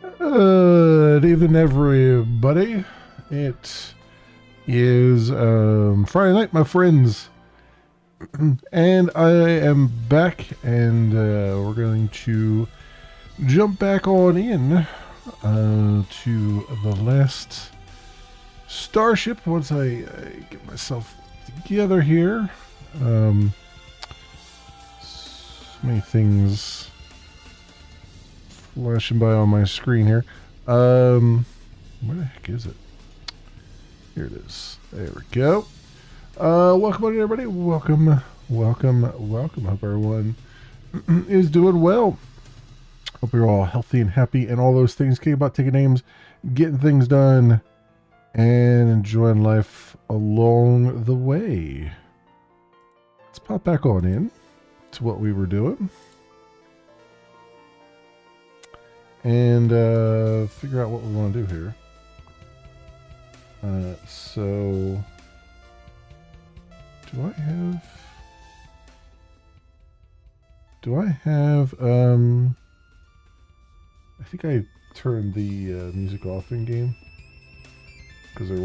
Good evening, everybody. It is Friday night, my friends, and I am back, and we're going to jump back on in to the Last Starship once I get myself together here. So many things flashing by on my screen here. Where the heck is it? Here it is. There we go. Welcome on, everybody. Welcome. Hope everyone is doing well. Hope you're all healthy and happy and all those things. Kidding about taking names, getting things done, and enjoying life along the way. Let's pop back on in to what we were doing. And figure out what we want to do here. So do I have I think I turned the music off in game because there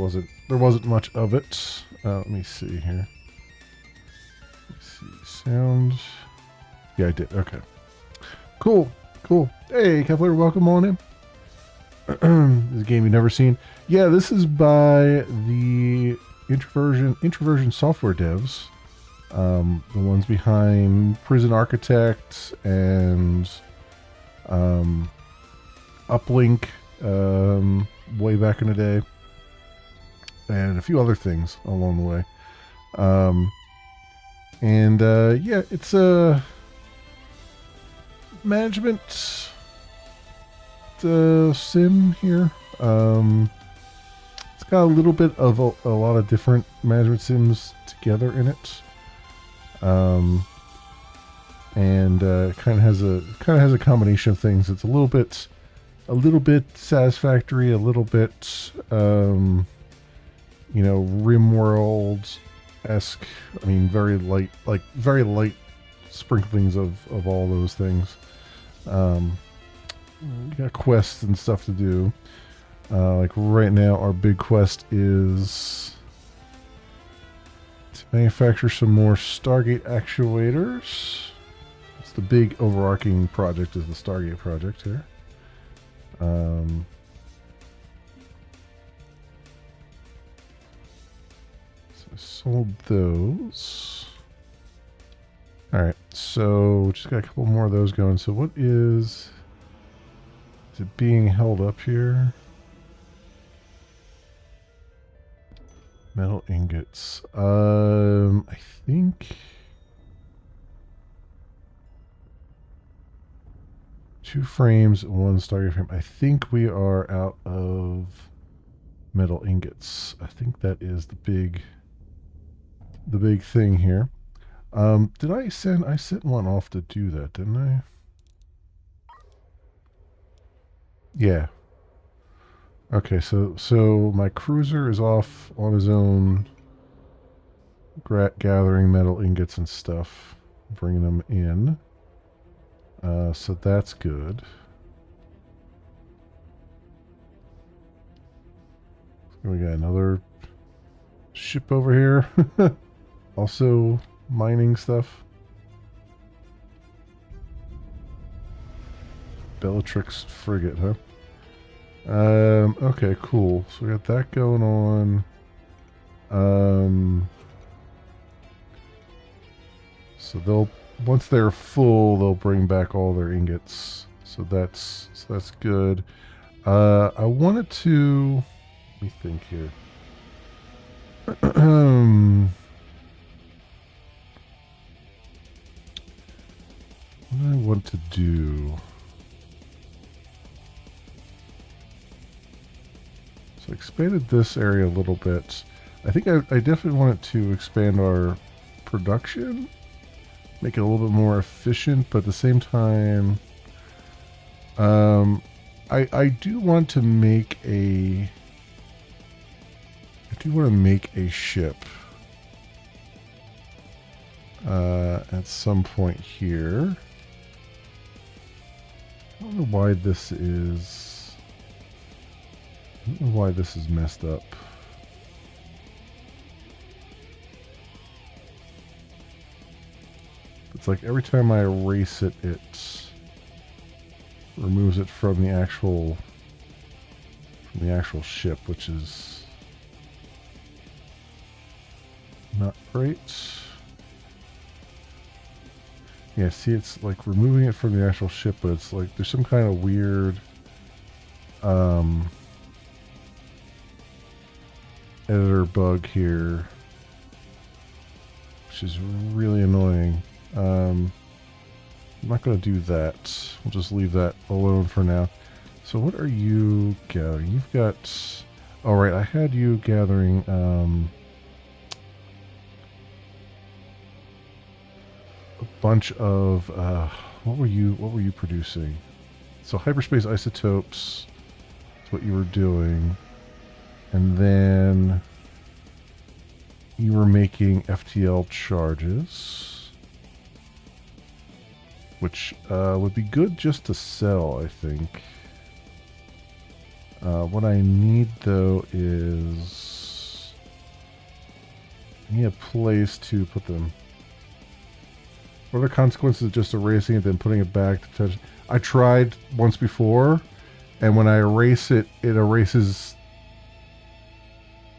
wasn't much of it. Let me see here. Let's see, sound. Yeah, I did. Okay, cool. Hey, Kepler, welcome on in. This is a game you've never seen. Yeah, this is by the Introversion software devs. The ones behind Prison Architect and Uplink way back in the day. And a few other things along the way. Yeah, it's a management sim here. It's got a little bit of a lot of different management sims together in it, and it kind of has a combination of things. It's a little bit satisfactory, a little bit RimWorld-esque. I mean, very light sprinklings of all those things. Got quests and stuff to do. Like right now, our big quest is to manufacture some more Stargate actuators. It's the big overarching project, is the Stargate project here. So I sold those. Alright, so just got a couple more of those going. So what is it being held up here? Metal ingots. I think 2 frames, 1 Stargate frame. I think we are out of metal ingots. I think that is the big thing here. Did I sent one off to do that, didn't I? Yeah. Okay, so my cruiser is off on his own, gathering metal ingots and stuff, bringing them in. So that's good. We got another ship over here, also mining stuff. Bellatrix frigate, huh? Okay, cool. So we got that going on. So once they're full, they'll bring back all their ingots. So that's good. I wanted to, let me think here. What do I want to do? So I expanded this area a little bit. I think I definitely wanted to expand our production, make it a little bit more efficient, but at the same time, I do want to make a ship at some point here. I don't know why this is I don't know why this is messed up. It's like every time I erase it, it removes it from the actual ship, which is not great. Yeah, see, it's like removing it from the actual ship, but it's like there's some kind of weird editor bug here, which is really annoying. I'm not going to do that. We'll just leave that alone for now. So what are you gathering? You've got... Oh, right, I had you gathering... a bunch of... what were you producing? So hyperspace isotopes is what you were doing. And then you were making FTL charges, which would be good just to sell, I think. What I need, though, is I need a place to put them. What are the consequences of just erasing it, then putting it back to touch? I tried once before, and when I erase it, it erases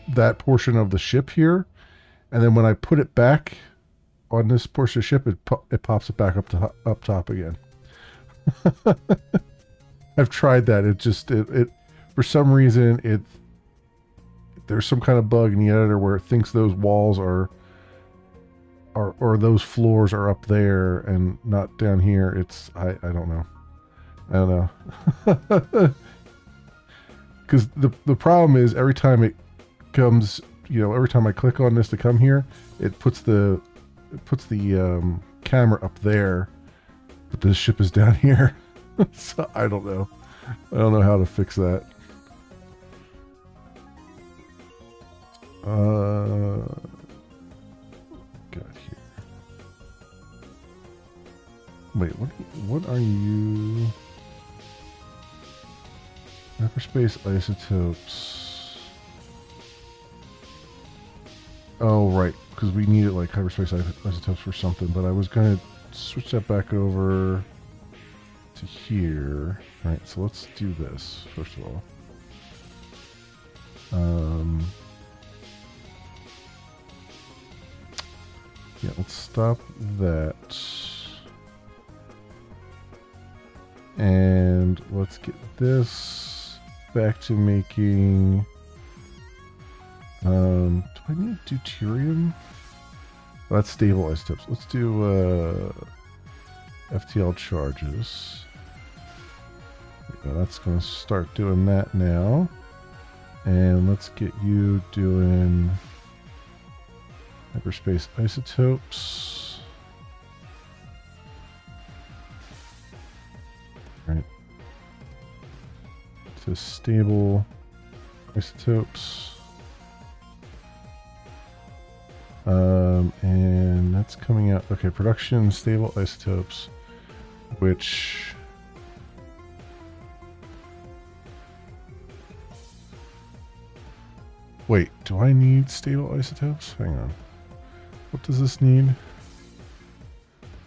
that portion of the ship here, and then when I put it back on this portion of the ship, it pops it back up top again. I've tried that. It just it for some reason there's some kind of bug in the editor where it thinks those walls are or those floors are up there and not down here. It's I don't know. I don't know. Because the problem is every time it comes, every time I click on this to come here, it puts the camera up there, but the ship is down here. So I don't know. I don't know how to fix that. Got here. Wait, what are you? Hyperspace isotopes. Oh, right, because we needed like hyperspace isotopes for something, but I was going to switch that back over to here. All right, so let's do this first of all. Yeah, let's stop that. And let's get this back to making... do I need deuterium? Well, that's stable isotopes. Let's do FTL charges. That's going to start doing that now. And let's get you doing hyperspace isotopes. Right. To stable isotopes. And that's coming out. Okay, production stable isotopes, which wait, do I need stable isotopes? Hang on. What does this need?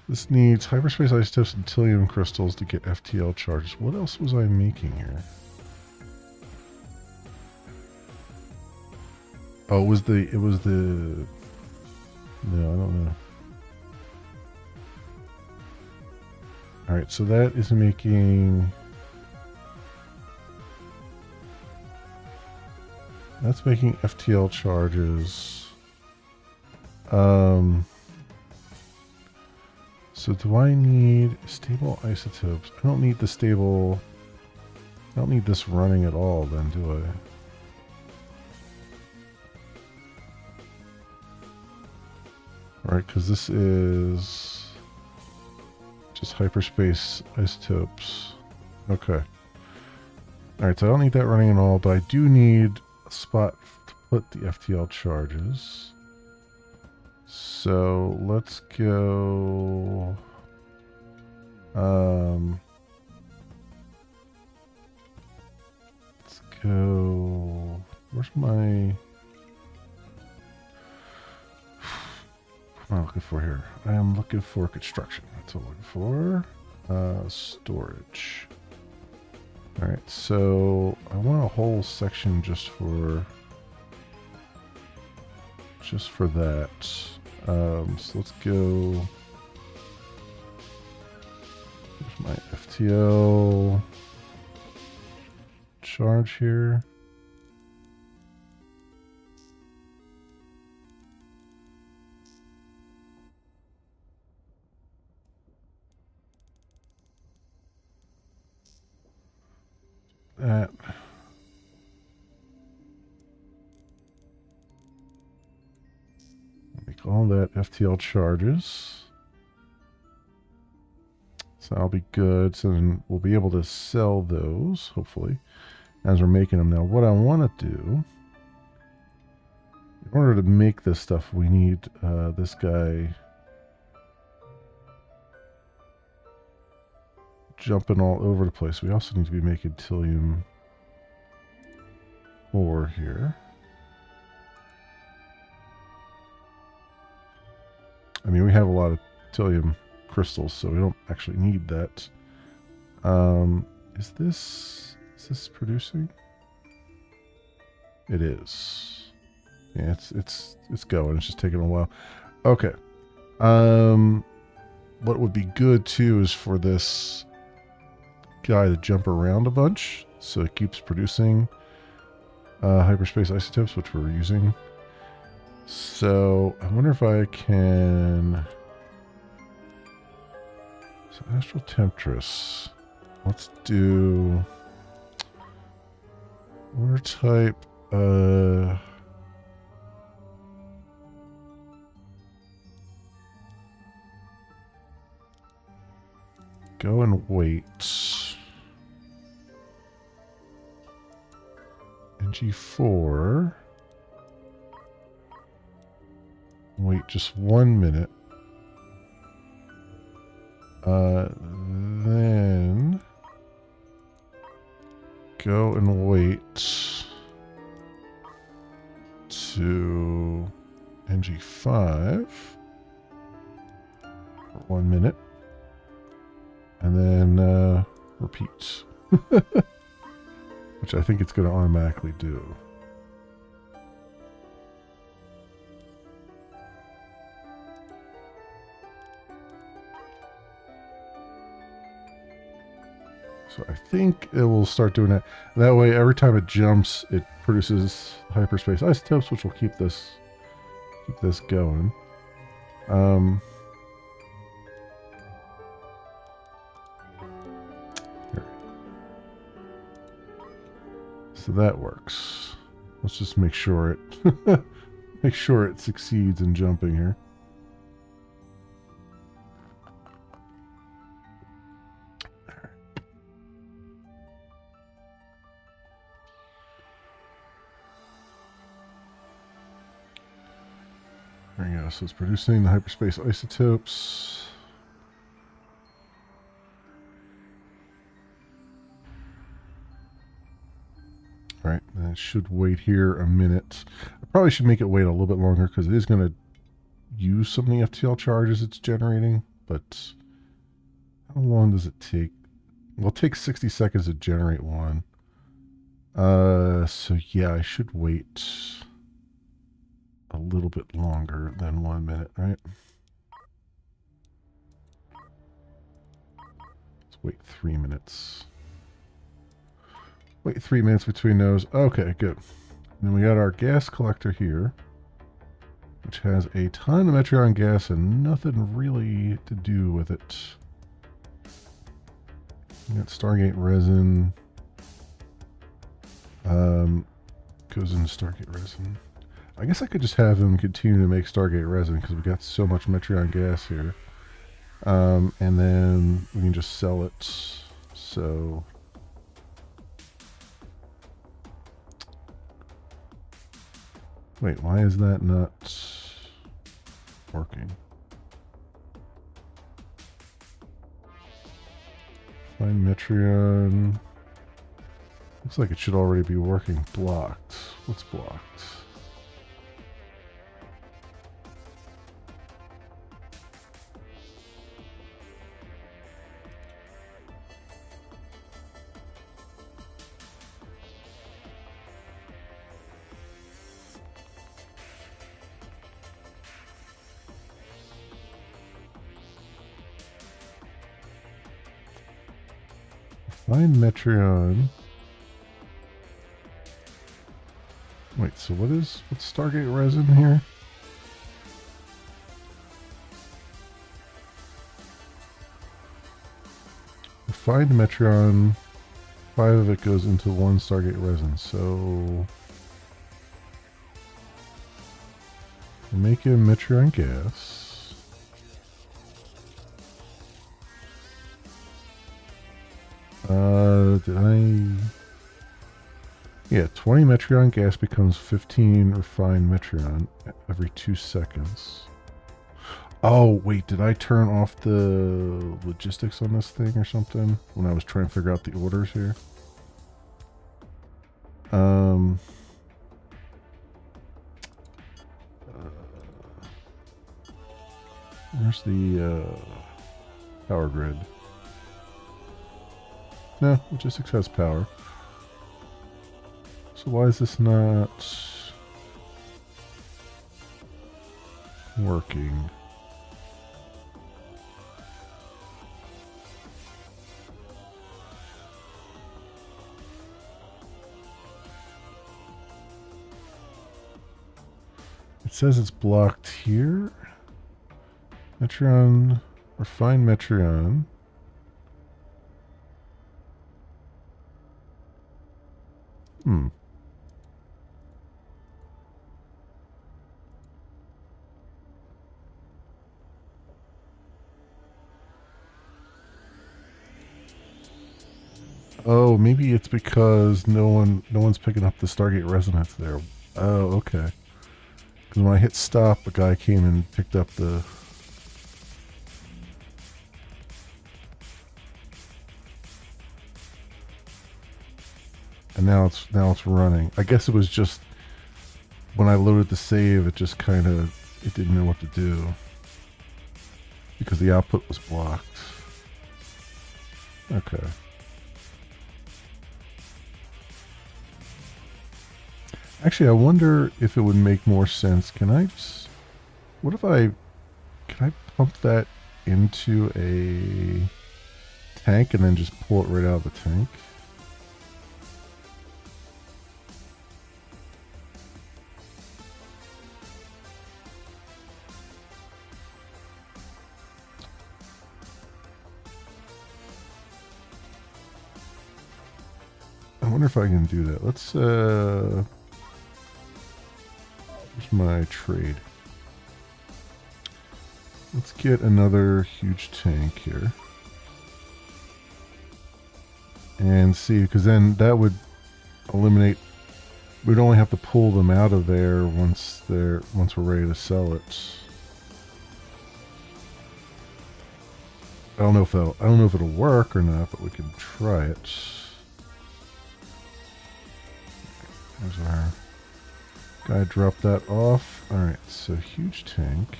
This needs hyperspace isotopes and thallium crystals to get FTL charges. What else was I making here? Oh, it was the no, I don't know. Alright, so that is making... That's making FTL charges. So do I need stable isotopes? I don't need the stable... I don't need this running at all then, do I? Alright, because this is just hyperspace isotopes. Okay. Alright, so I don't need that running at all, but I do need a spot to put the FTL charges. So let's go... let's go. Where's my? What am I looking for here? I am looking for construction. That's what I'm looking for. Storage. All right, so I want a whole section just for that. So let's go. There's my FTL charge here. That. Make all that FTL charges. So that'll be good. So then we'll be able to sell those, hopefully, as we're making them. Now, what I want to do, in order to make this stuff, we need this guy jumping all over the place. We also need to be making Tillium ore here. I mean, we have a lot of Tillium crystals, so we don't actually need that. Is this producing? It is. Yeah, it's going. It's just taking a while. Okay. What would be good too is for this guy to jump around a bunch, so it keeps producing hyperspace isotopes, which we're using. So I wonder if I can. So astral temptress. Let's do water type. Go and wait. NG4. Wait just 1 minute. Then go and wait to NG5 for 1 minute. And then repeat. Which I think it's going to automatically do. So I think it will start doing that. That way, every time it jumps, it produces hyperspace isotopes, which will keep this going. Here. So that works. Let's just make sure it succeeds in jumping here. There you go. So it's producing the hyperspace isotopes. All right, and it should wait here a minute. I probably should make it wait a little bit longer because it is going to use some of the FTL charges it's generating. But how long does it take? Well, it takes 60 seconds to generate one. So yeah, I should wait a little bit longer than 1 minute, right? Let's wait 3 minutes. Wait 3 minutes between those. Okay, good. And then we got our gas collector here, which has a ton of Metreon gas and nothing really to do with it. We got Stargate resin. Goes into Stargate resin. I guess I could just have him continue to make Stargate resin because we got so much Metreon gas here. And then we can just sell it. So wait, why is that not working? Find Metreon. Looks like it should already be working. Blocked. What's blocked? Find Metreon. Wait, so what's Stargate resin here? Find Metreon. 5 of it goes into 1 Stargate resin, so we're making Metreon gas. Did I? Yeah, 20 Metreon gas becomes 15 refined Metreon every 2 seconds. Oh, wait, did I turn off the logistics on this thing or something when I was trying to figure out the orders here? Where's the power grid? No, logistics has power. So why is this not working? It says it's blocked here. Metreon, refine Metreon. Oh, maybe it's because no one's picking up the Stargate resonance there. Oh, okay. Because when I hit stop, a guy came and picked up the. And now it's running. I guess it was just when I loaded the save, it just kind of it didn't know what to do because the output was blocked. Okay. Actually, I wonder if it would make more sense. Can I pump that into a tank and then just pull it right out of the tank? I wonder if I can do that. Let's, here's my trade. Let's get another huge tank here. And see, because then that would eliminate, we'd only have to pull them out of there once we're ready to sell it. I don't know if it'll work or not, but we can try it. There's our guy, drop that off. Alright, so huge tank.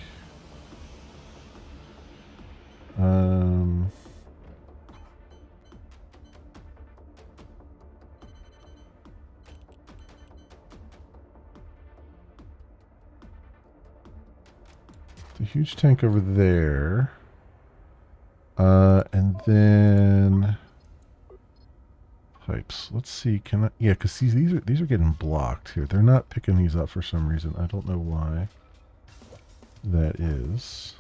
The huge tank over there. And then pipes. Let's see. Can I? Yeah, because these are getting blocked here. They're not picking these up for some reason. I don't know why that is.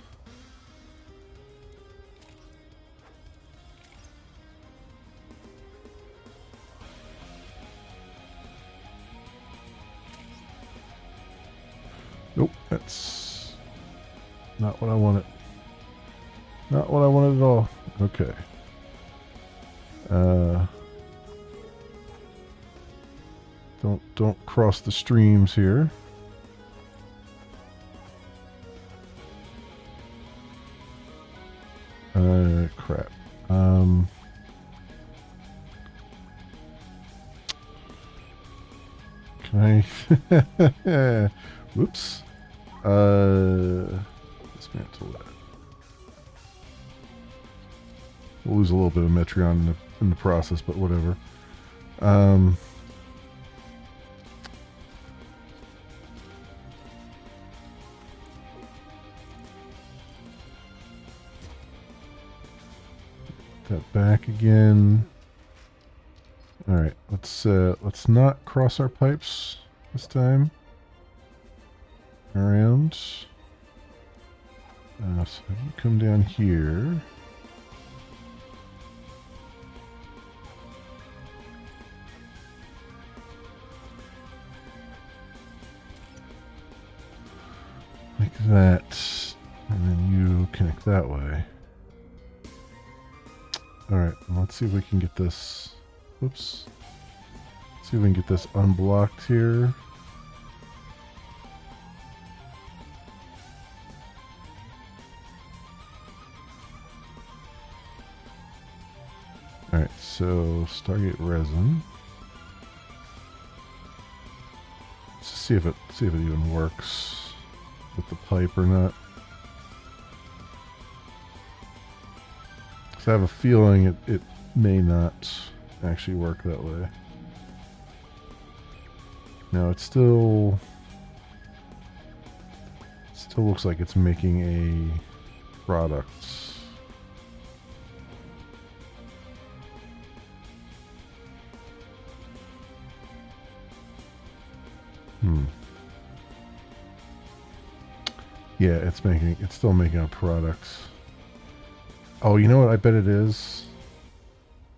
Nope, that's not what I wanted. Not what I wanted at all. Okay. Don't cross the streams here. Crap. Whoops. Dismantle that. We'll lose a little bit of Metreon in the process, but whatever. That back again. All right, let's not cross our pipes this time. Around. So you come down here. Like that, and then you connect that way. Alright, let's see if we can get this. Whoops. Let's see if we can get this unblocked here. Alright, so Stargate resin. Let's just see if it even works with the pipe or not. Because I have a feeling it may not actually work that way. Now it still looks like it's making a product. Yeah, it's still making a product. Oh, you know what? I bet it is.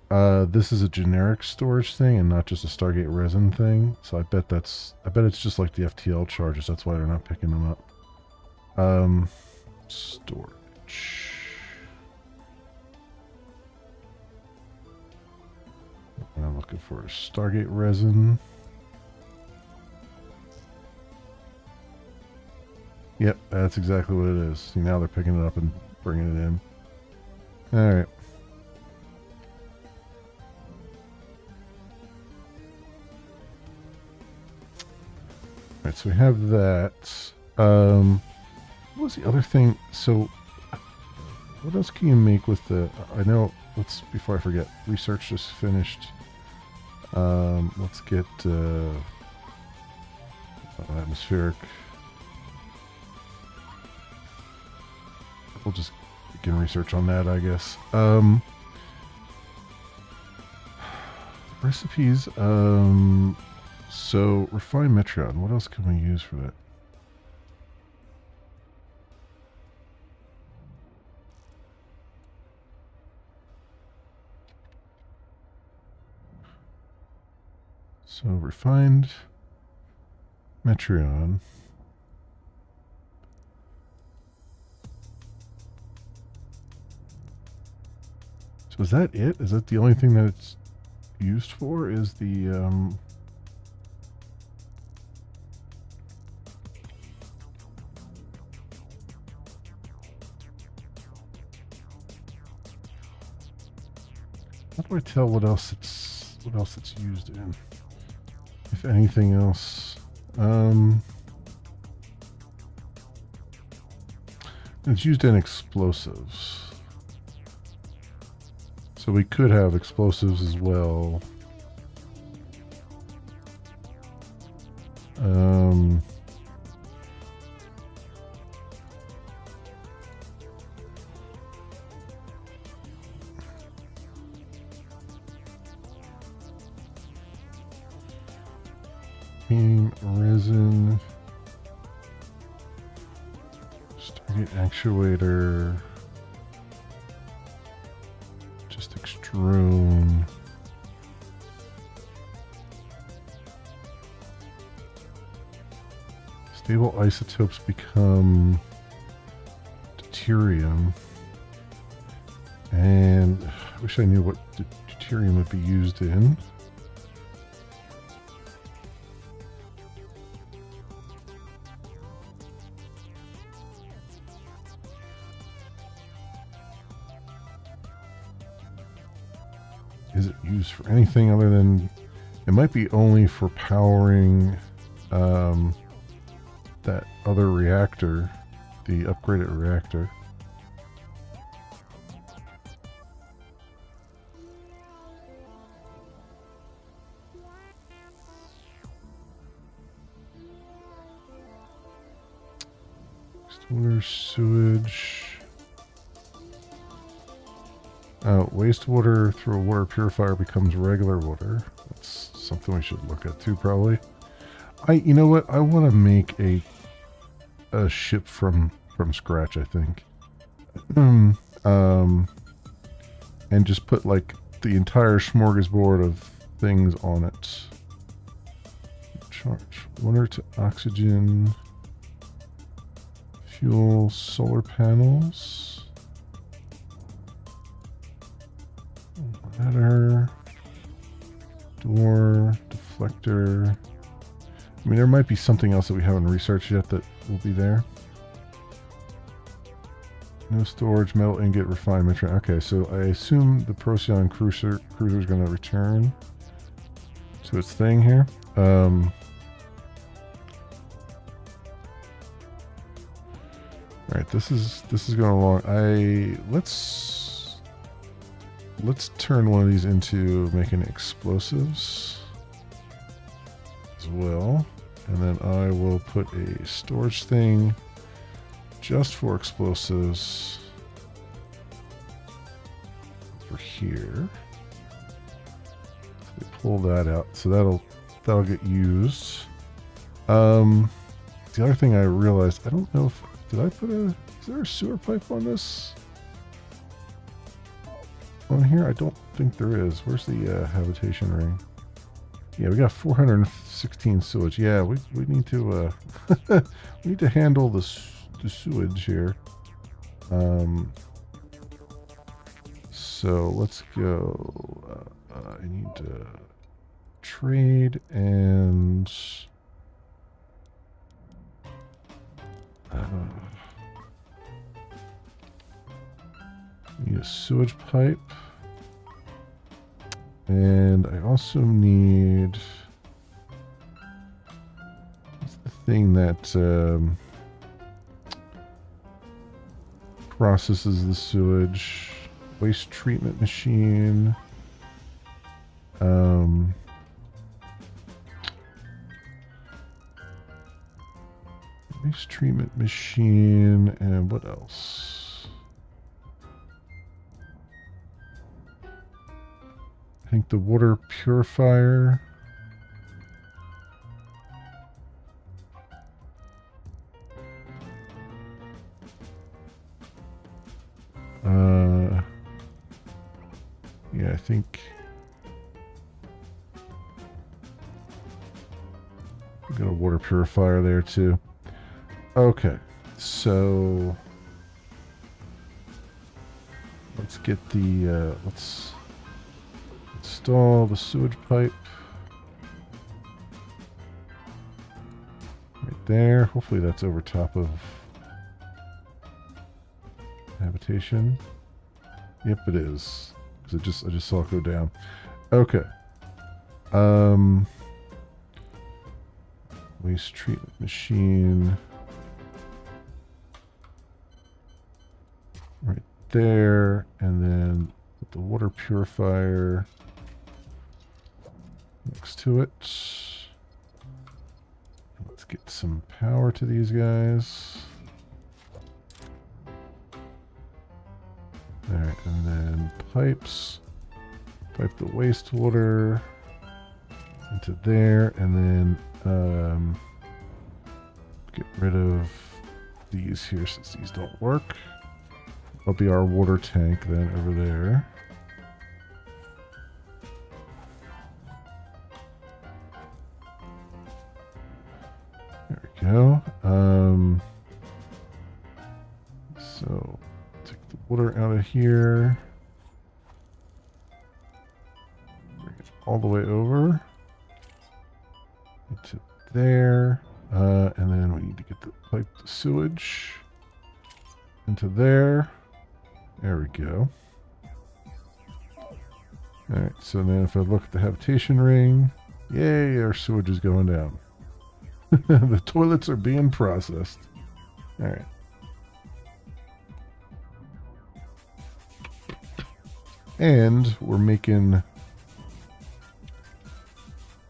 This is a generic storage thing and not just a Stargate resin thing. So I bet it's just like the FTL charges. That's why they're not picking them up. Storage. I'm looking for Stargate resin. Yep, that's exactly what it is. See, now they're picking it up and bringing it in. Alright. Alright, so we have that. What was the other thing? So, what else can you make with the... I know, before I forget, research just finished. Let's get atmospheric. We'll just begin research on that, I guess. Recipes. So, refined Metreon. What else can we use for that? So, refined Metreon. So is that it? Is that the only thing that it's used for? Is the how do I tell what else it's used in? If anything else, it's used in explosives. So we could have explosives as well. Resin. Stargate actuator. Just extrude. Stable isotopes become deuterium. And I wish I knew what deuterium would be used in. Is it used for anything other than... It might be only for powering that other reactor, the upgraded reactor. Wastewater, sewage. Wastewater through a water purifier becomes regular water. That's something we should look at too, probably. You know what? I want to make a ship from scratch, I think. And just put like the entire smorgasbord of things on it. Charge water to oxygen, fuel, solar panels, ladder, door, deflector. I mean, there might be something else that we haven't researched yet that will be there. No storage, metal ingot, refinement. Okay, so I assume the Procyon cruiser is going to return to its thing here. All right, this is going along. Let's turn one of these into making explosives as well, and then I will put a storage thing just for explosives for here. So we pull that out, so that'll get used. The other thing I realized, I don't know if is there a sewer pipe on this? On here? I don't think there is. Where's the habitation ring? Yeah, we got 416 sewage. Yeah, we need to we need to handle the sewage here. So let's go. I need to trade and need a sewage pipe. And I also need, what's the thing that processes the sewage? Waste treatment machine. Waste treatment machine, and what else? I think the water purifier. Yeah, I think we got a water purifier there too. Okay, so let's get the let's install the sewage pipe right there. Hopefully that's over top of habitation. Yep, it is. Because I just saw it go down. Okay. Waste treatment machine. Right there, and then put the water purifier next to it. Let's get some power to these guys. Alright, and then pipes. Pipe the wastewater into there, and then get rid of these here since these don't work. That'll be our water tank then over there. There we go. So take the water out of here. Bring it all the way over into there. And then we need to get the pipe to sewage into there. There we go. Alright, so then if I look at the habitation ring, yay, our sewage is going down. The toilets are being processed. All right. And we're making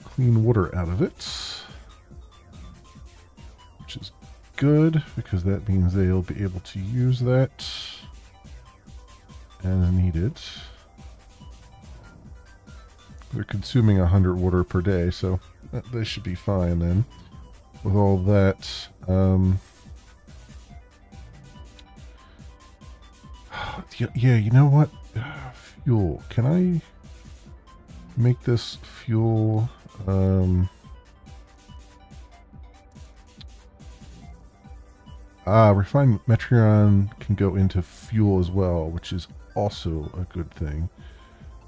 clean water out of it, which is good because that means they'll be able to use that as needed. They're consuming 100 water per day, so they should be fine then. With all that, yeah, you know what? Fuel. Can I make this fuel? Refined Metreon can go into fuel as well, which is also a good thing.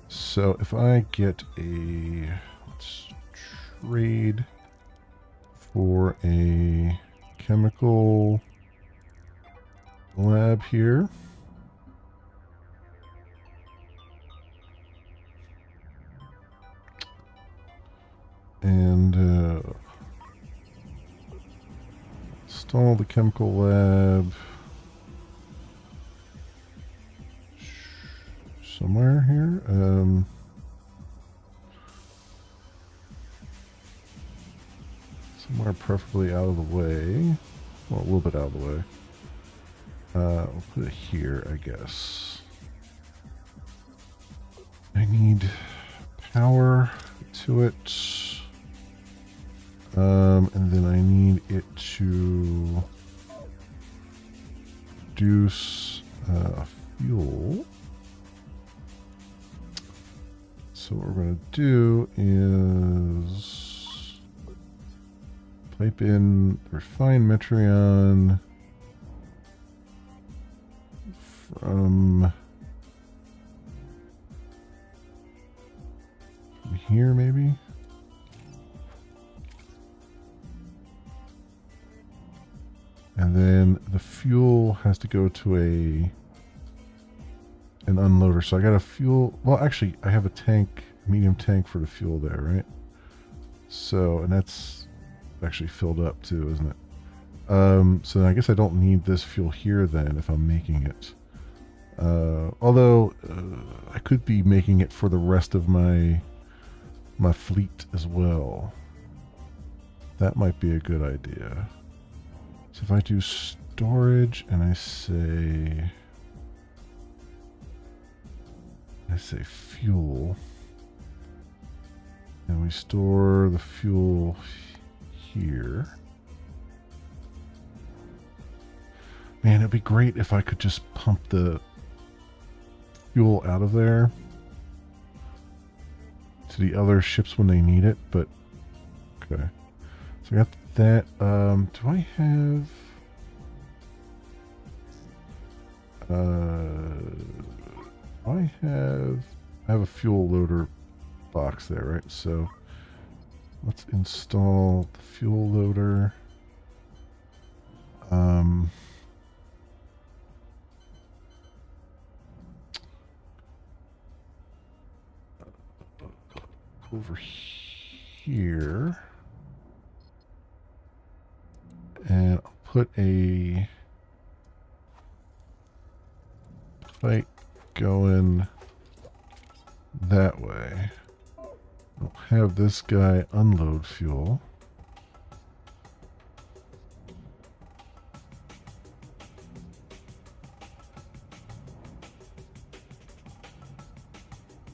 So if I get a, let's trade for a chemical lab here. And install the chemical lab somewhere here. Somewhere preferably out of the way. Well, a little bit out of the way. We'll put it here, I guess. I need power to it. And then I need it to produce fuel. So what we're going to do is pipe in refined Metreon from here, maybe. And then the fuel has to go to an unloader. So I got a fuel. Well, actually, I have a tank, medium tank for the fuel there, right? So, and that's actually filled up too, isn't it? So I guess I don't need this fuel here then if I'm making it. Although I could be making it for the rest of my fleet as well. That might be a good idea. So if I do storage and I say fuel, and we store the fuel here. Man, it'd be great if I could just pump the fuel out of there to the other ships when they need it, but okay. So I got that. Do I have I have a fuel loader box there, right? So let's install the fuel loader. Over here, and I'll put a pipe going that way. I'll have this guy unload fuel.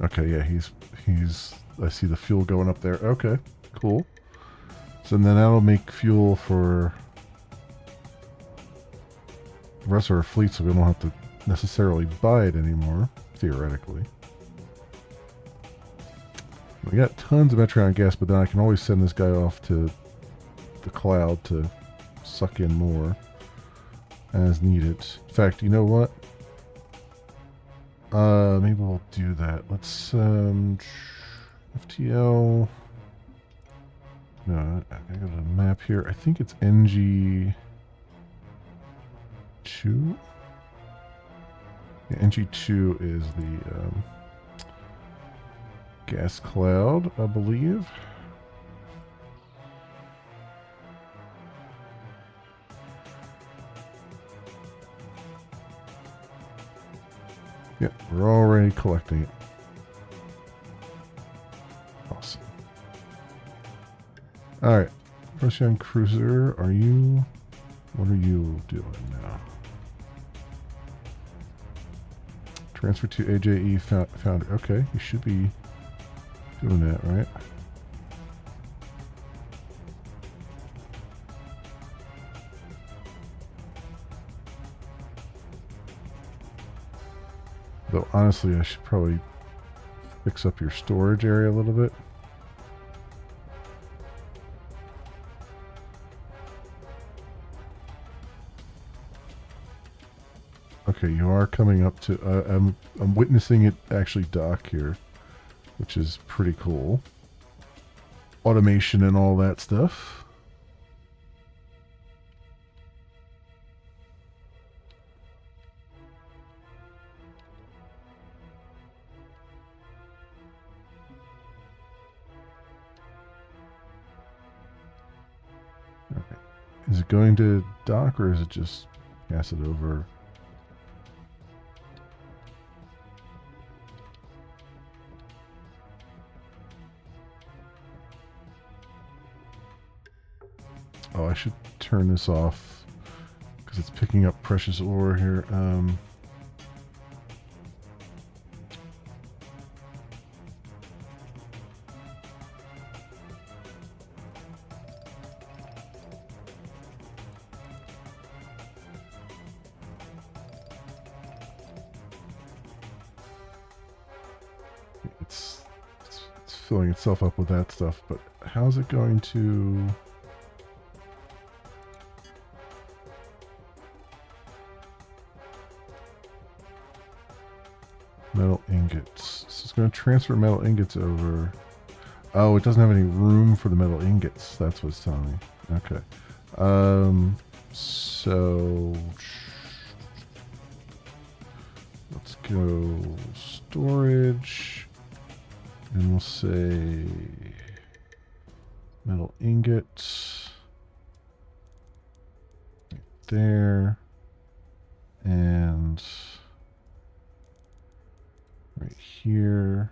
Okay, yeah, he's I see the fuel going up there. Okay, cool. So then that'll make fuel for the rest of our fleet, so we don't have to necessarily buy it anymore, theoretically. We got tons of Metreon gas, but then I can always send this guy off to the cloud to suck in more as needed. In fact, you know what? Maybe we'll do that. Let's FTL. No, I got a map here. I think it's NG2. Yeah, NG2 is the gas cloud, I believe. Yeah, we're already collecting it. Awesome. Alright. Procyon Cruiser, are you... What are you doing now? Transfer to AJE Founder. Okay, you should be doing that, right? Though, honestly, I should probably fix up your storage area a little bit. Okay, you are coming up to... I'm witnessing it actually dock here, which is pretty cool. Automation and all that stuff. Okay. Is it going to dock or is it just pass it over? Oh, I should turn this off because it's picking up precious ore here. It's filling itself up with that stuff, but how's it going to... Metal ingots. So it's going to transfer metal ingots over. Oh, it doesn't have any room for the metal ingots. That's what it's telling me. Okay. So let's go storage, and we'll say metal ingots right there, and right here.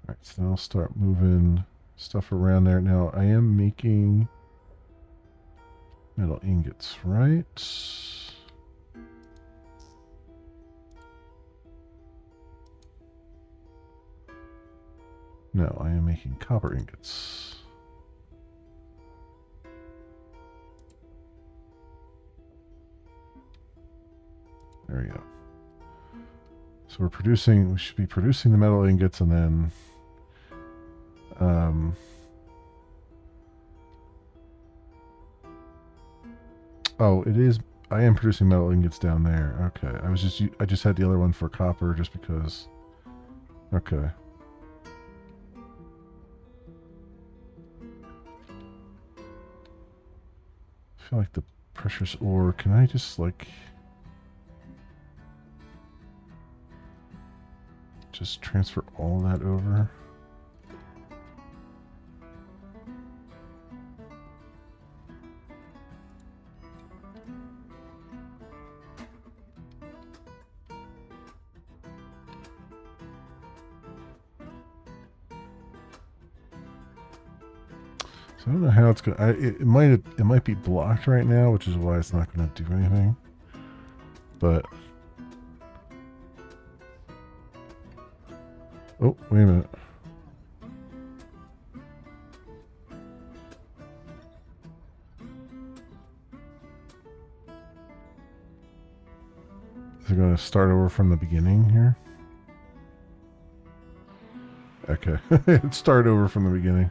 All right, so then I'll start moving stuff around there. Now, I am making metal ingots, right? No, I am making copper ingots. There we go. So we should be producing the metal ingots and then oh, I am producing metal ingots down there. Okay. I just had the other one for copper just because. Okay. I feel like the precious ore, can I just just transfer all that over? So I don't know how it's going. It might be blocked right now, which is why it's not going to do anything. But oh, wait a minute. Is it going to start over from the beginning here? Okay, it started over from the beginning.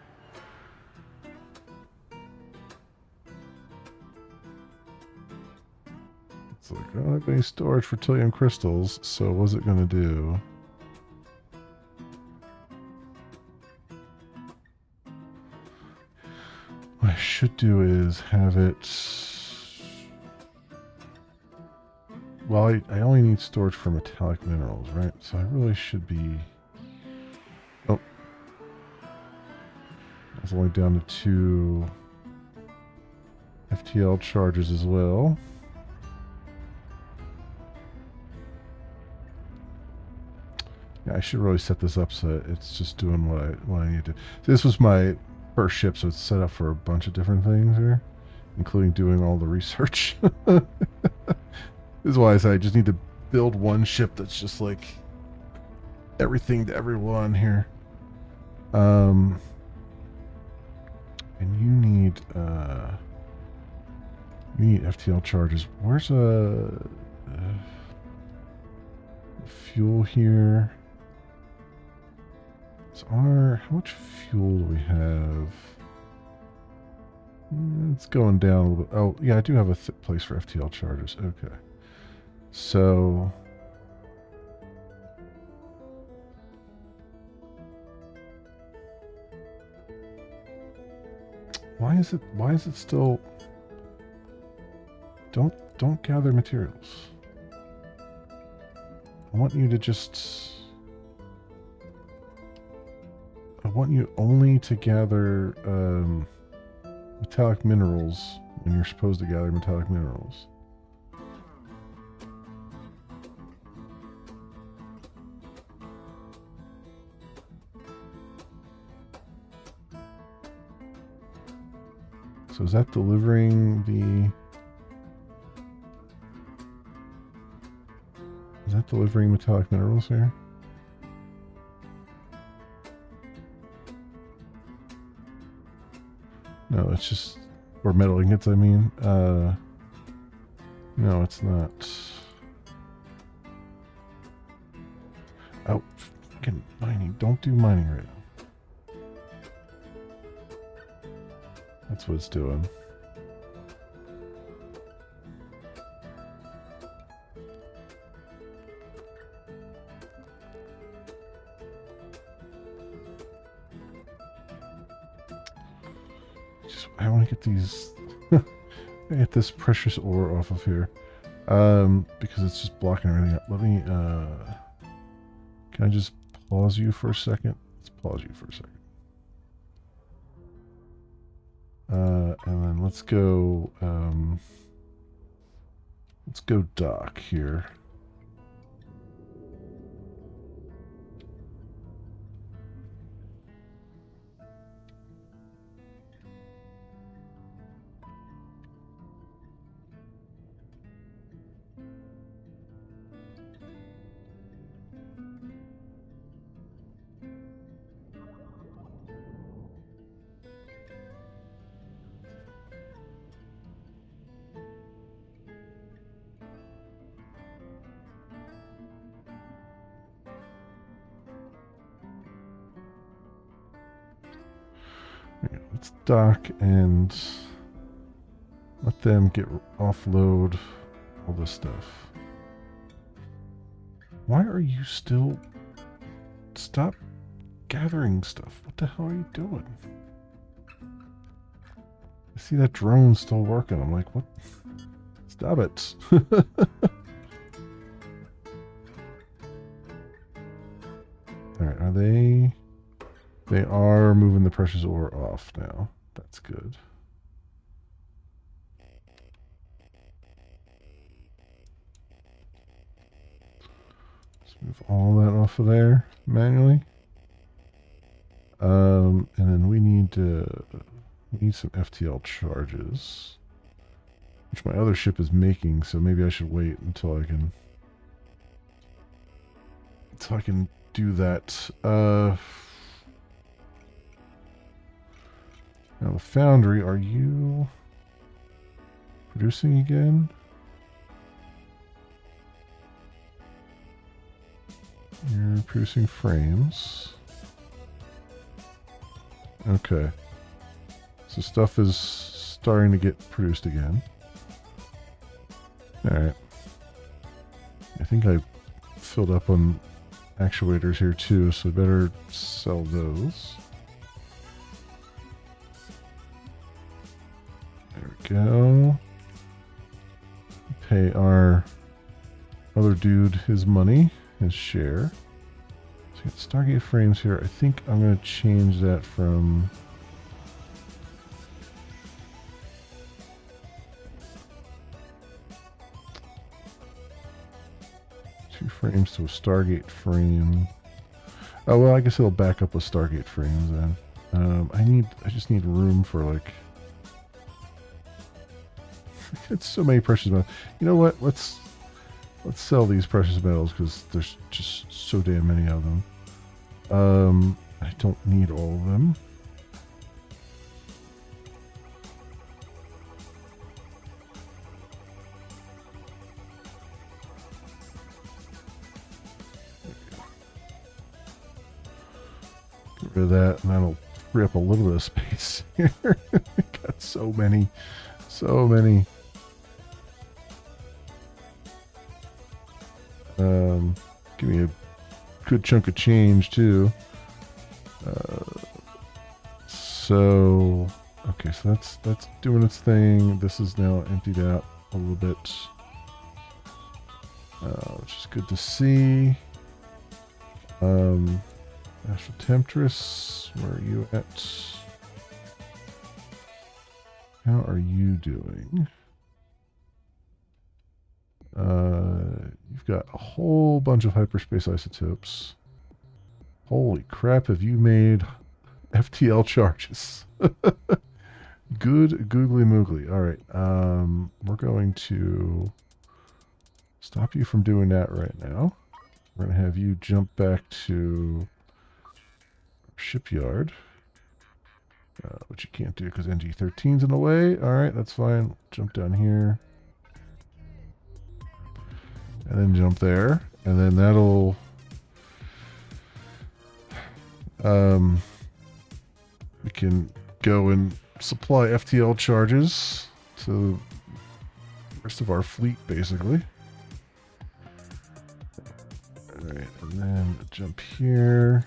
It's like, I don't have any storage for Tillium crystals, so what's it going to do? What I should do is have it... Well, I only need storage for metallic minerals, right? So I really should be... Oh, It's only down to 2 FTL charges as well. Yeah, I should really set this up so it's just doing what I need to. So this was my first ship, so it's set up for a bunch of different things here, including doing all the research. This is why I say I just need to build one ship that's just like everything to everyone here. And you need FTL charges. Where's fuel here? How much fuel do we have? It's going down a little bit. Oh, yeah, I do have a place for FTL charges. Okay. So why is it still don't gather materials? I want you to just I want you only to gather metallic minerals when you're supposed to gather metallic minerals. So is that delivering metallic minerals here? No, it's just, or metal ingots, I mean. No, it's not. Oh, fucking mining. Don't do mining right now. That's what it's doing. I want to get these, get this precious ore off of here, because it's just blocking everything up. Let me, can I just pause you for a second? Let's pause you for a second. And then let's go dock here. Let's dock and let them offload all this stuff. Why are you still... Stop gathering stuff. What the hell are you doing? I see that drone still working. I'm like, what? Stop it. Alright, are they... They are moving the precious ore off now. That's good. Let's move all that off of there manually. And then we need some FTL charges, which my other ship is making, so maybe I should wait until I can do that. Now the foundry, are you producing again? You're producing frames. Okay. So stuff is starting to get produced again. Alright. I think I filled up on actuators here too, so I better sell those. There we go. Pay our other dude his money, his share. So we got Stargate frames here. I think I'm going to change that from 2 frames to a Stargate frame. Oh, well, I guess it'll back up with Stargate frames then. I just need room for, like... It's so many precious metals. You know what? Let's sell these precious metals because there's just so damn many of them. I don't need all of them. Get rid of that, and that'll free up a little bit of space here. Got so many. So many. Give me a good chunk of change too. So okay, so that's doing its thing. This is now emptied out a little bit, which is good to see. Astral Temptress, where are you at? How are you doing? You've got a whole bunch of hyperspace isotopes. Holy crap, have you made FTL charges? Good googly moogly. Alright, we're going to stop you from doing that right now. We're going to have you jump back to shipyard. Which you can't do because NG13's in the way. Alright, that's fine. Jump down here. And then jump there. And then that'll... we can go and supply FTL charges to the rest of our fleet, basically. Alright, and then jump here.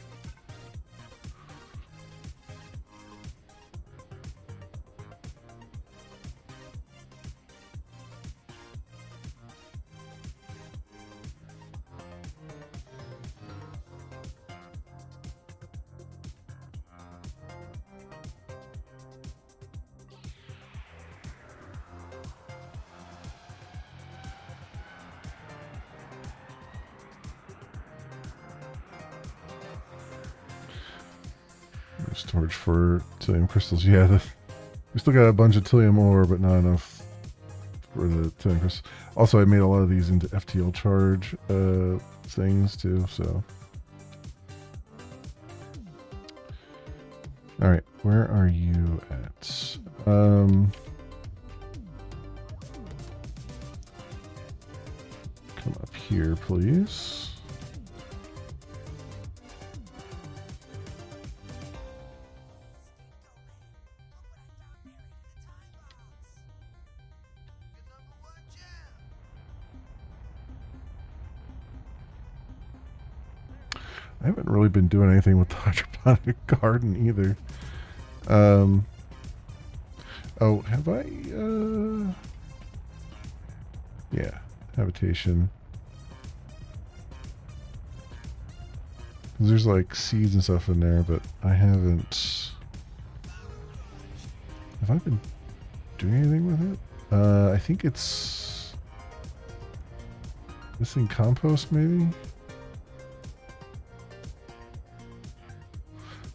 Storage for Tilium crystals. Yeah, we still got a bunch of Tilium ore, but not enough for the Tilium crystals. Also, I made a lot of these into FTL charge things too, so. Alright, where are you at? Come up here, please. I haven't really been doing anything with the hydroponic garden either. Oh, have I? Yeah, habitation. There's like seeds and stuff in there, but I haven't. Have I been doing anything with it? I think it's missing compost, maybe.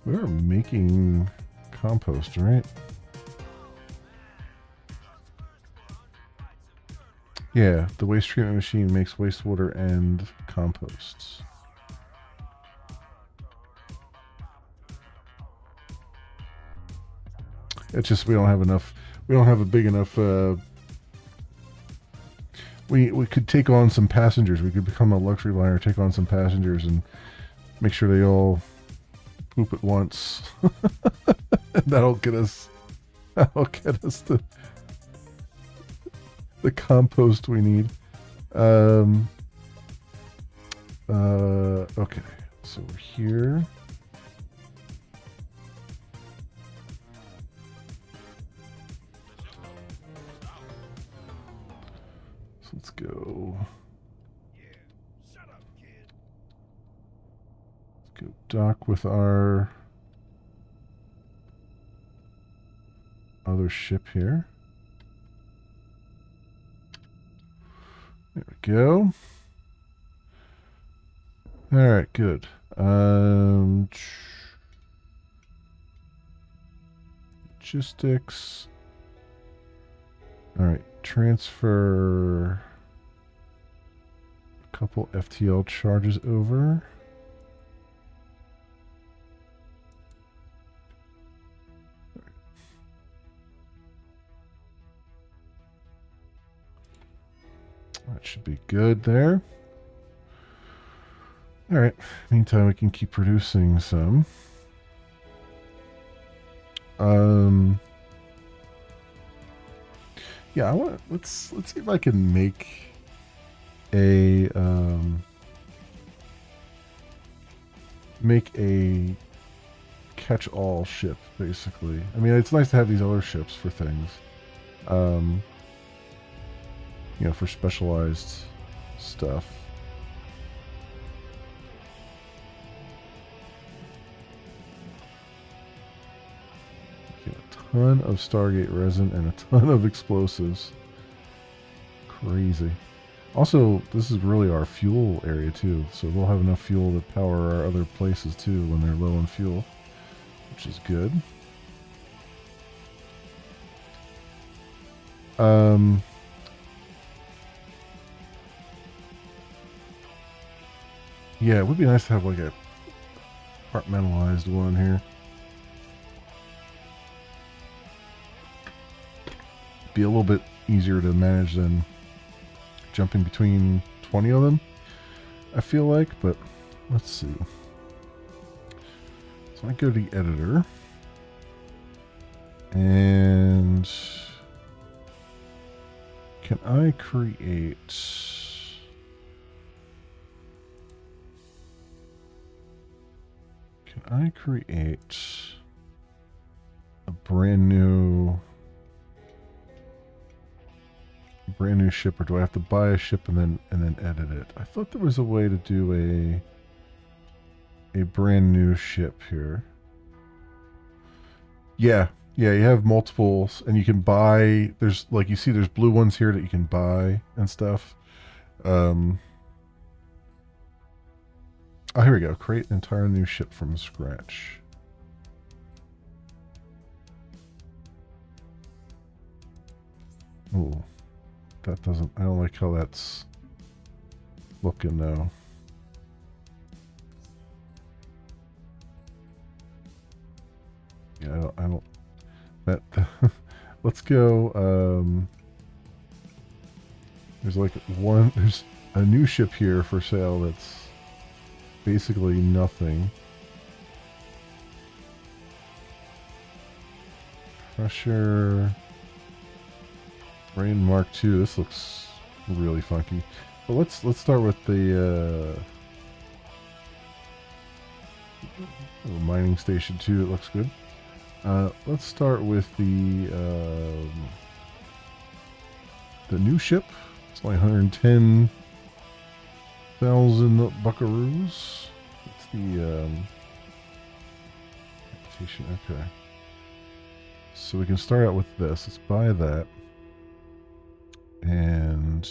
We are making compost, right? Yeah, the waste treatment machine makes wastewater and composts. It's just we don't have enough. We don't have a big enough. We could take on some passengers. We could become a luxury liner, take on some passengers, and make sure they all poop at once. That'll get us. That'll get us the compost we need. Okay, so we're here. So let's go. Let's go dock with our other ship here. There we go. All right, good. Logistics. All right, transfer a couple FTL charges over. That should be good there. All right. Meantime, we can keep producing some. Yeah, let's see if I can make a catch-all ship, basically. I mean, it's nice to have these other ships for things. You know, for specialized stuff. Okay, a ton of Stargate resin and a ton of explosives. Crazy. Also, this is really our fuel area too, so we'll have enough fuel to power our other places too when they're low on fuel, which is good. Yeah, it would be nice to have like a compartmentalized one here. Be a little bit easier to manage than jumping between 20 of them, I feel like, but let's see. So I go to the editor and can I create a brand new ship, or do I have to buy a ship and then edit it? I thought there was a way to do a brand new ship here. Yeah, you have multiples, and you can buy. There's like you see, there's blue ones here that you can buy and stuff. Oh, here we go. Create an entire new ship from scratch. Oh, that doesn't. I don't like how that's looking though. Yeah, I don't. That. Let's go. There's like there's a new ship here for sale that's basically nothing. Pressure. Rain Mark II. This looks really funky. But let's start with the mining station 2. It looks good. Let's start with the new ship. It's only 110,000 buckaroos. It's the reputation. Okay. So we can start out with this. Let's buy that. And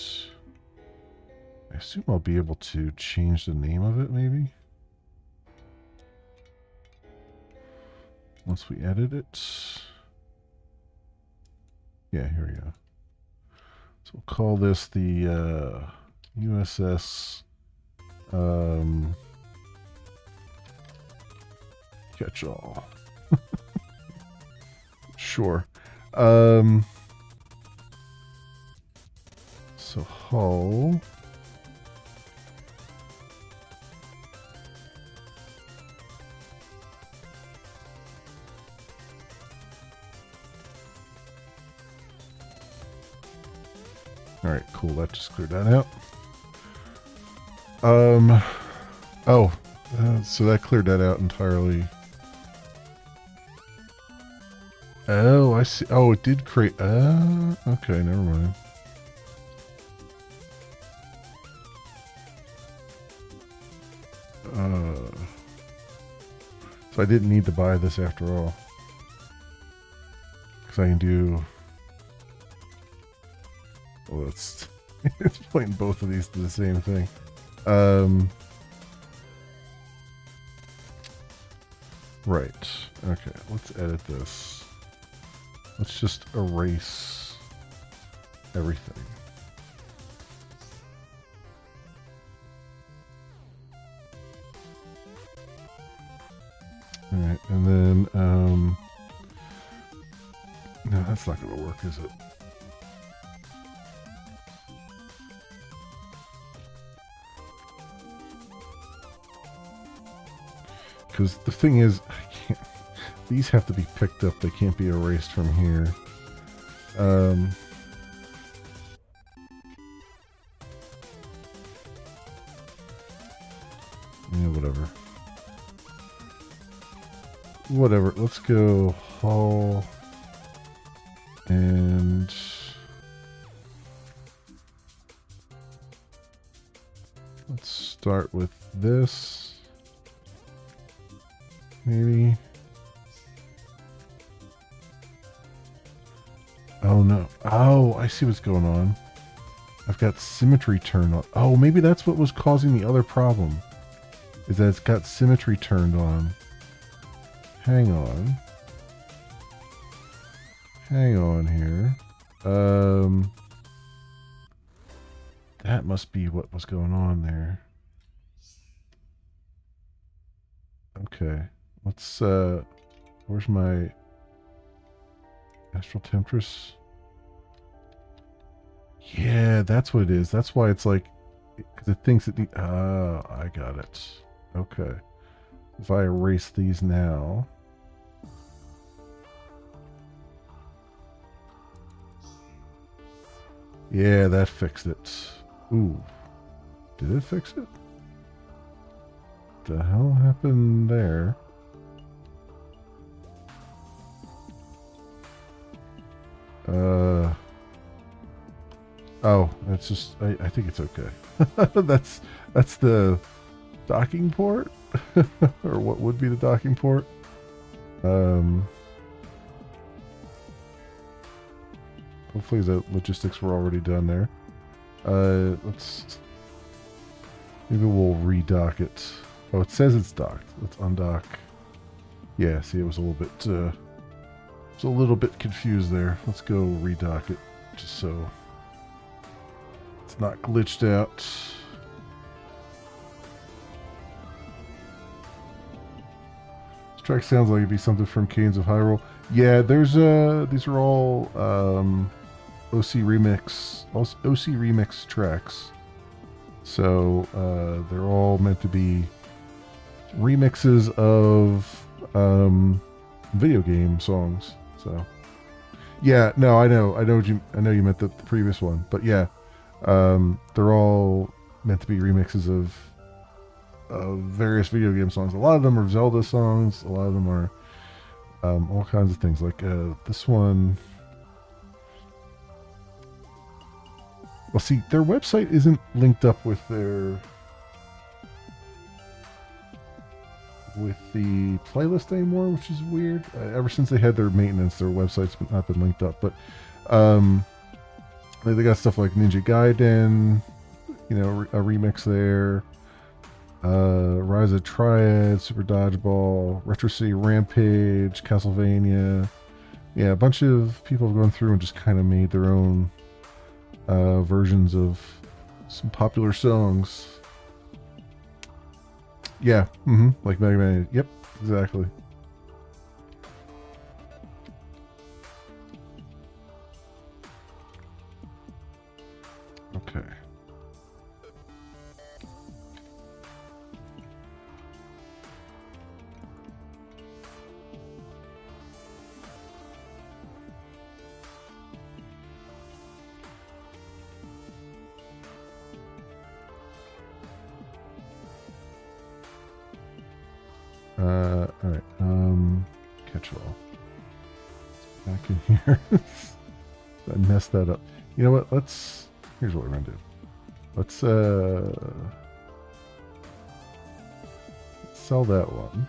I assume I'll be able to change the name of it, maybe? Once we edit it. Yeah, here we go. So we'll call this the USS Catch-all. Sure. So hull. All right, cool. That just cleared that out. So that cleared that out entirely. Oh, I see. Oh, it did create. Okay, never mind. So I didn't need to buy this after all, because I can do. Well, it's pointing both of these to the same thing. Right. Okay, let's edit this. Let's just erase everything. All right, and then, no, that's not going to work, is it? Because the thing is, these have to be picked up. They can't be erased from here. Yeah, whatever. Whatever. Let's go Hull and let's start with this. Maybe. Oh no. Oh, I see what's going on. I've got symmetry turned on. Oh, maybe that's what was causing the other problem. Is that it's got symmetry turned on. Hang on. Hang on here. That must be what was going on there. Okay. Let's, where's my Astral Temptress? Yeah, that's what it is. That's why it's like, because it thinks it, I got it. Okay. If I erase these now. Yeah, that fixed it. Ooh. Did it fix it? The hell happened there? Oh, it's just, I think it's okay. That's the docking port? Or what would be the docking port? Hopefully the logistics were already done there. Maybe we'll redock it. Oh, it says it's docked. Let's undock. Yeah, see, it was a little bit confused there. Let's go redock it, just so it's not glitched out. This track sounds like it'd be something from Canes of Hyrule. Yeah, there's these are all OC remix tracks. So they're all meant to be remixes of video game songs. So yeah, no, I know you meant the previous one, but yeah, they're all meant to be remixes of various video game songs. A lot of them are Zelda songs. A lot of them are all kinds of things. Like this one. Well, see, their website isn't linked up with the playlist anymore, which is weird. Ever since they had their maintenance, their website's not been linked up. But they got stuff like Ninja Gaiden, a remix there. Rise of Triad, Super Dodgeball, Retro City Rampage, Castlevania. Yeah, a bunch of people have gone through and just kind of made their own versions of some popular songs. Yeah, like Mega Man. Yep, exactly. Okay. Alright, catch all. Back in here. I messed that up. You know what, here's what we're gonna do. Let's sell that one.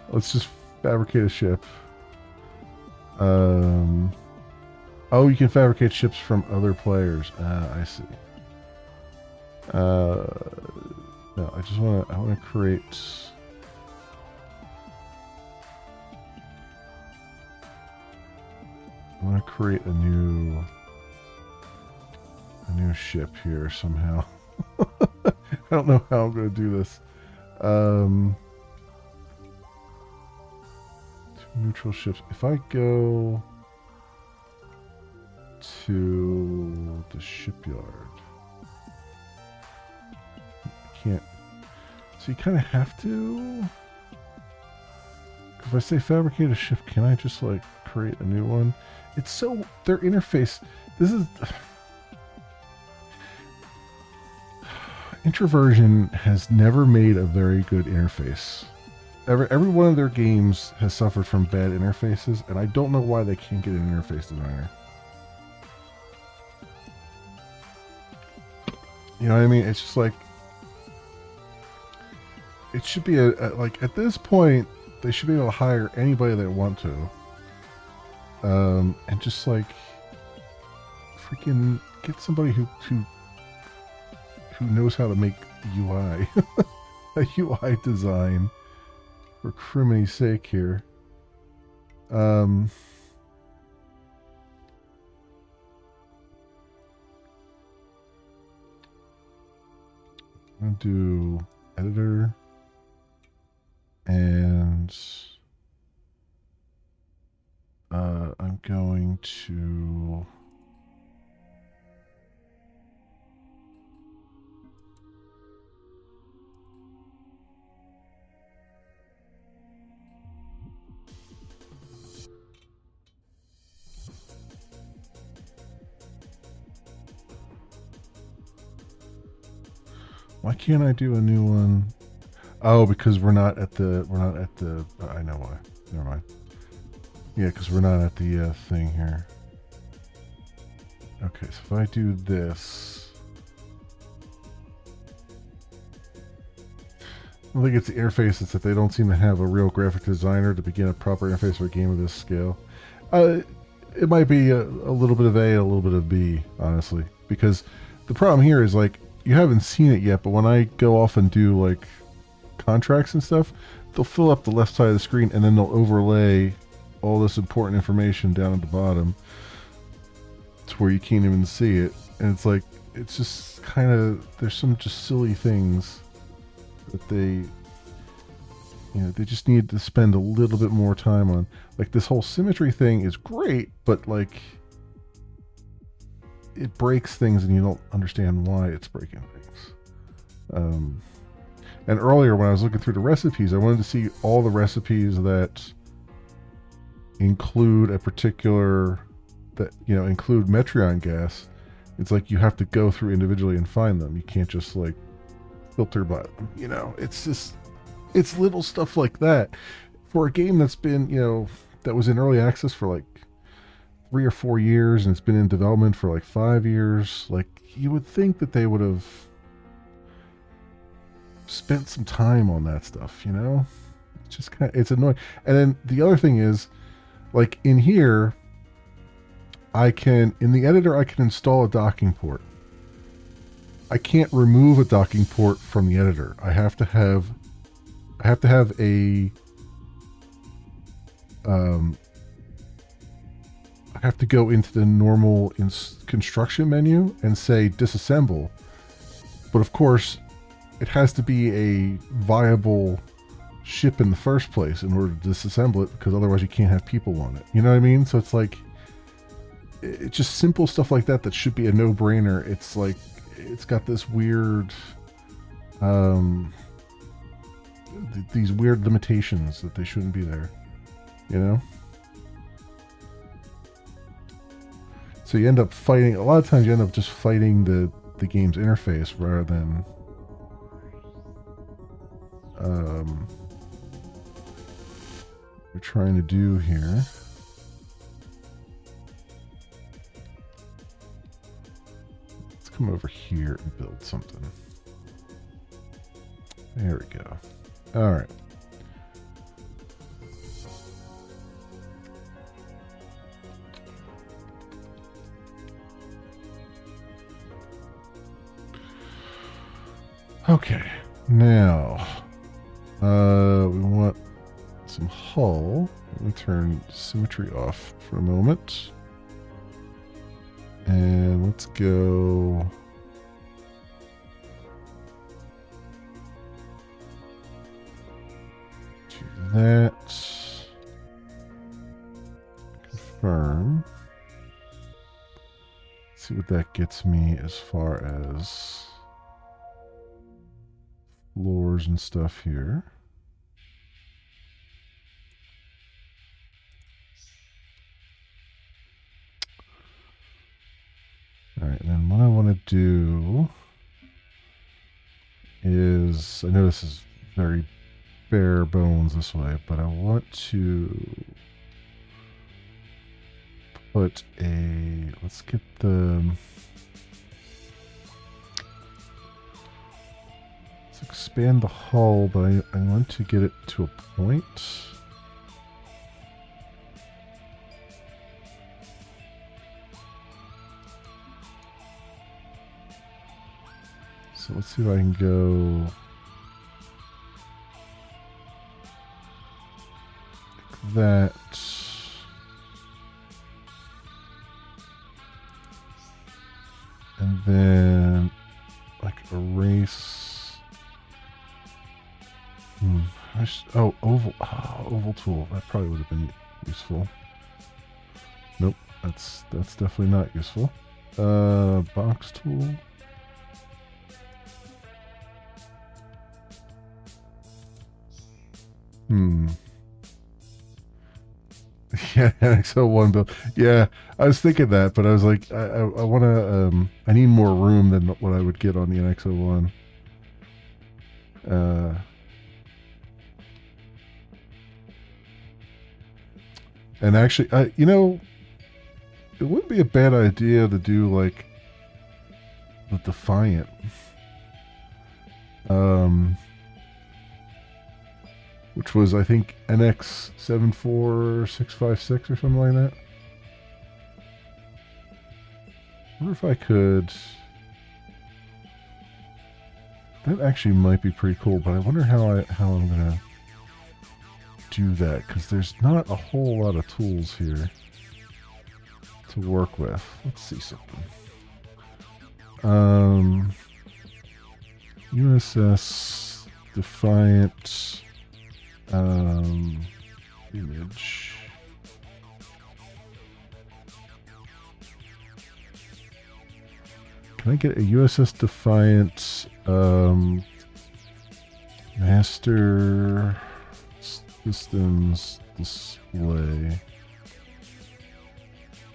Let's just fabricate a ship. Oh, you can fabricate ships from other players. I see. Uh, no, I just want to. I want to create. I want to create a new ship here somehow. I don't know how I'm going to do this. Two neutral ships. If I go to the shipyard, I can't. So you kind of have to. If I say fabricate a ship, can I just like create a new one? It's so their interface. This is. Introversion has never made a very good interface. Every one of their games has suffered from bad interfaces, and I don't know why they can't get an interface designer. You know what I mean? It's just like it should be like at this point they should be able to hire anybody they want to, and just like freaking get somebody who knows how to make UI, a UI design, for crimini's sake here. I'm going to do editor, and I'm going to why can't I do a new one? Oh, because we're not at the I know why. Never mind. Yeah, because we're not at the thing here. Okay, so if I do this, I think it's the interface. It's that they don't seem to have a real graphic designer to begin a proper interface for a game of this scale. It might be a little bit of A and a little bit of B, honestly, because the problem here is like you haven't seen it yet, but when I go off and do like contracts and stuff, they'll fill up the left side of the screen and then they'll overlay all this important information down at the bottom to where you can't even see it. And it's like, it's just kind of, there's some just silly things that they just need to spend a little bit more time on. Like this whole symmetry thing is great, but like it breaks things and you don't understand why it's breaking things. And earlier when I was looking through the recipes, I wanted to see all the recipes that include a particular, that, include Metreon gas. It's like you have to go through individually and find them. You can't just like filter by them, it's just, it's little stuff like that for a game that's been, that was in early access for like 3 or 4 years and it's been in development for like 5 years. Like you would think that they would have spent some time on that stuff, It's just kind of, it's annoying. And then the other thing is, like in here, in the editor, I can install a docking port. I can't remove a docking port from the editor. I have to have a, I have to go into the normal construction menu and say disassemble. But of course, it has to be a viable ship in the first place in order to disassemble it, because otherwise you can't have people on it. You know what I mean? So it's like, it's just simple stuff like that should be a no-brainer. It's like, it's got this weird, these weird limitations that they shouldn't be there, So you end up fighting, a lot of times you end up just fighting the game's interface rather than we're trying to do here. Let's come over here and build something. There we go. All right. Okay, now we want some hull. Let me turn symmetry off for a moment. And let's go to that. Confirm. See what that gets me as far as floors and stuff here. All right, and then what I want to do is, I know this is very bare bones this way, but I want to put a, let's get the, let's expand the hull, but I want to get it to a point. So let's see if I can go like that. And then like erase. Oval tool. That probably would have been useful. Nope, that's definitely not useful. Box tool. Yeah, NX01 build. Yeah, I was thinking that, but I was like, I want to, I need more room than what I would get on the NX01. And actually, you know, it wouldn't be a bad idea to do like the Defiant. Which was, I think, NX74656 or something like that. I wonder if I could... That actually might be pretty cool, but I wonder how I'm going to do that, because there's not a whole lot of tools here to work with. Let's see something. USS Defiant... image. Can I get a USS Defiant master systems display?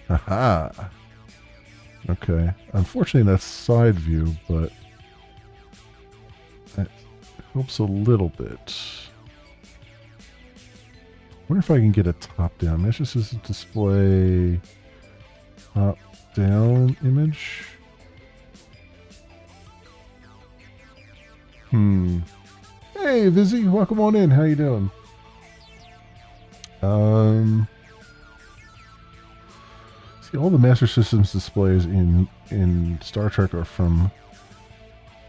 Haha. Okay. Unfortunately, that's side view, but that helps a little bit. I wonder if I can get a top-down. Master Systems display top-down image. Hey, Vizzy, welcome on in. How you doing? See, all the Master Systems displays in Star Trek are from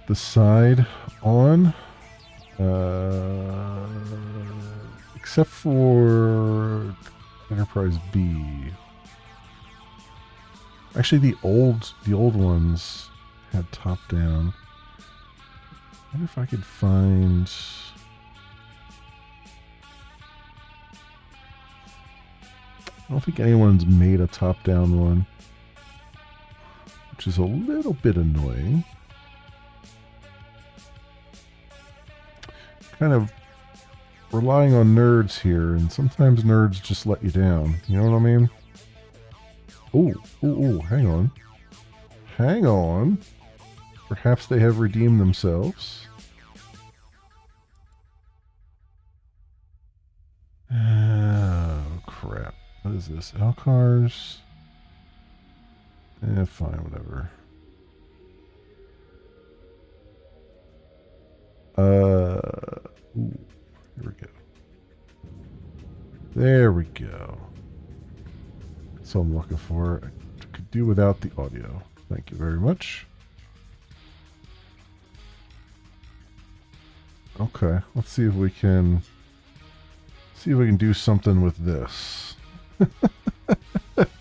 the side on. Except for Enterprise B. Actually, the old ones had top down. I wonder if I could find. I don't think anyone's made a top down one, which is a little bit annoying. Kind of relying on nerds here, and sometimes nerds just let you down. You know what I mean? Ooh, hang on. Hang on. Perhaps they have redeemed themselves. Oh, crap. What is this? Alcars? Fine, whatever. Ooh, here we go. There we go. That's all I'm looking for. I could do without the audio. Thank you very much. Okay, let's see if we can do something with this.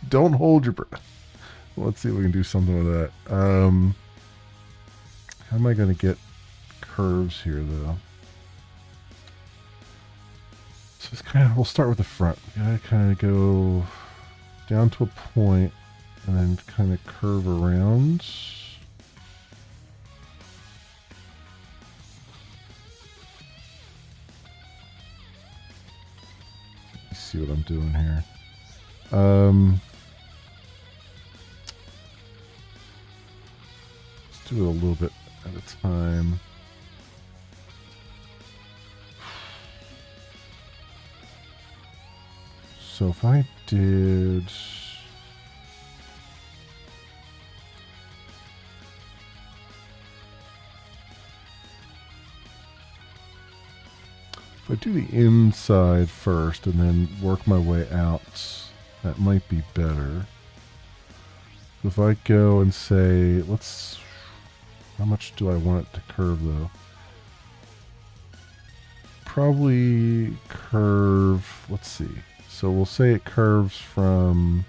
Don't hold your breath. Let's see if we can do something with that. How am I going to get curves here, though? So it's kind of, we'll start with the front. We gotta kind of go down to a point and then kind of curve around. Let's see what I'm doing here. Let's do it a little bit at a time. So if I did... If I do the inside first and then work my way out, that might be better. If I go and say, let's... How much do I want it to curve, though? Probably curve... Let's see. So we'll say it curves from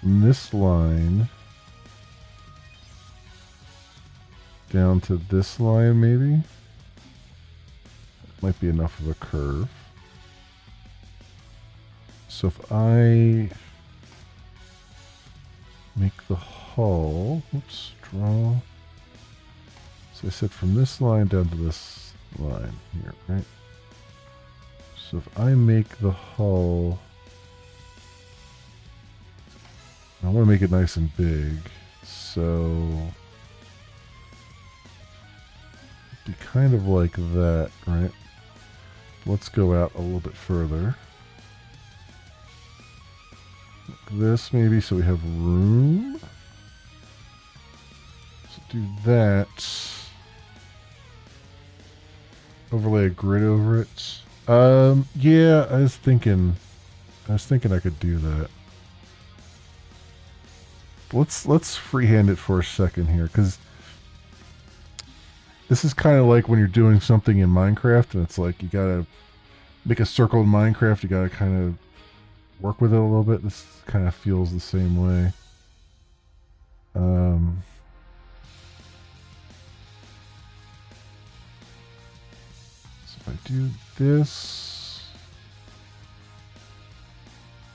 this line down to this line, maybe. Might be enough of a curve. So if I make the hull, oops, draw. So I said from this line down to this line here, right? So if I make the hull, I want to make it nice and big, so it'd be kind of like that, right? Let's go out a little bit further. Like this maybe, so we have room. So do that. Overlay a grid over it. Yeah, I was thinking I could do that. Let's freehand it for a second here, because this is kind of like when you're doing something in Minecraft, and it's like you gotta make a circle in Minecraft, you gotta kind of work with it a little bit. This kind of feels the same way. So if I do this,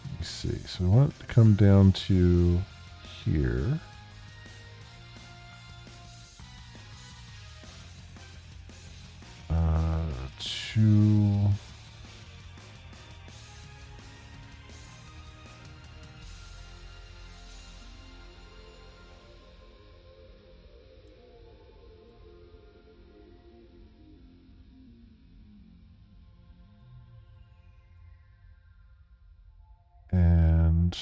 let me see. So we want it to come down to here. To and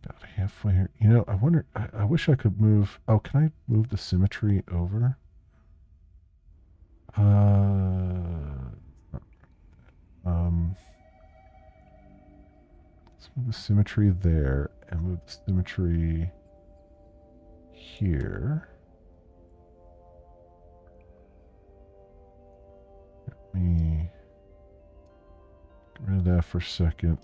about halfway here. You know, I wonder, I wish I could move. Oh, can I move the symmetry over? Let's move the symmetry there and move the symmetry here. Let me get rid of that for a second.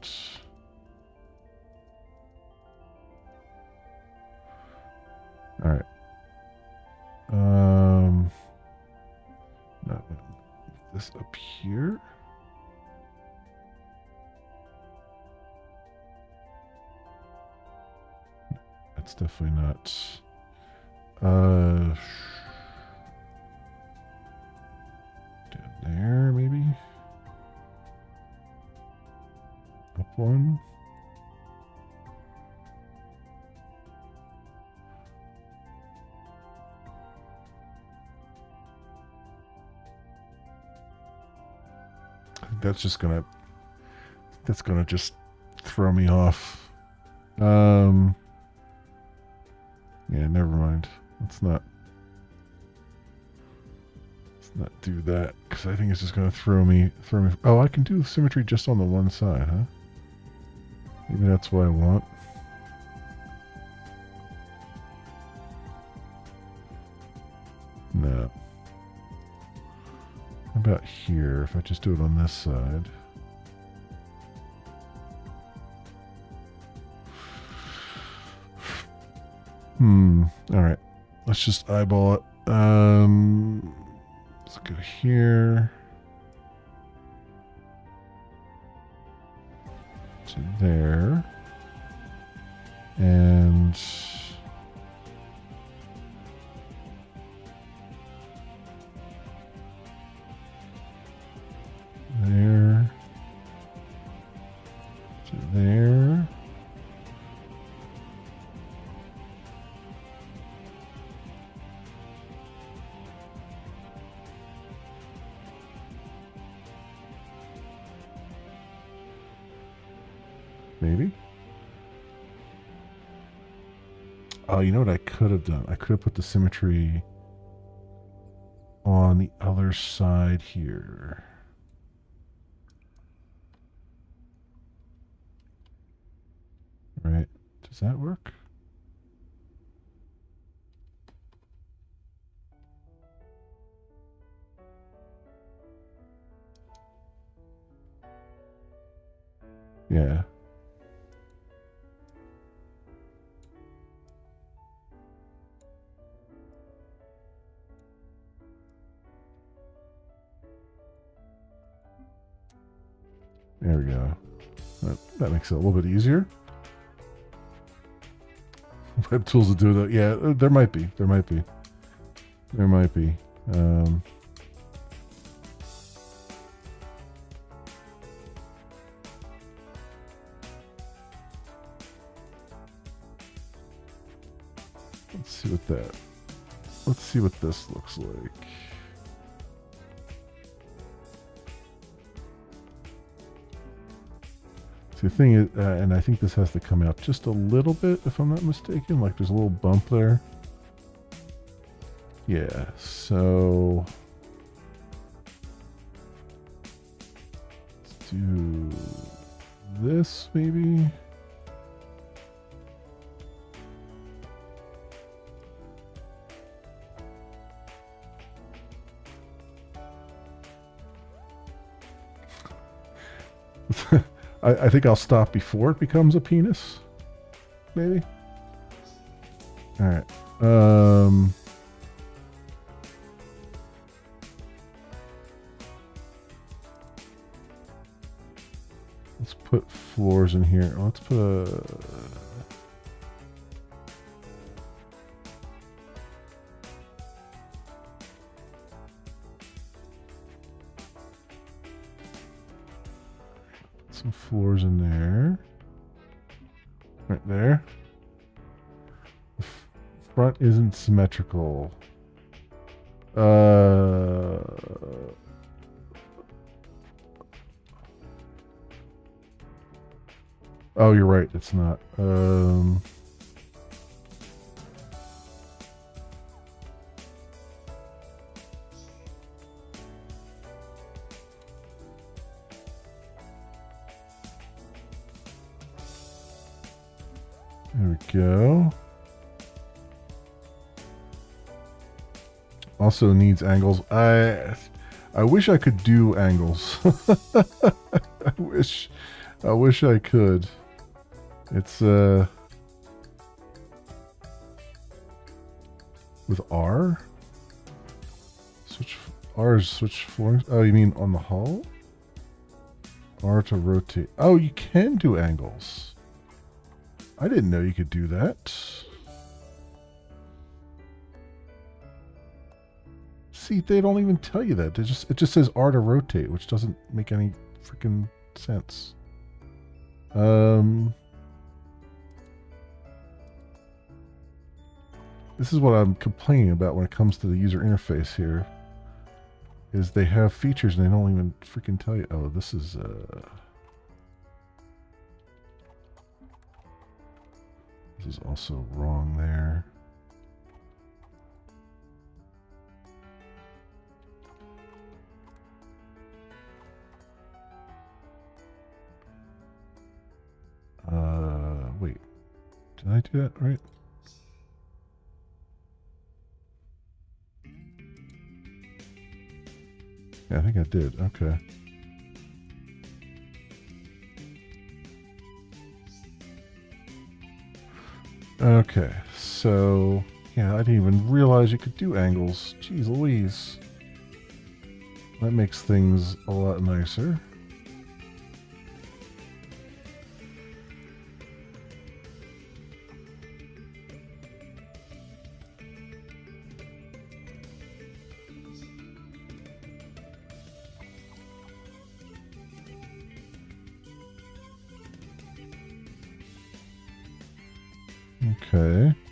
All right. No, this up here. That's definitely not. Down there, maybe. Up one. That's gonna just throw me off. Yeah, never mind. Let's not do that, because I think it's just gonna throw me. Oh, I can do the symmetry just on the one side, huh? Maybe that's what I want. No. How about here, if I just do it on this side? Alright. Let's just eyeball it. Let's go here. To there. And there. To there. Maybe. Oh, you know what I could have done? I could have put the symmetry on the other side here. Right. Does that work? Yeah. There we go. That makes it a little bit easier. Web tools to do that. Yeah, there might be. There might be. There might be. Let's see what that. Let's see what this looks like. The thing is, and I think this has to come out just a little bit, if I'm not mistaken. Like there's a little bump there. Yeah, so let's do this maybe. I think I'll stop before it becomes a penis. Maybe. All right. Let's put floors in here. Let's put a. Some floors in there. Right there. The front isn't symmetrical. Oh, you're right. It's not. There we go. Also needs angles. I wish I could do angles. I wish I could. It's with R. Switch floors. Oh, you mean on the hull? R to rotate. Oh, you can do angles. I didn't know you could do that. See, they don't even tell you that. It just says R to rotate, which doesn't make any freaking sense. This is what I'm complaining about when it comes to the user interface here. Is they have features and they don't even freaking tell you. Oh, this is This is also wrong there. Wait. Did I do that right? Yeah, I think I did. Okay. Okay, so yeah, I didn't even realize you could do angles. Jeez Louise. That makes things a lot nicer. Okay.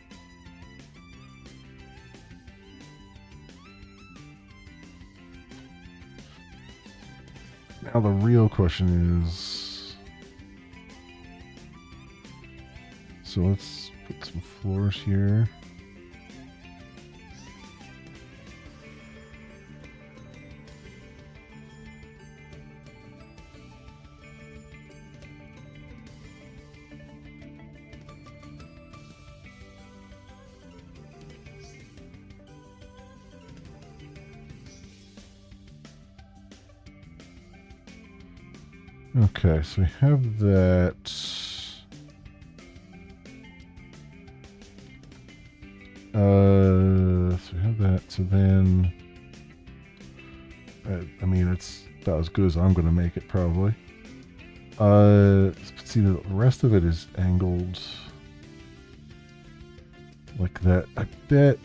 Now the real question is, so let's put some floors here. Okay, so we have that. So we have that. So then, I mean, it's about as good as I'm going to make it, probably. See, the rest of it is angled like that. I bet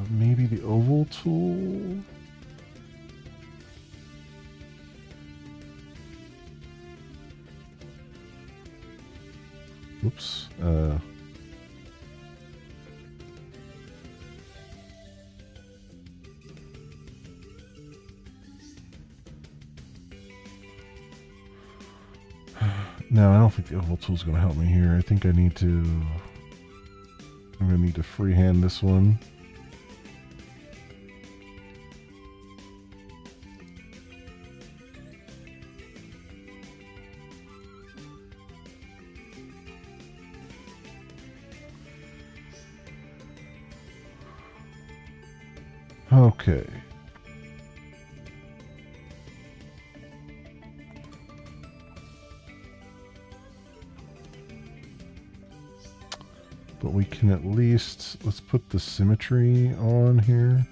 maybe the oval tool. Whoops. No, I don't think the oval tool is going to help me here. I think I need to. I'm going to need to freehand this one. Okay. But we can at least, let's put the symmetry on here.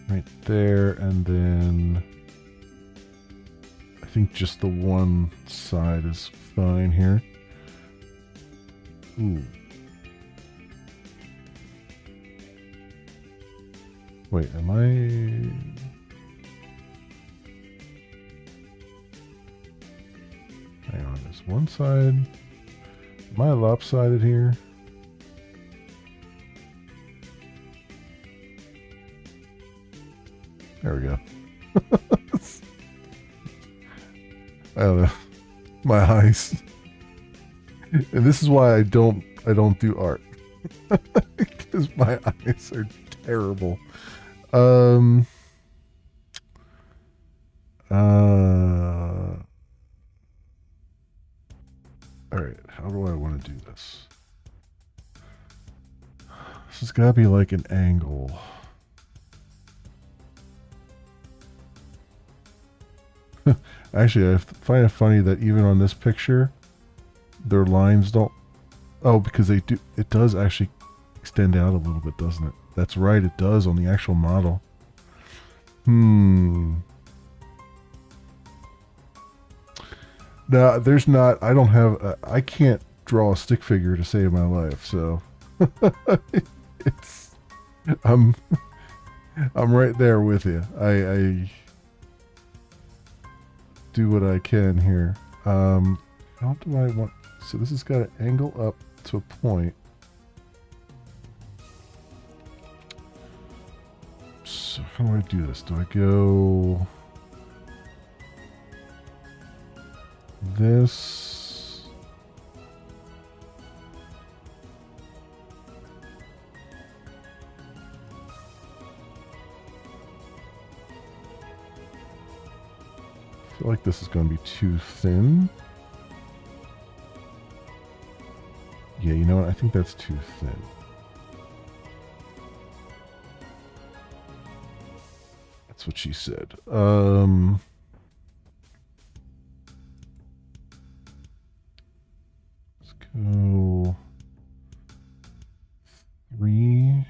Right there, and then I think just the one side is fine here. Ooh. Wait, am I... Hang on, there's one side. Am I lopsided here? There we go. I don't know. My eyes. And this is why I don't do art. Because my eyes are terrible. Alright, how do I want to do this? This has got to be like an angle. Actually, I find it funny that even on this picture, their lines don't... Oh, because they do. It does actually extend out a little bit, doesn't it? That's right, it does on the actual model. No, there's not. I don't have. I can't draw a stick figure to save my life. So it's. I'm right there with you. I do what I can here. How do I want? So this has got to angle up to a point. So how do I do this? Do I go this? I feel like this is going to be too thin. Yeah, you know what? I think that's too thin. That's what she said. Let's go 3,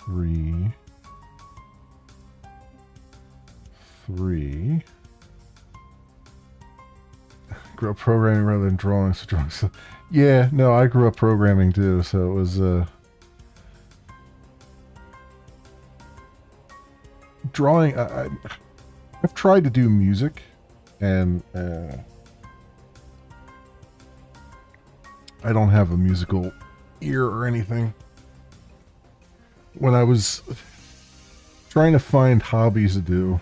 3, 3. Grew up programming rather than drawing. So yeah, no, I grew up programming too. So it was drawing. I've tried to do music, and I don't have a musical ear or anything. When I was trying to find hobbies to do,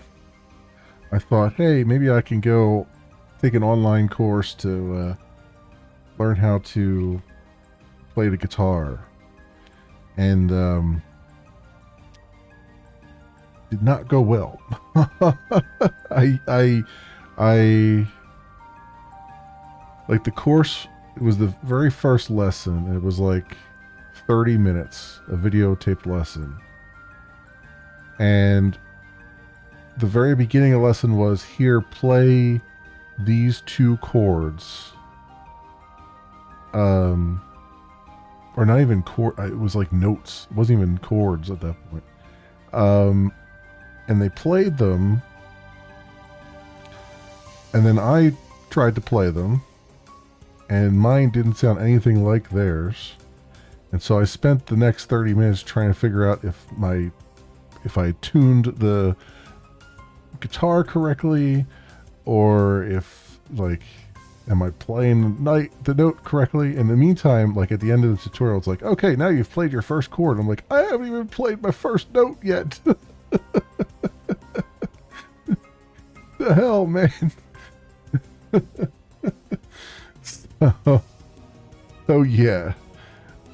I thought, hey, maybe I can go take an online course to learn how to play the guitar. And did not go well. I like the course. It was the very first lesson. It was like 30 minutes, a videotaped lesson. And the very beginning of the lesson was, here, play these 2 chords. Or not even chord. It was like notes. It wasn't even chords at that point. And they played them. And then I tried to play them. And mine didn't sound anything like theirs. And so I spent the next 30 minutes trying to figure out if I tuned the guitar correctly, or if, like, am I playing the note correctly. In the meantime, like, at the end of the tutorial, it's like, okay, now you've played your first chord. I'm like, I haven't even played my first note yet. The hell, man. So yeah,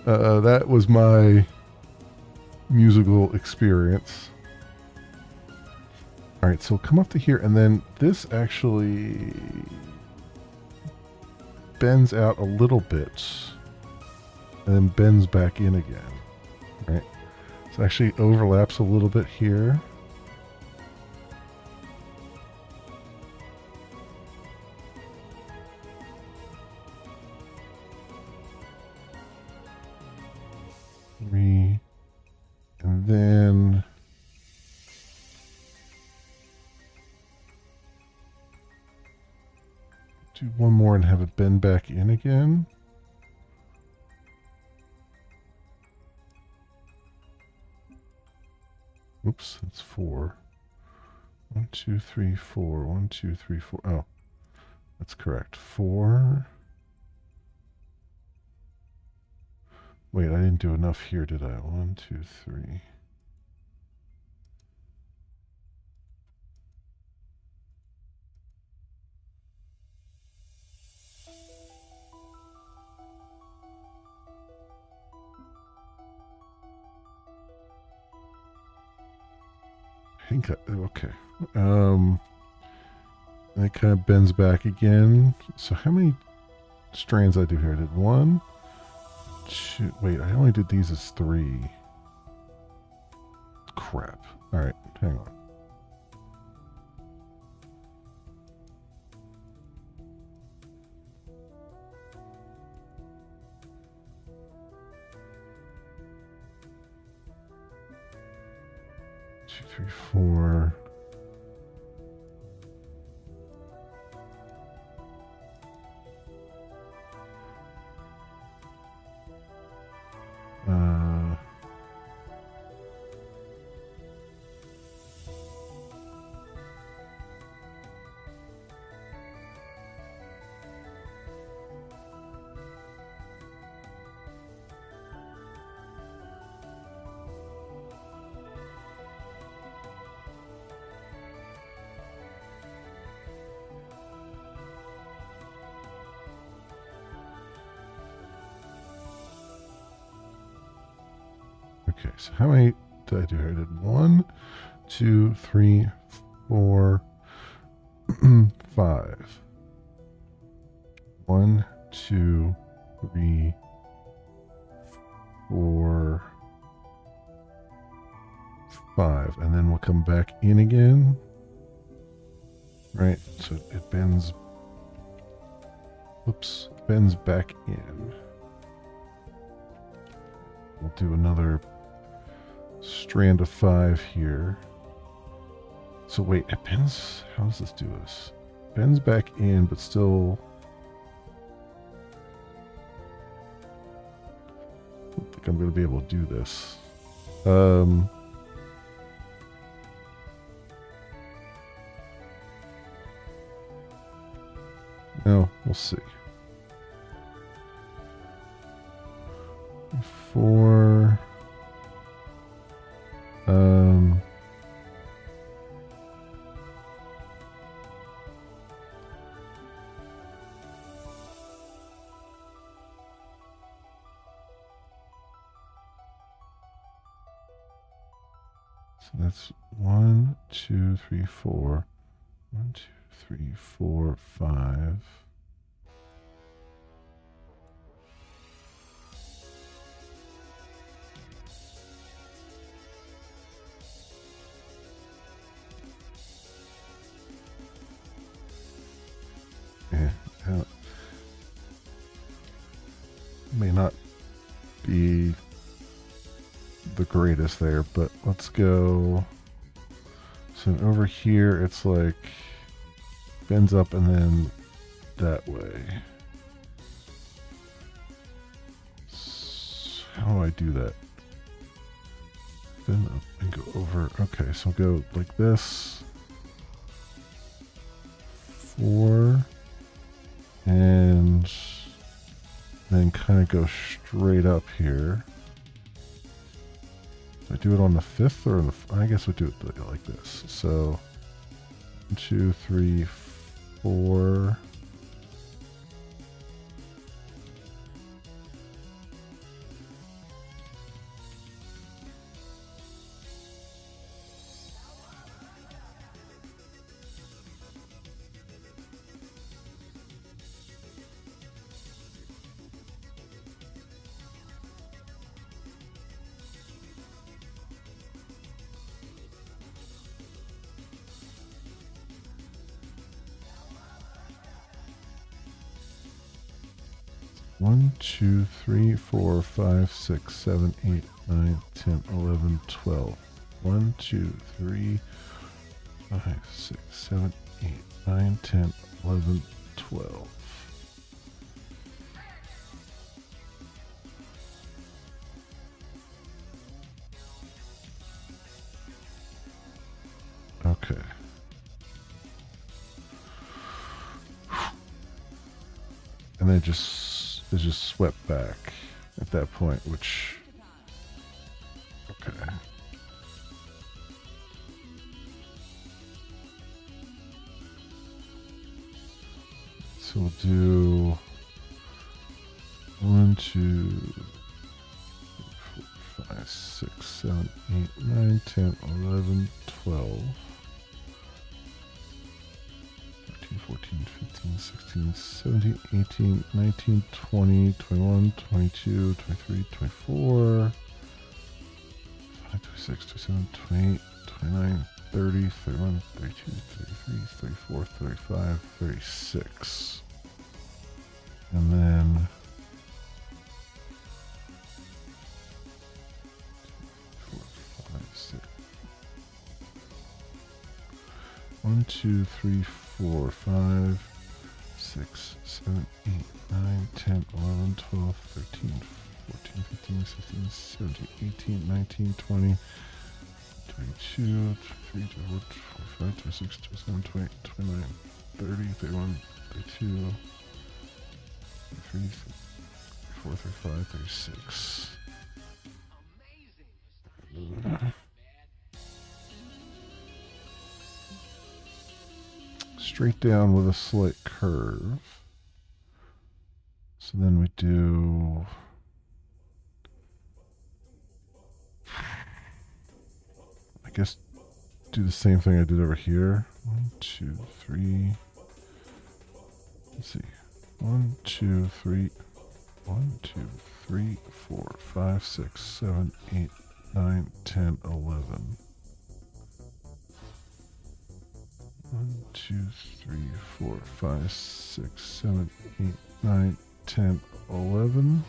that was my musical experience. All right, so come up to here, and then this actually bends out a little bit, and then bends back in again. Right, so it actually overlaps a little bit here. And then do one more and have it bend back in again. Oops, that's 4. 1, 2, 3, 4. 1, 2, 3, 4. Oh, that's correct. 4. Wait, I didn't do enough here, did I? 1, 2, 3. I think okay. And it kind of bends back again. So how many strands I do here? I did 1, 2. Wait, I only did these as 3. Crap. All right, hang on. Two, 3, 4. Okay, so how many did I do here? I did 1, 2, 3, 4, 5. 1, 2, 3, 4, 5, and then we'll come back in again. Right, so it bends. Whoops, bends back in. We'll do another strand of 5 here. So wait, it bends. How does this do this? Bends back in, but still. I don't think I'm going to be able to do this. No, we'll see. 4. So that's 1, 2, 3, 4. 1, 2, 3, 4, 5. May not be the greatest there, but let's go. So over here, it's like bends up and then that way. So how do I do that? Bend up and go over. Okay, so go like this. 4. And then kind of go straight up here. Do I do it on the 5th or on the? I guess we'll do it like this. So 1, 2, 3, 4. One, 2, 3, 4, 5, 6, 7, 8, 9, 10, 11, 12. 1, 2, 3, 5, 6, 7, 8, 9, 10, 11, 12. Okay. And then just swept back at that point, which, okay. So we'll do 1, 2, 4, 5, 6, 7, 8, 9, 10, 11, 12. 14, 15, 16, 17, 18, 19, 20, 21, 22, 23, 24, 26, 27, 28, 29, 30, 31, 32, 33, 34, 35, 36. And then 4, 5, 6. 1, 2, 3, 4, 5, 6, 7, 8, 9, 10, 11, 12, 13, 14, 15, 16, 17, 18, 19, 20, 22, 23, 24, 25, 26, 27, 28, 29, 30, 31, 32, 33, 34, 35, 36. Straight down with a slight curve. So then we do I guess do the same thing I did over here. 1, 2, 3. Let's see. 1, 2, 3. 1, 2, 3, 4, 5, 6, 7, 8, 9, 10, 11. 1, 2, 3, 4, 5, 6, 7, 8, 9, 10, 11.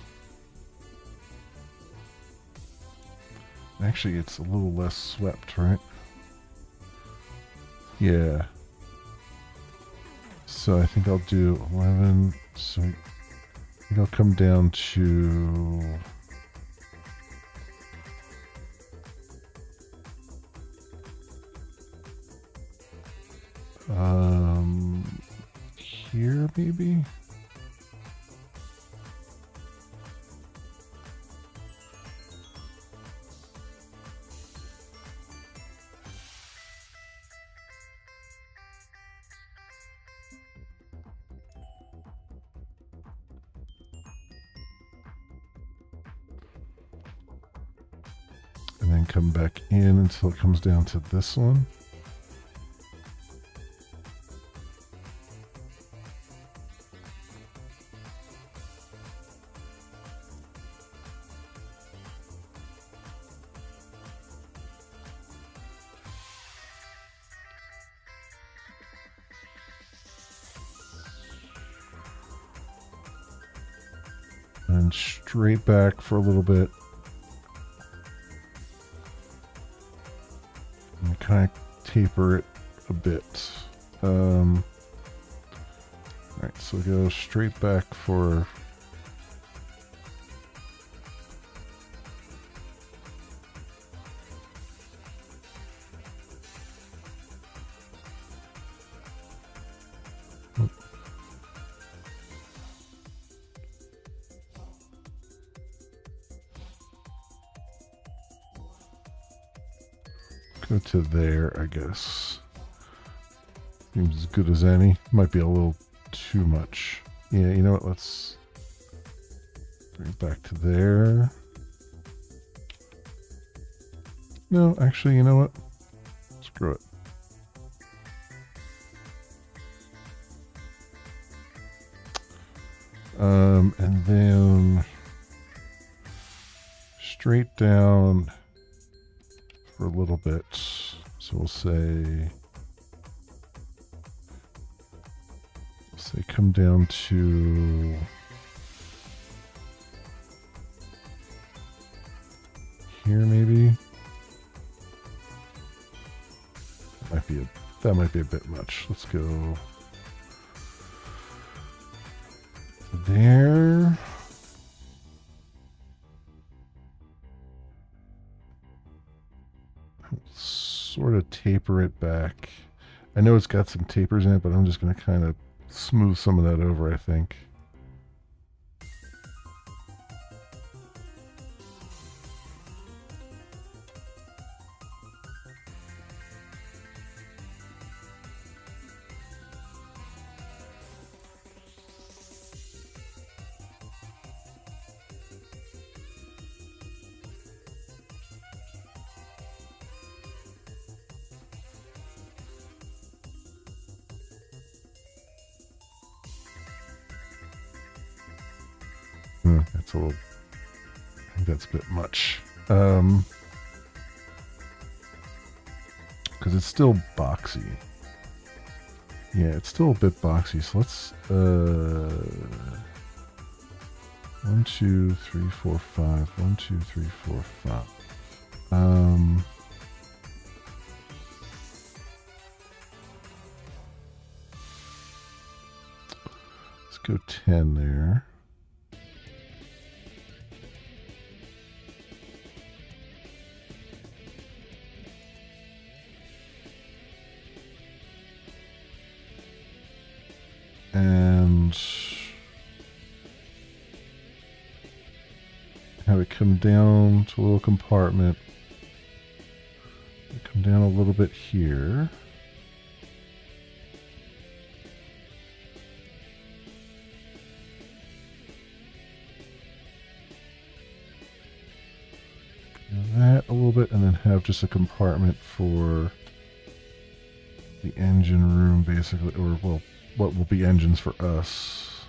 Actually, it's a little less swept, right? Yeah. So I think I'll do 11. So I think I'll come down to here maybe. And then come back in until it comes down to this one. And straight back for a little bit. And kind of taper it a bit. Alright, so go straight back for go to there, I guess. Seems as good as any. Might be a little too much. Yeah, you know what? Let's bring it back to there. No, actually, you know what? Screw it. And then straight down for a little bit. So we'll say come down to here maybe. That might be a bit much. Let's go there. Sort of taper it back. I know it's got some tapers in it, but I'm just going to kind of smooth some of that over, I think. That's a little, I think that's a bit much. Because it's still boxy. Yeah, it's still a bit boxy. So let's 1, 2, 3, 4, 5. 1, 2, 3, 4, 5. Let's go 10 there. And have it come down to a little compartment. Come down a little bit here. That a little bit, and then have just a compartment for the engine room, basically, or well, what will be engines for us.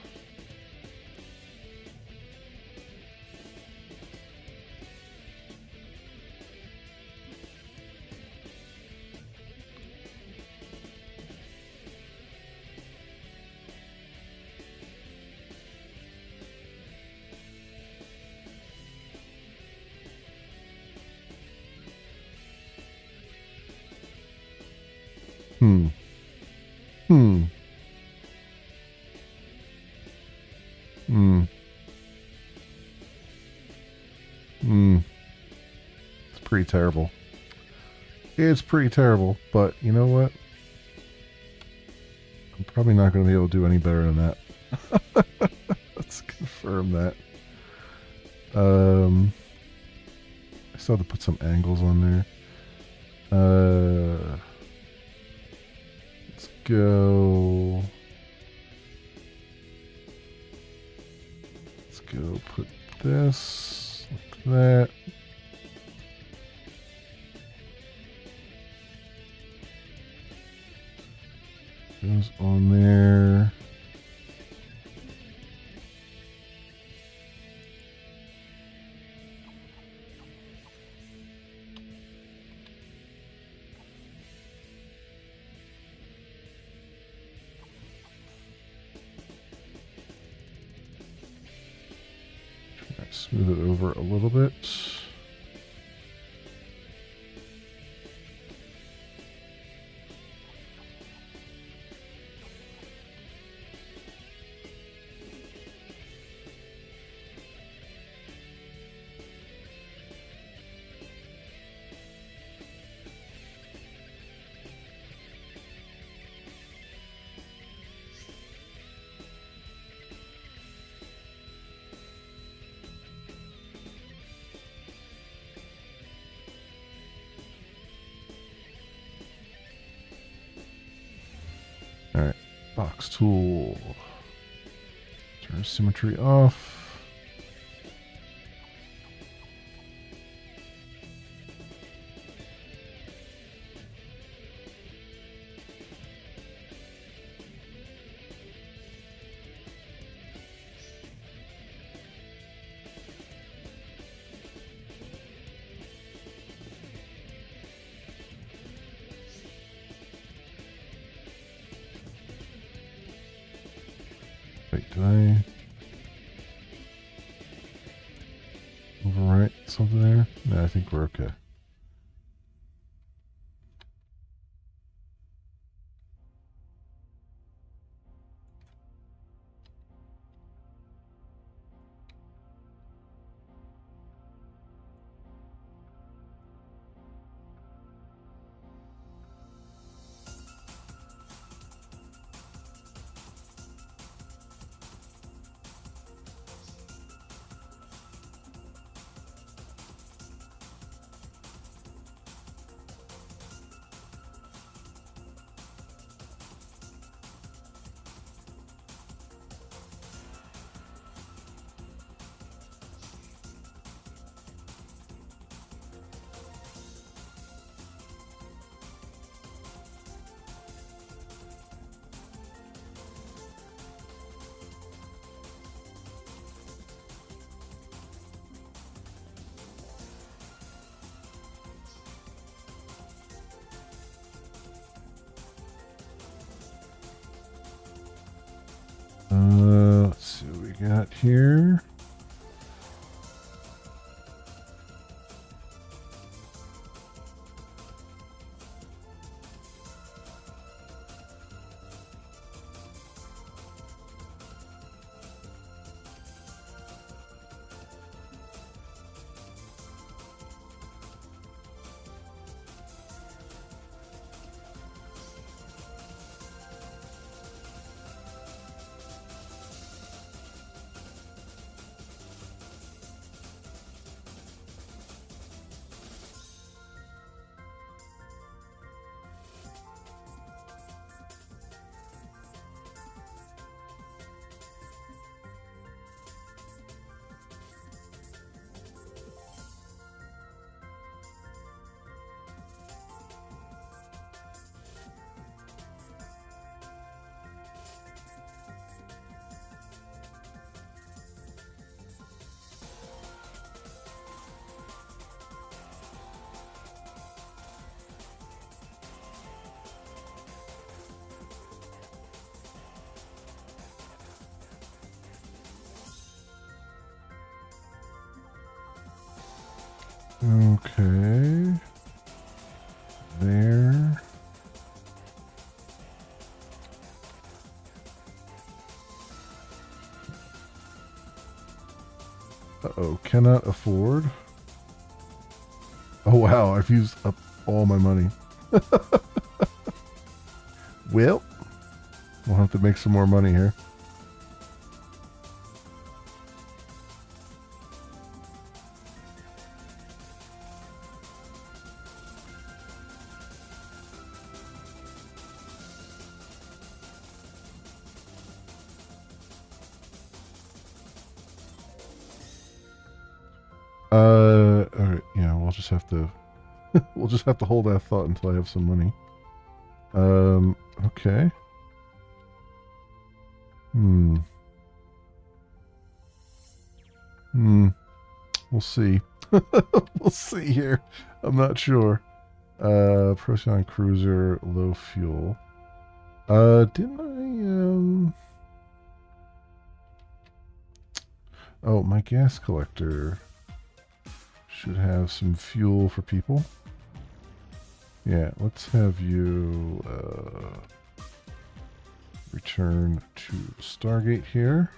Hmm. Hmm. Hmm. Hmm. It's pretty terrible. It's pretty terrible, but you know what? I'm probably not going to be able to do any better than that. Let's confirm that. I still have to put some angles on there. Let's go. Let's go put this like that. Goes on there. Smooth it over a little bit. Alright, box tool. Turn symmetry off. Wait, did I overwrite something there? No, I think we're okay. Let's see what we got here. Okay. There. Uh-oh, cannot afford. Oh wow, I've used up all my money. Well, we'll have to make some more money here. Alright, yeah, we'll just have to we'll just have to hold that thought until I have some money. Okay. We'll see. We'll see here. I'm not sure. Procyon cruiser, low fuel. Didn't I, oh, my gas collector should have some fuel for people. Yeah, let's have you return to Stargate here.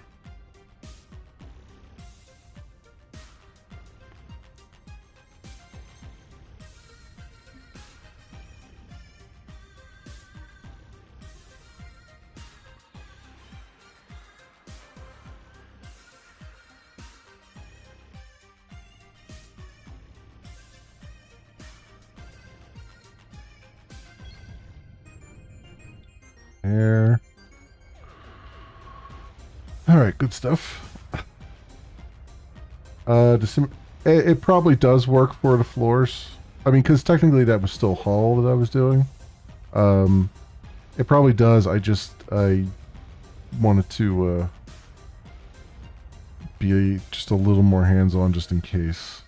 There. All right, good stuff. It probably does work for the floors. I mean, because technically that was still hull that I was doing. It probably does. I wanted to be just a little more hands-on just in case.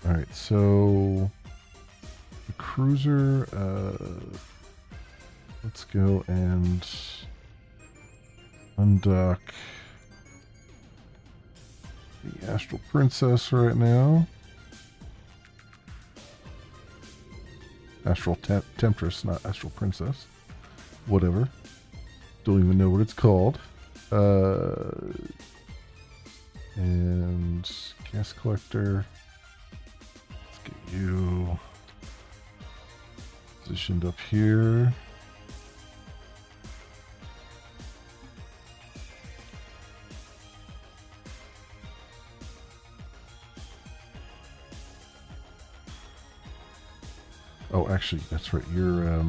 Alright, so the cruiser, let's go and undock the Astral Princess right now. Astral Temptress, not Astral Princess. Whatever. Don't even know what it's called. And gas collector. Get you positioned up here. Oh, actually, that's right. Your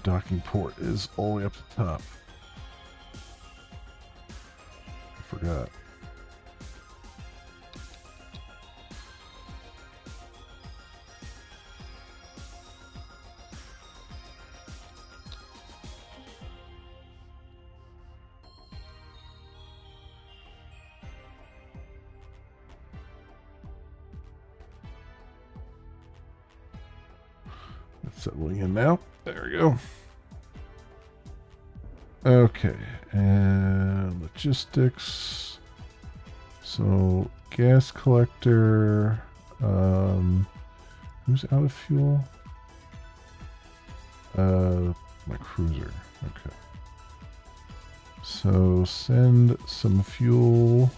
docking port is all the way up the top. I forgot. Settling in now. There we go. Okay, and logistics. So gas collector. Who's out of fuel? My cruiser. Okay. So send some fuel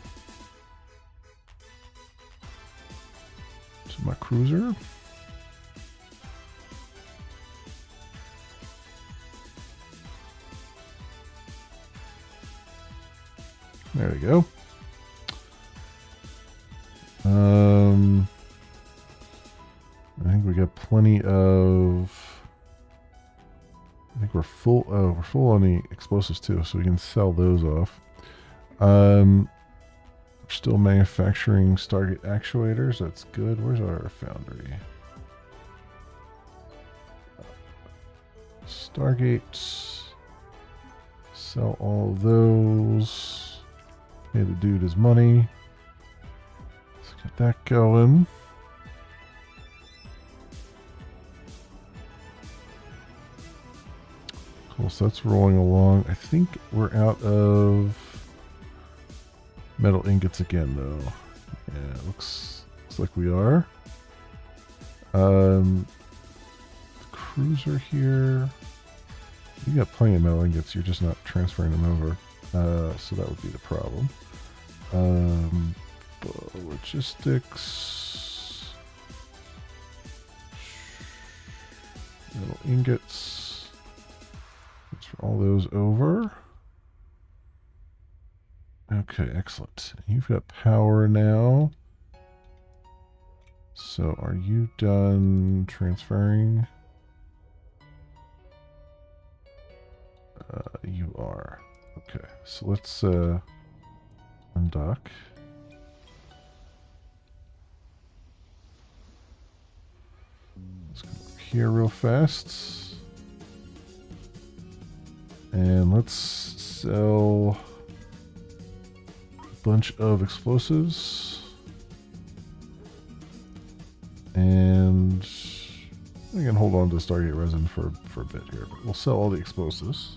to my cruiser. There we go. I think we got plenty of. I think we're full. Oh, we're full on the explosives too, so we can sell those off. We're still manufacturing Stargate actuators. That's good. Where's our foundry? Stargate. Sell all of those. Pay the dude his money. Let's get that going. Cool, so that's rolling along. I think we're out of metal ingots again, though. Yeah, looks like we are. cruiser here. You got plenty of metal ingots, you're just not transferring them over. So that would be the problem. Logistics. Metal ingots. Transfer all those over. Okay, excellent. You've got power now. So are you done transferring? You are. Okay, so let's undock. Let's come over here real fast. And let's sell a bunch of explosives. And we can hold on to Stargate resin for a bit here, but we'll sell all the explosives.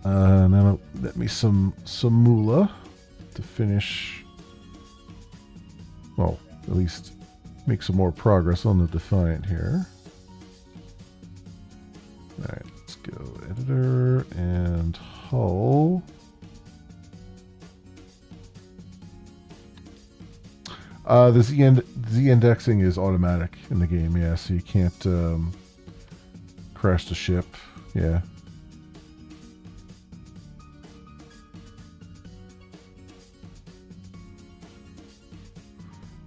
And that'll net me some moolah to finish. Well, at least make some more progress on the Defiant here. Alright, let's go editor and hull. The Z indexing is automatic in the game, yeah, so you can't crash the ship, yeah.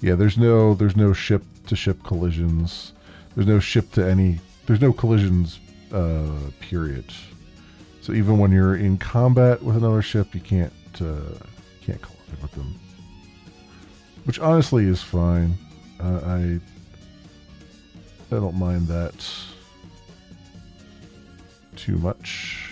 Yeah, there's no ship to ship collisions. There's no collisions, period. So even when you're in combat with another ship, you can't collide with them. Which honestly is fine. I don't mind that too much.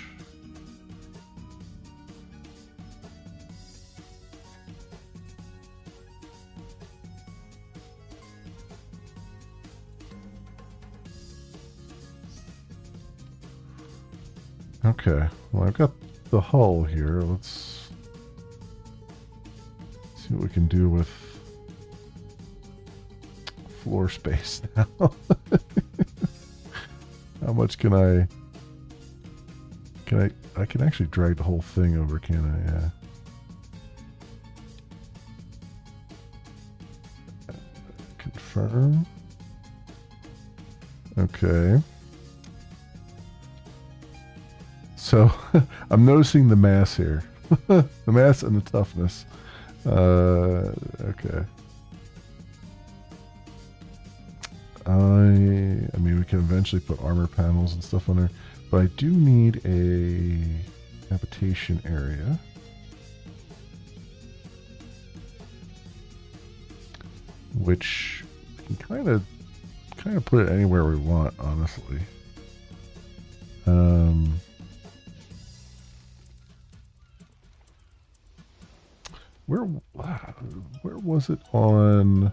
Okay, well I've got the hull here. Let's see what we can do with floor space now. How much can I can actually drag the whole thing over, can I? Yeah. Confirm. Okay. So I'm noticing the mass here. The mass and the toughness. Okay. I mean, we can eventually put armor panels and stuff on there, but I do need a habitation area. Which we can kind of put it anywhere we want, honestly. Where was it on the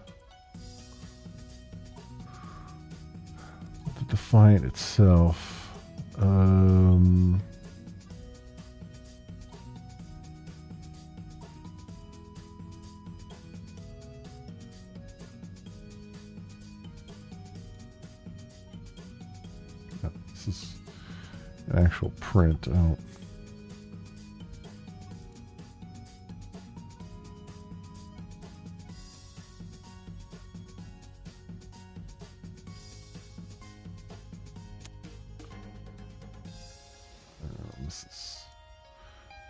Defiant itself? This is an actual print. Oh.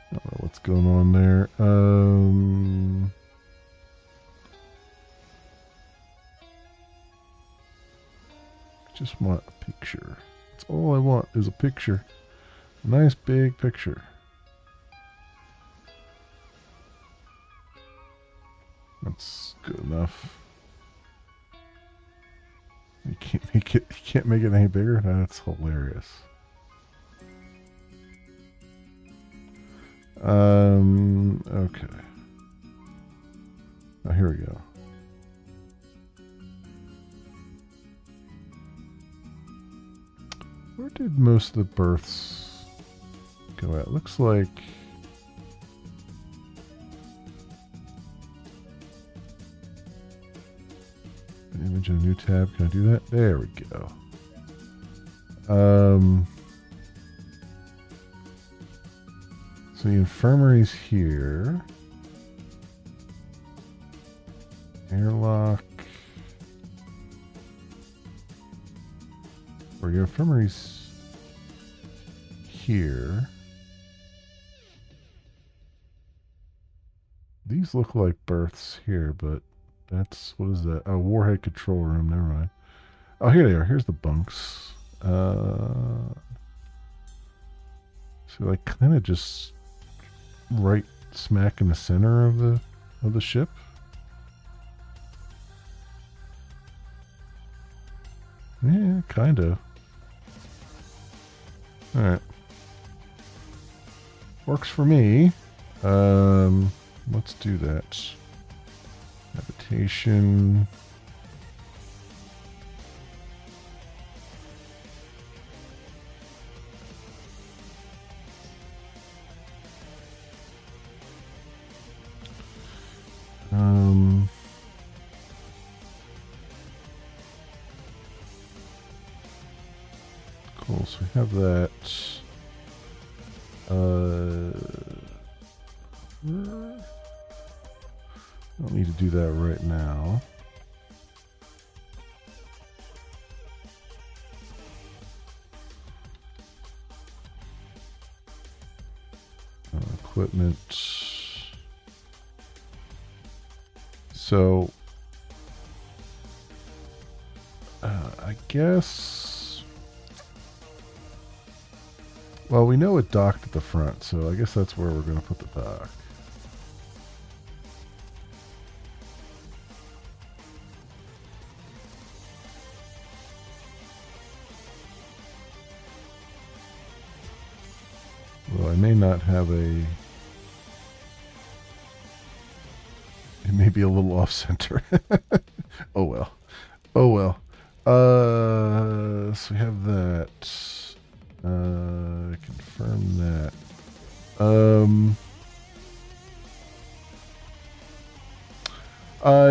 I don't know what's going on there. I just want a picture. That's all I want is a picture. A nice big picture. That's good enough. You can't make it any bigger? That's hilarious. Okay. Now here we go. Where did most of the berths go at? Looks like an image in a new tab. Can I do that? There we go. So the infirmary's here. Airlock. Or your infirmary's here. These look like berths here, but that's, what is that? Oh, warhead control room, never mind. Oh, here they are. Here's the bunks. So like kind of just right smack in the center of the ship. Yeah, kind of. All right. Works for me. Let's do that. Habitation. Cool, so we have that. Don't need to do that right now. Equipment. So, I guess. Well, we know it docked at the front, so I guess that's where we're going to put the dock. Well, I may not have a. It may be a little off center. Oh well. Oh well. So we have that. Confirm that.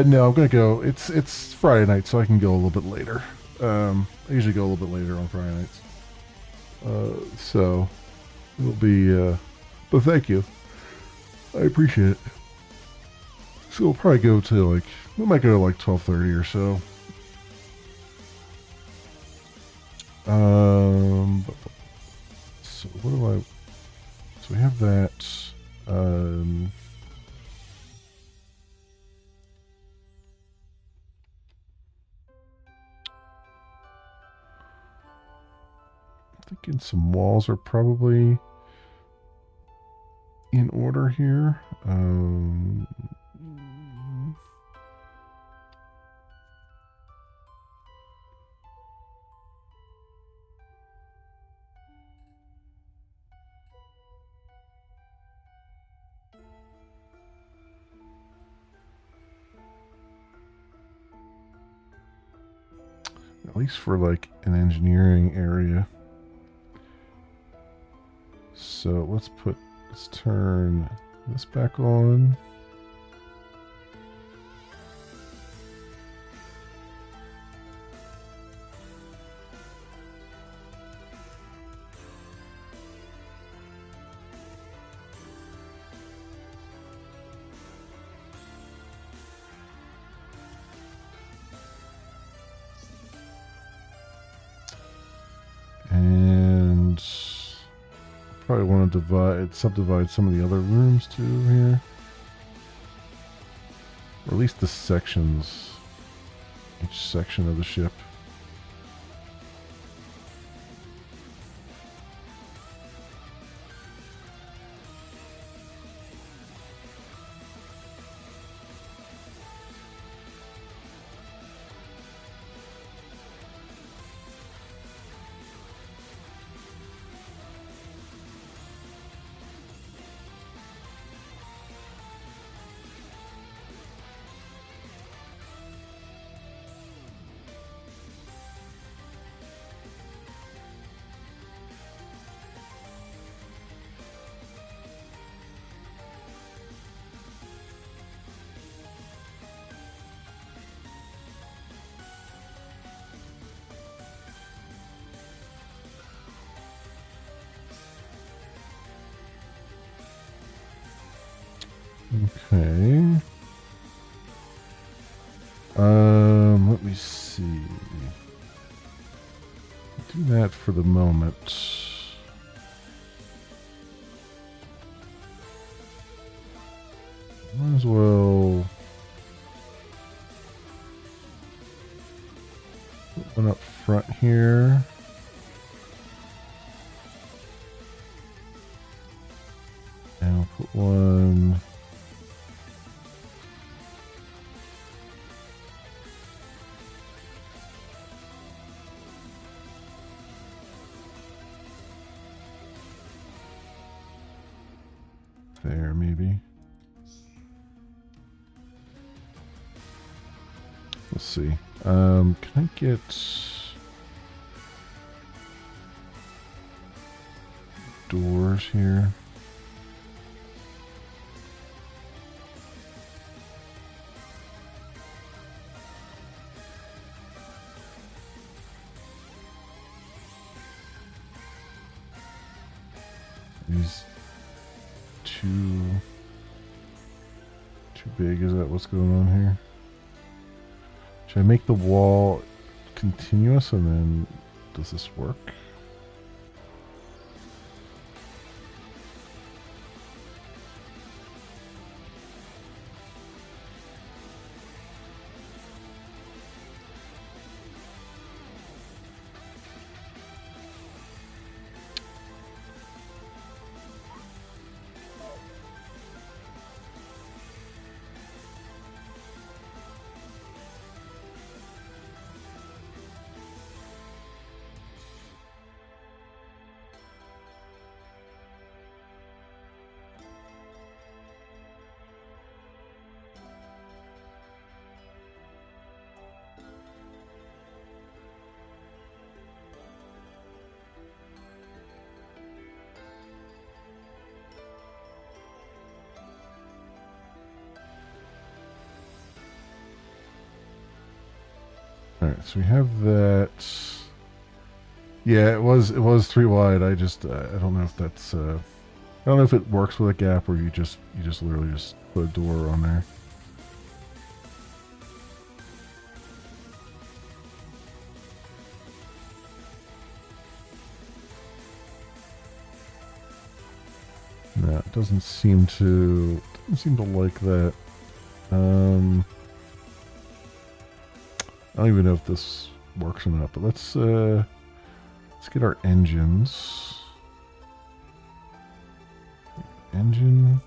No, I'm gonna go. It's Friday night, so I can go a little bit later. I usually go a little bit later on Friday nights. So it'll be. But thank you. I appreciate it. So we'll probably go to like. We might go to like 12:30 or so. So what do I? So we have that. Thinking some walls are probably in order here. At least for like an engineering area. So let's turn this back on. And probably want to subdivide some of the other rooms too here. Or at least the sections. Each section of the ship. Okay. Let me see. Do that for the moment. Might as well put one up front here. And we'll put one there, maybe. Let's see. Can I get doors here? These too big? Is that what's going on here? Should I make the wall continuous and then does this work? Alright, so we have that. Yeah, it was 3 wide. I just I don't know if that's I don't know if it works with a gap or you just literally just put a door on there. No, it doesn't seem to like that. I don't even know if this works or not, but let's get our engines. Engine.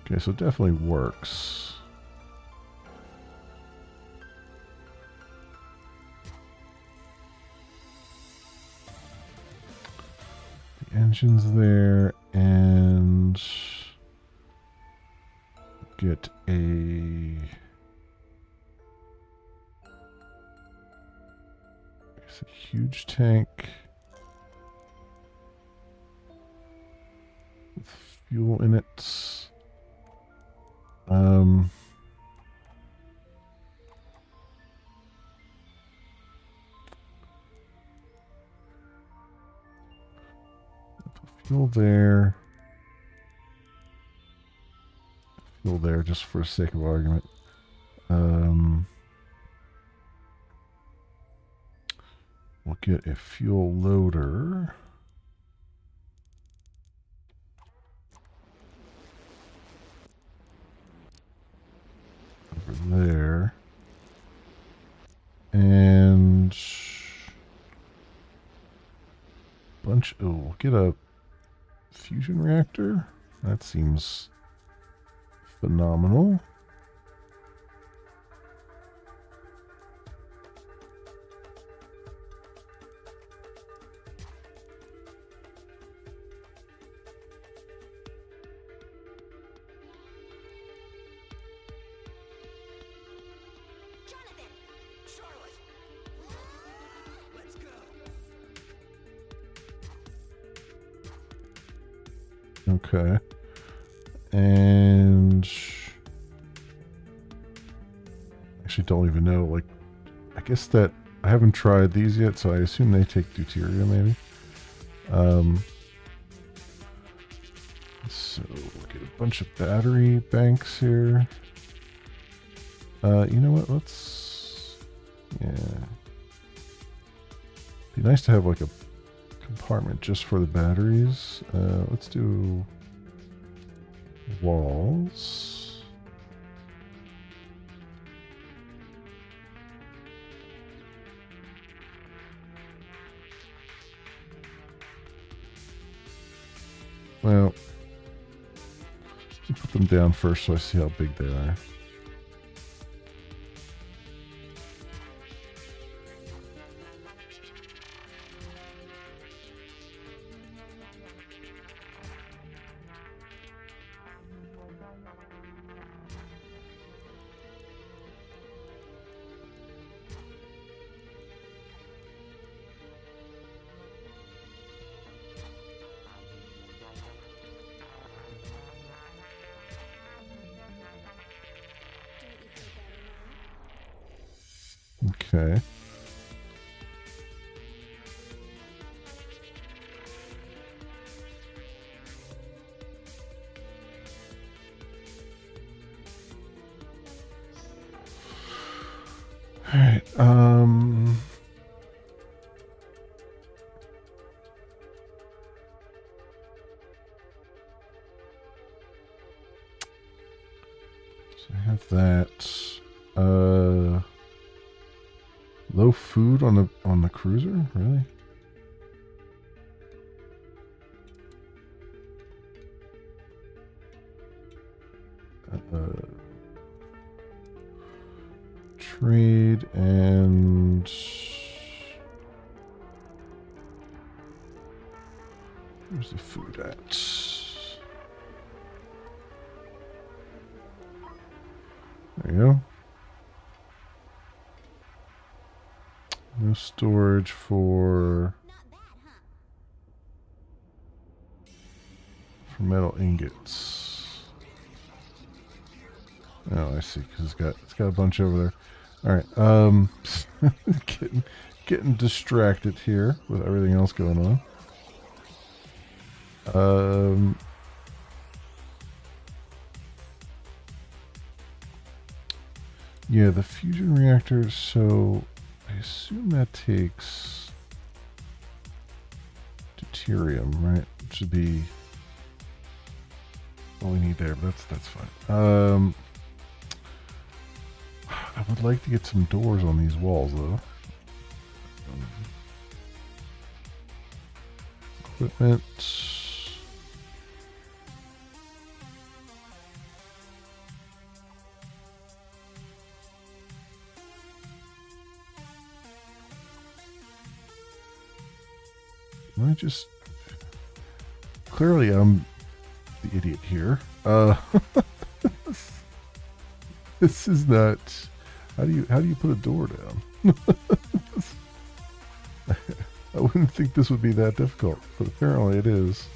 Okay, so it definitely works. The engine's there, and get a huge tank with fuel in it. Fuel there. Fuel there, just for the sake of argument. We'll get a fuel loader. Over there. And bunch, oh, we'll get a fusion reactor. That seems phenomenal. Okay. And actually don't even know, like, I guess that I haven't tried these yet, so I assume they take deuterium maybe. Let's So we'll get a bunch of battery banks here. You know what? Let's... Yeah. Be nice to have like a compartment just for the batteries. Let's do walls. Well, put them down first so I see how big they are. Okay. All right. So I have that. Low food on the cruiser, really? Trade and where's the food at? There you go. No storage for metal ingots. Oh, I see. Because it's got a bunch over there. All right. Getting distracted here with everything else going on. Yeah, the fusion reactor. So I assume that takes deuterium, right? Which should be all we need there, but that's fine. I would like to get some doors on these walls, though. Equipment. I just... Clearly I'm the idiot here. This is not... How do you put a door down? I wouldn't think this would be that difficult, but apparently it is.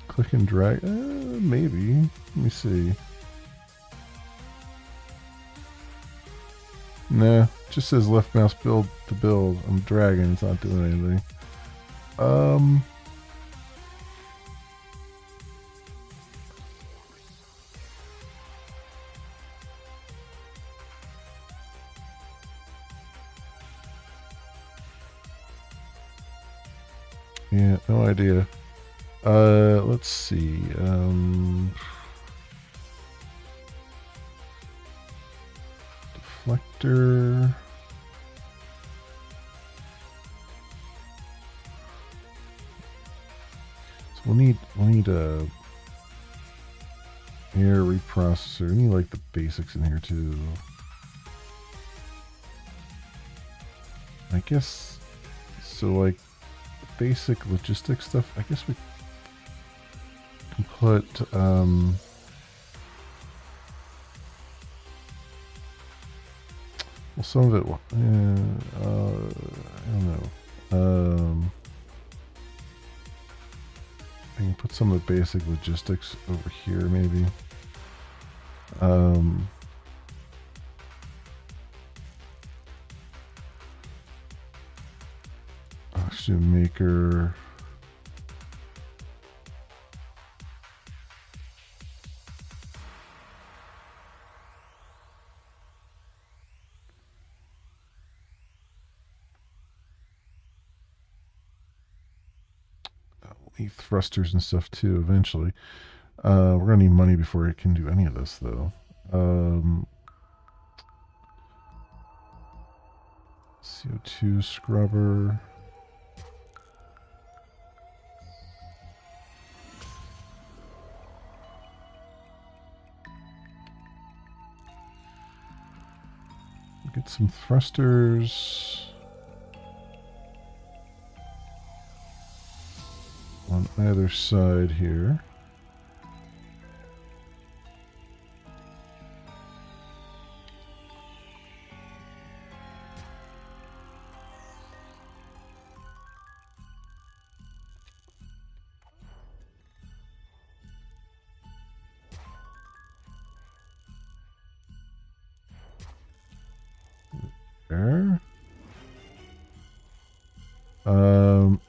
Click and drag. Maybe. Let me see. Nah, just says left mouse build to build. I'm dragging, it's not doing anything. Yeah, no idea. Let's see. Deflector. So we'll need a air reprocessor. We need like the basics in here too. I guess so. Like basic logistics stuff. I guess we can put well, some of it. I don't know. I can put some of the basic logistics over here, maybe. Oxygen maker. Need thrusters and stuff too eventually. We're gonna need money before I can do any of this though. CO2 scrubber. Get some thrusters on either side here. There.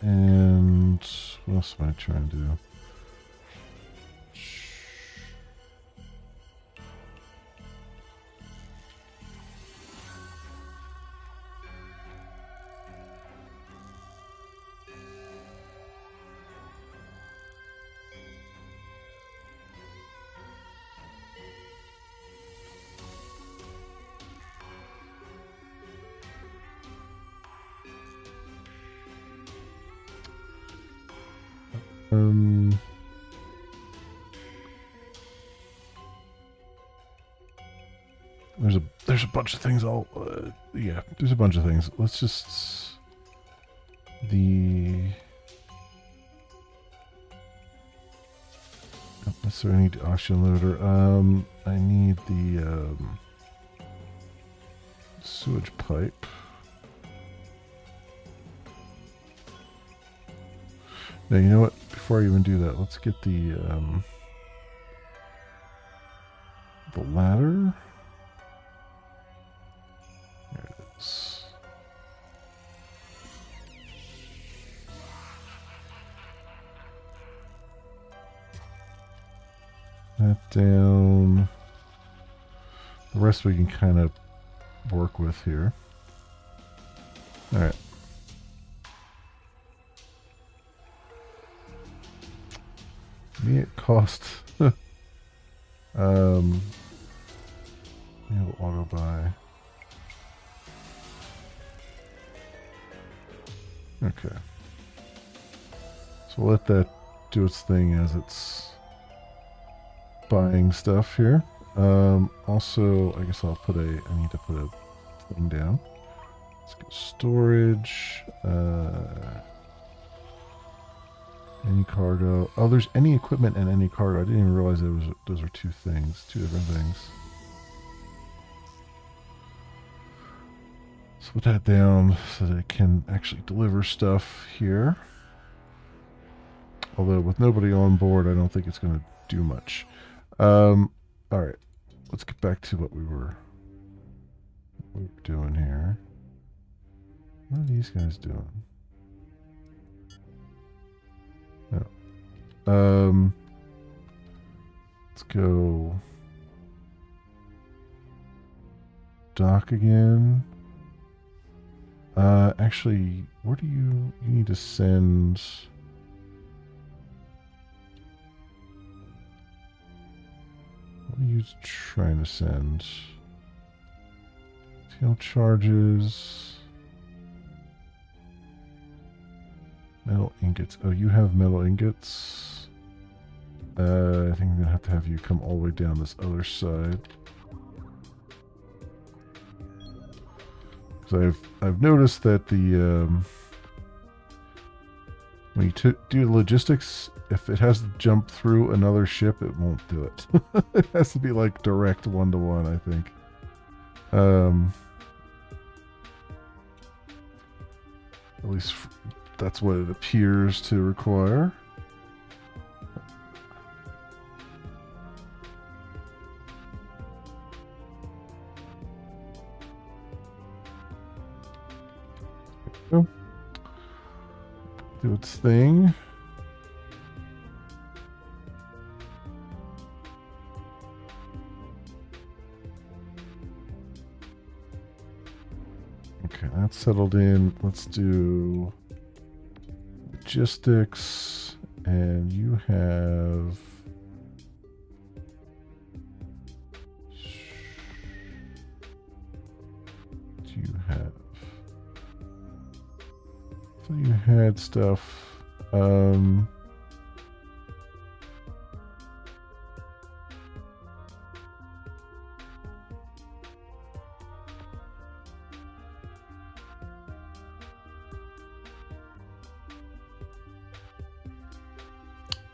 And what else am I trying to do? There's a bunch of things. Yeah, there's a bunch of things. Let's just not necessarily need the oxygen loader. I need the sewage pipe. Now you know what? Before I even do that, let's get the ladder. There it is. That down. The rest we can kind of work with here. All right. Me it cost auto buy. Okay. So we'll let that do its thing as it's buying stuff here. Also, I guess I need to put a thing down. Let's go storage. Any cargo. Oh, there's any equipment and any cargo. I didn't even realize those are two different things. So put that down so that it can actually deliver stuff here. Although with nobody on board, I don't think it's going to do much. All right, let's get back to what we were doing here. What are these guys doing? No. Let's go dock again. Actually, where do you need to send? What are you trying to send? Tail charges. Metal ingots. Oh, you have metal ingots. I think I'm gonna have you come all the way down this other side. Because I've noticed that the when you do the logistics, if it has to jump through another ship, it won't do it. It has to be like direct one-to-one, I think. At least that's what it appears to require. go. Do its thing. Okay, that's settled in. Let's do logistics, and you have so you had stuff.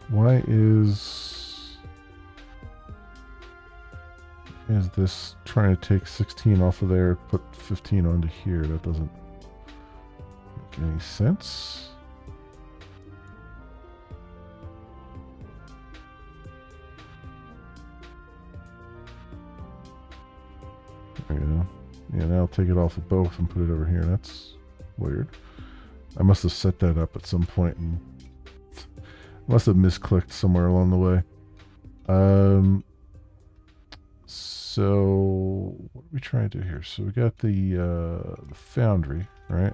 Why is this trying to take 16 off of there, put 15 onto here? That doesn't make any sense. There you go. Yeah, now I'll take it off of both and put it over here. That's weird. I must have set that up at some point and must have misclicked somewhere along the way. So what are we trying to do here? So we got the foundry, right?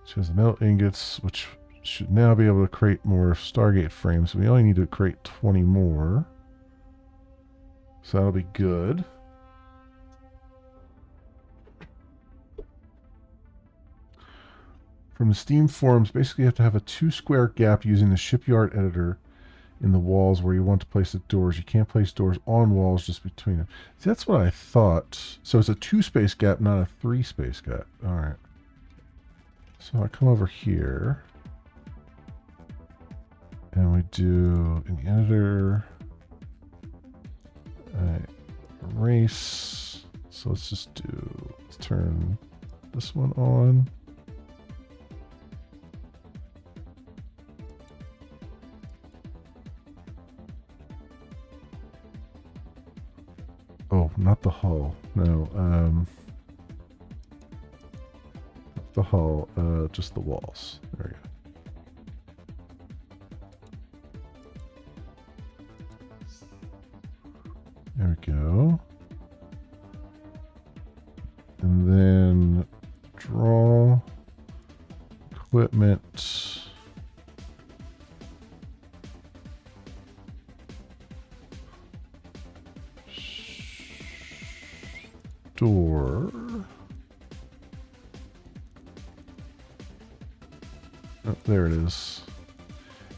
Which has the metal ingots, which should now be able to create more Stargate frames. We only need to create 20 more. So that'll be good. From the Steam forums, basically you have to have a 2-square gap using the shipyard editor in the walls where you want to place the doors. You can't place doors on walls, just between them. See, that's what I thought. So it's a 2-space gap, not a 3-space gap. All right. So I come over here. And we do in the editor. Erase. So let's just let's turn this one on. Oh, not the hull. No, not the hull, just the walls. There we go. There we go. And then draw equipment. Door. Oh, there it is.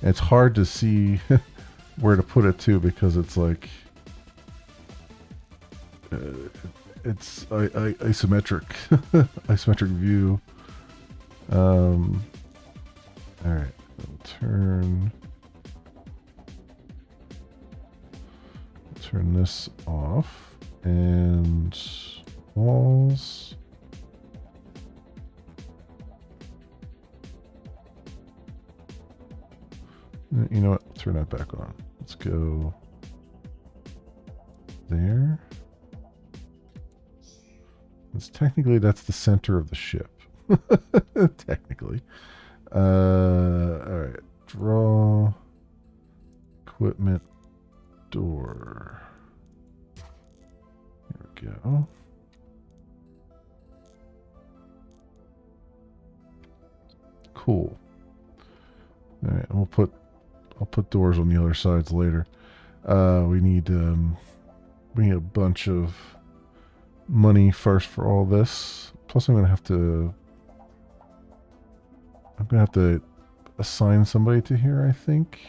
And it's hard to see where to put it too, because it's like it's isometric isometric view. All right, turn this off, and walls. You know what? Turn that back on. Let's go there. Technically, that's the center of the ship. Technically. All right. Draw equipment door. There we go. Cool. All right. I'll put doors on the other sides later. We need a bunch of money first for all this. Plus, I'm gonna have to assign somebody to here, I think.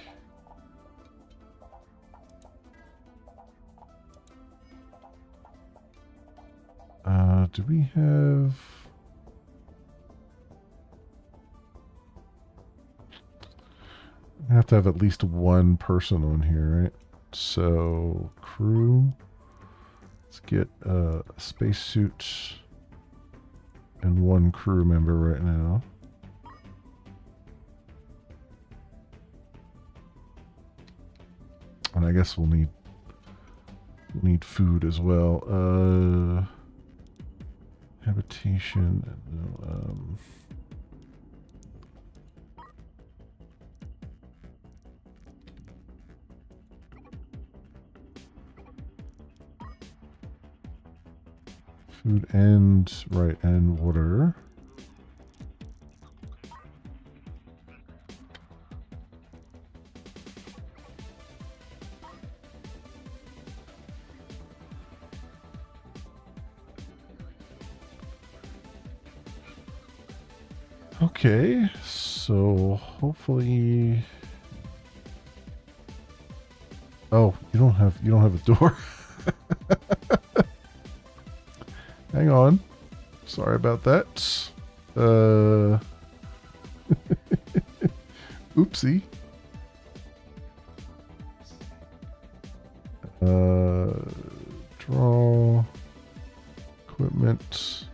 Do we have? I have to have at least one person on here, right? So crew. Let's get a spacesuit and one crew member right now. And I guess we'll need food as well. Habitation. Food and and water. Okay, so hopefully. Oh, you don't have a door. Hang on. Sorry about that. Oopsie. Draw. Equipment.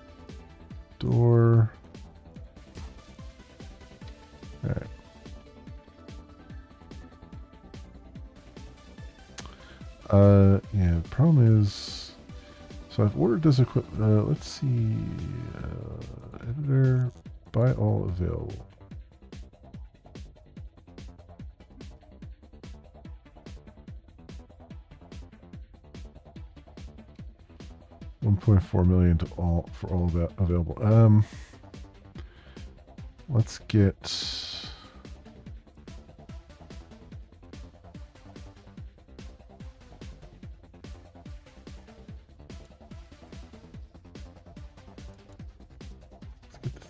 Door. Alright. Yeah, the problem is, so I've ordered this equipment. Let's see, editor, buy all available. $1.4 million to all for all of that available. Let's get.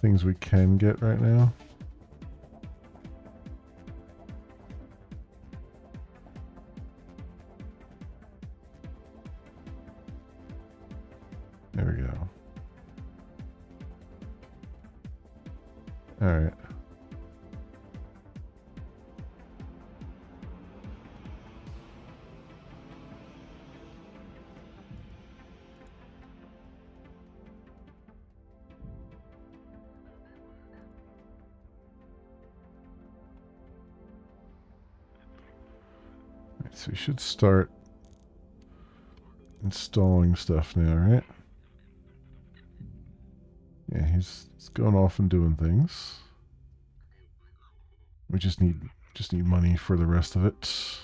Things we can get right now. There we go. All right. So we should start installing stuff now, right? Yeah, he's going off and doing things. We just need money for the rest of it.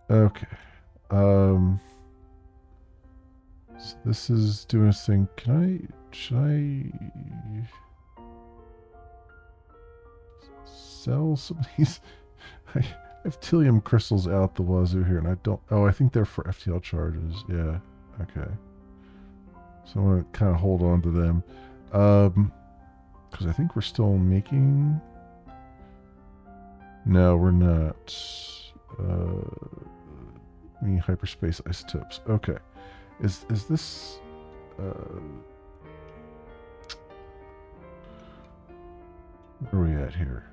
Okay. So this is doing its thing. Should I sell some of these? I have Tilium crystals out the wazoo here, and I don't. Oh, I think they're for FTL charges. Yeah. Okay. So I'm gonna kind of hold on to them, because I think we're still making. No, we're not. Me hyperspace isotopes. Okay. Is this? Where are we at here?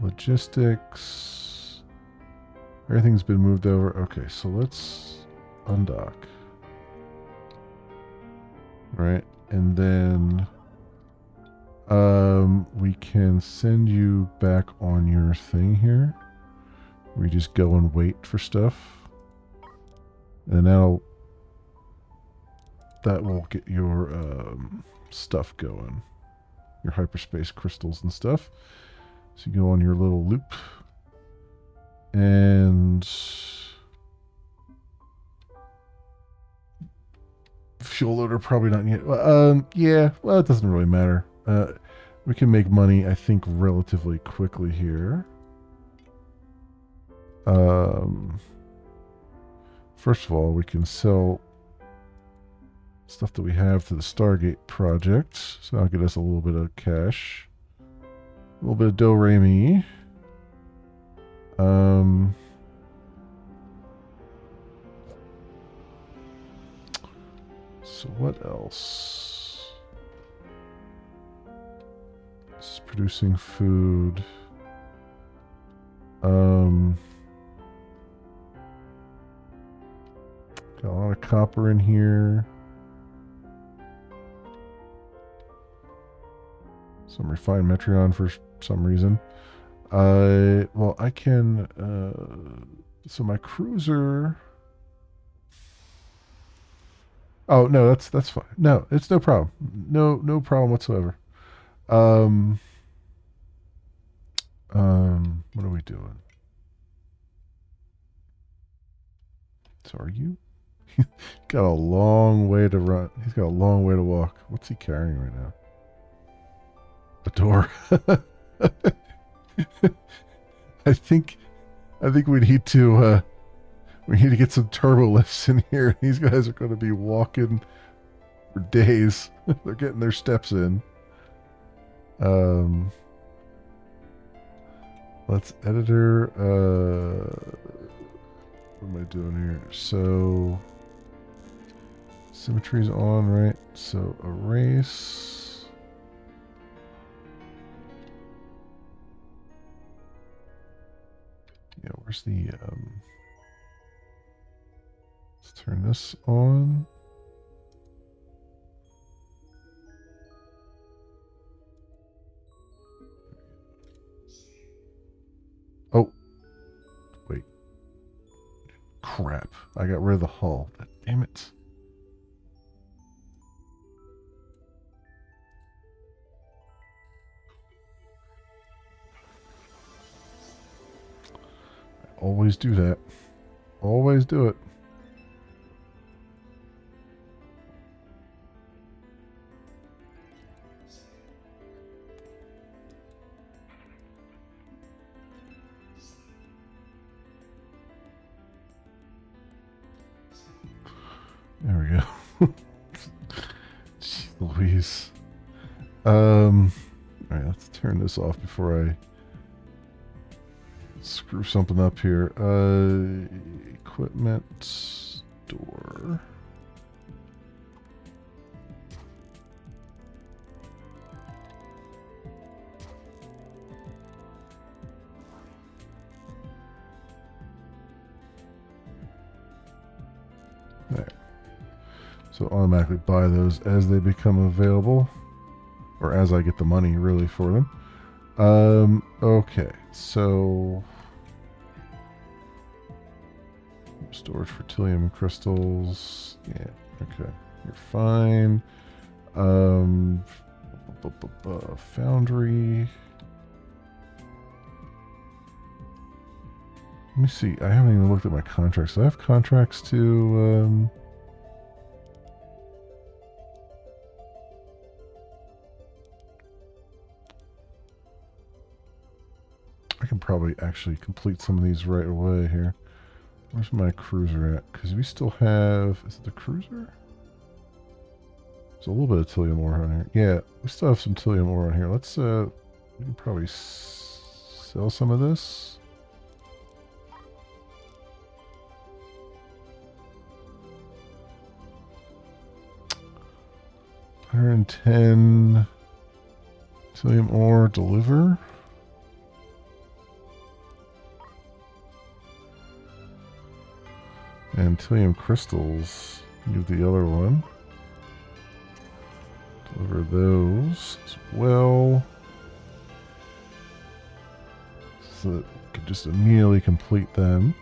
Logistics. Everything's been moved over. Okay, so let's undock. Right, and then we can send you back on your thing here. We just go and wait for stuff, and that will get your stuff going, your hyperspace crystals and stuff. So you go on your little loop, and fuel loader probably not yet. Yeah, well, it doesn't really matter. We can make money, I think, relatively quickly here. First of all, we can sell stuff that we have to the Stargate project, so that'll get us a little bit of cash, a little bit of do-re-mi. So what else? This is producing food. Got a lot of copper in here. Some refined Metreon for some reason. Well, I can. So my cruiser. Oh no, that's fine. No, it's no problem. No problem whatsoever. Um, what are we doing? So are you? Got a long way to run. He's got a long way to walk. What's he carrying right now? A door. I think I think we need to get some turbo lifts in here. These guys are going to be walking for days. They're getting their steps in. Um, let's editor. What am I doing here? So symmetry's on, right? So erase. Yeah, where's the let's turn this on. Oh, wait. Crap. I got rid of the hull. Damn it. I always do that. Always do it. There we go. Jeez Louise. All right, let's turn this off before I screw something up here. Equipment door. There. So automatically buy those as they become available, or as I get the money really for them. Okay, so storage for Tilium crystals. Yeah, okay, you're fine. Foundry. Let me see. I haven't even looked at my contracts. Do I have contracts to I can probably actually complete some of these right away here. Where's my cruiser at? Because we still have... Is it the cruiser? There's a little bit of Tilium ore on here. Yeah, we still have some Tilium ore on here. Let's, we can probably sell some of this. $110 Tilium ore, deliver. And Tilium crystals, give the other one. Deliver those as well. So that we can just immediately complete them.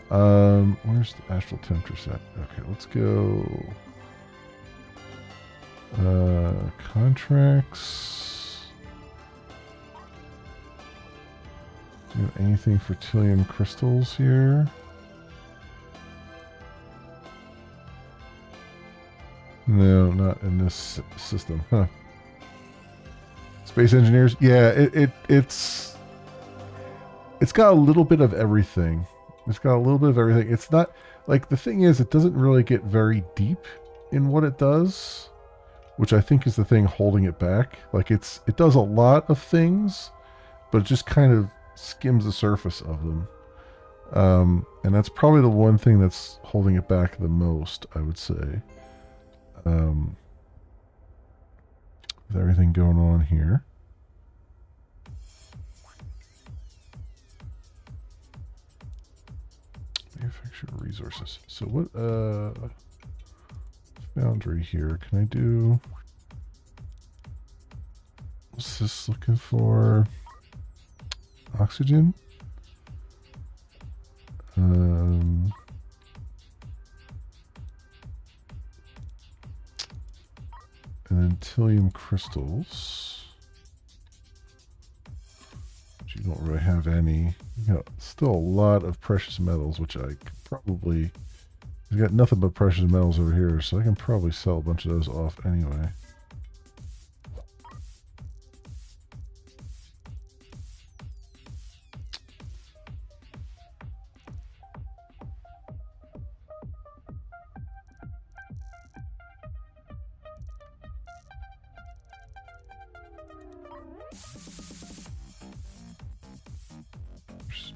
Where's the Astral Temptress at? Okay, let's go. Contracts. Do you have anything for Tilium crystals here? No, not in this system. Huh. Space engineers? Yeah, it's got a little bit of everything. It's got a little bit of everything. It's not like the thing is it doesn't really get very deep in what it does, which I think is the thing holding it back. Like it does a lot of things, but it just kind of skims the surface of them. And that's probably the one thing that's holding it back the most, I would say. With everything going on here. Manufacture resources. So what, foundry here, can I do, what's this looking for? Oxygen? And then Tilium crystals. But you don't really have any. You got still a lot of precious metals, which I could probably... I've got nothing but precious metals over here, so I can probably sell a bunch of those off anyway.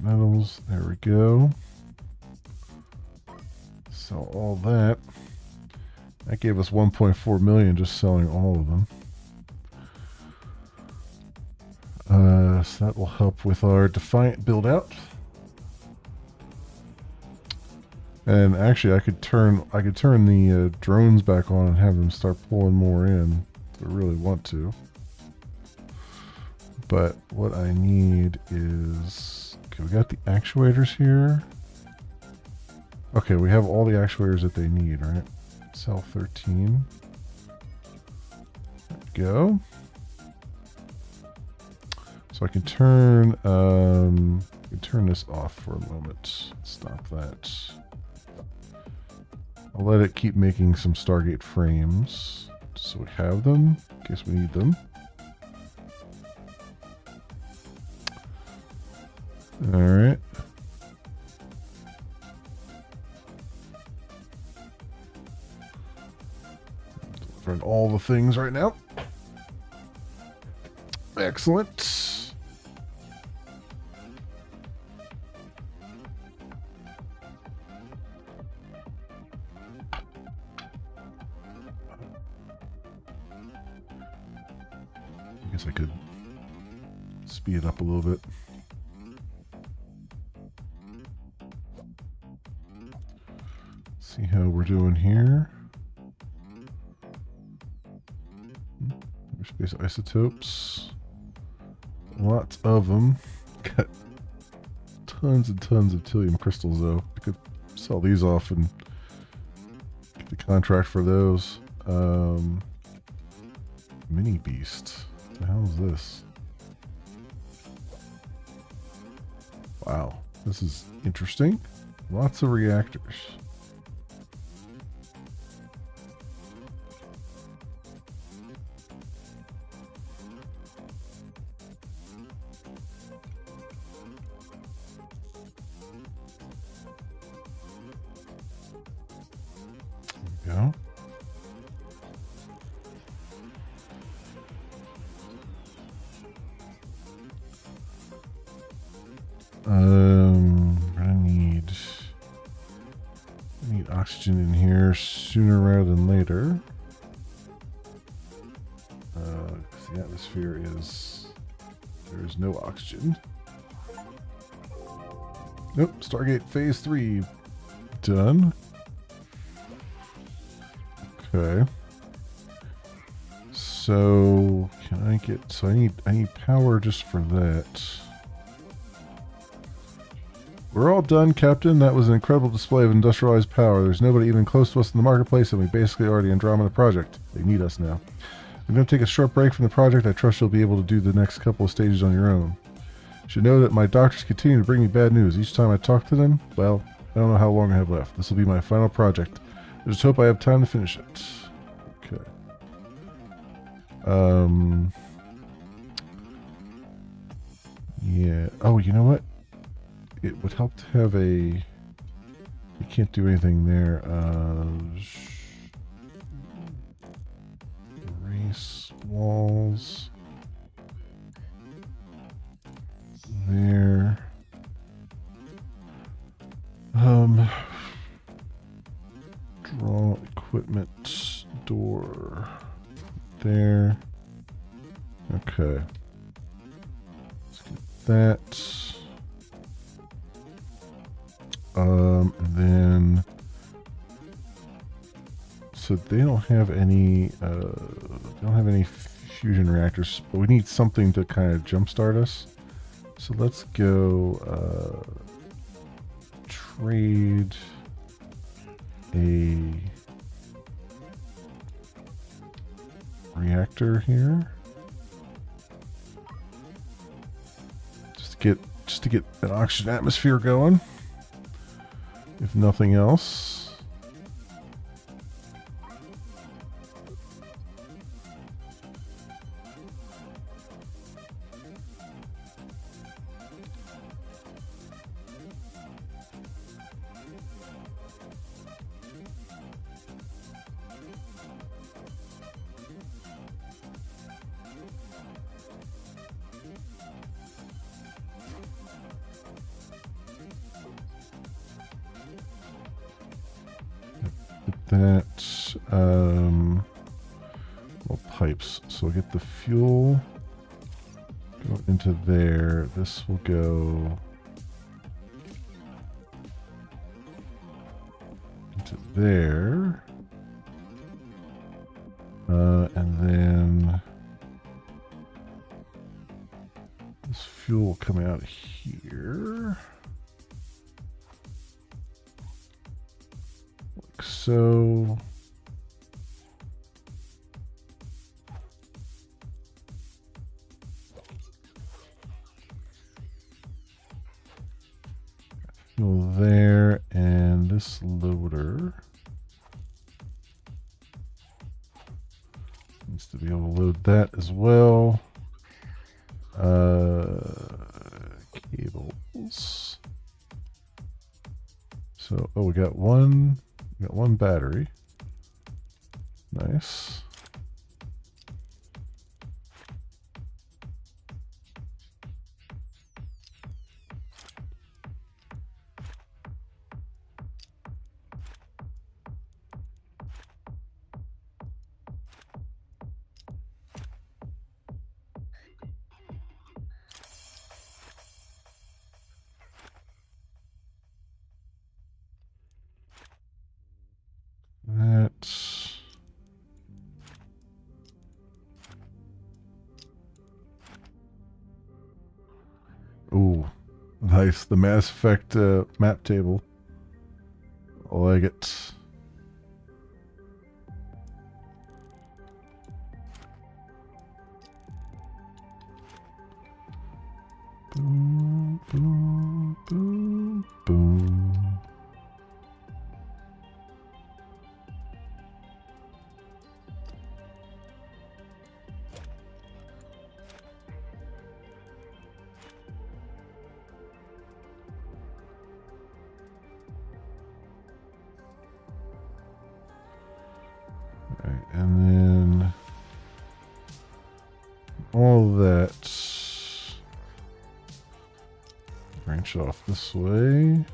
Metals, there we go. Sell all that. That gave us 1.4 million just selling all of them. So that will help with our Defiant build out. And actually, I could turn the drones back on and have them start pulling more in if I really want to. But what I need is... Okay, we got the actuators here. Okay, we have all the actuators that they need, right? Cell 13. There we go. So I can turn this off for a moment. Stop that. I'll let it keep making some Stargate frames. So we have them, in case we need them. Alright. Delivering all the things right now. Excellent. I guess I could speed it up a little bit. See how we're doing here. Space isotopes. Lots of them. Got tons and tons of Tilium crystals though. I could sell these off and get the contract for those. Mini beast. What the hell is this? Wow, this is interesting. Lots of reactors. Go. I need oxygen in here sooner rather than later. Because the atmosphere there is no oxygen. Nope, Stargate Phase 3 done. Okay. So can I get? So I need power just for that. We're all done, Captain. That was an incredible display of industrialized power. There's nobody even close to us in the marketplace, and we basically are the Andromeda Project. They need us now. I'm going to take a short break from the project. I trust you'll be able to do the next couple of stages on your own. You should know that my doctors continue to bring me bad news. Each time I talk to them, well, I don't know how long I have left. This will be my final project. I just hope I have time to finish it. Okay. Yeah. Oh, you know what? It would help to have a... You can't do anything there. Erase walls. There. Draw equipment door. There. Okay. Let's get that. And then, so they don't have any fusion reactors, but we need something to kind of jumpstart us. So let's go trade a reactor here. Just to get an oxygen atmosphere going, if nothing else. That well, pipes. So we'll get the fuel go into there. This will go into there, and then this fuel will come out here. So fuel there, and this loader needs to be able to load that as well. Cables. So, oh, we got one battery. Nice. That's ooh, nice. The Mass Effect map table. I like it. Boom, boom, boom, boom. Alright, and then all that branch off this way.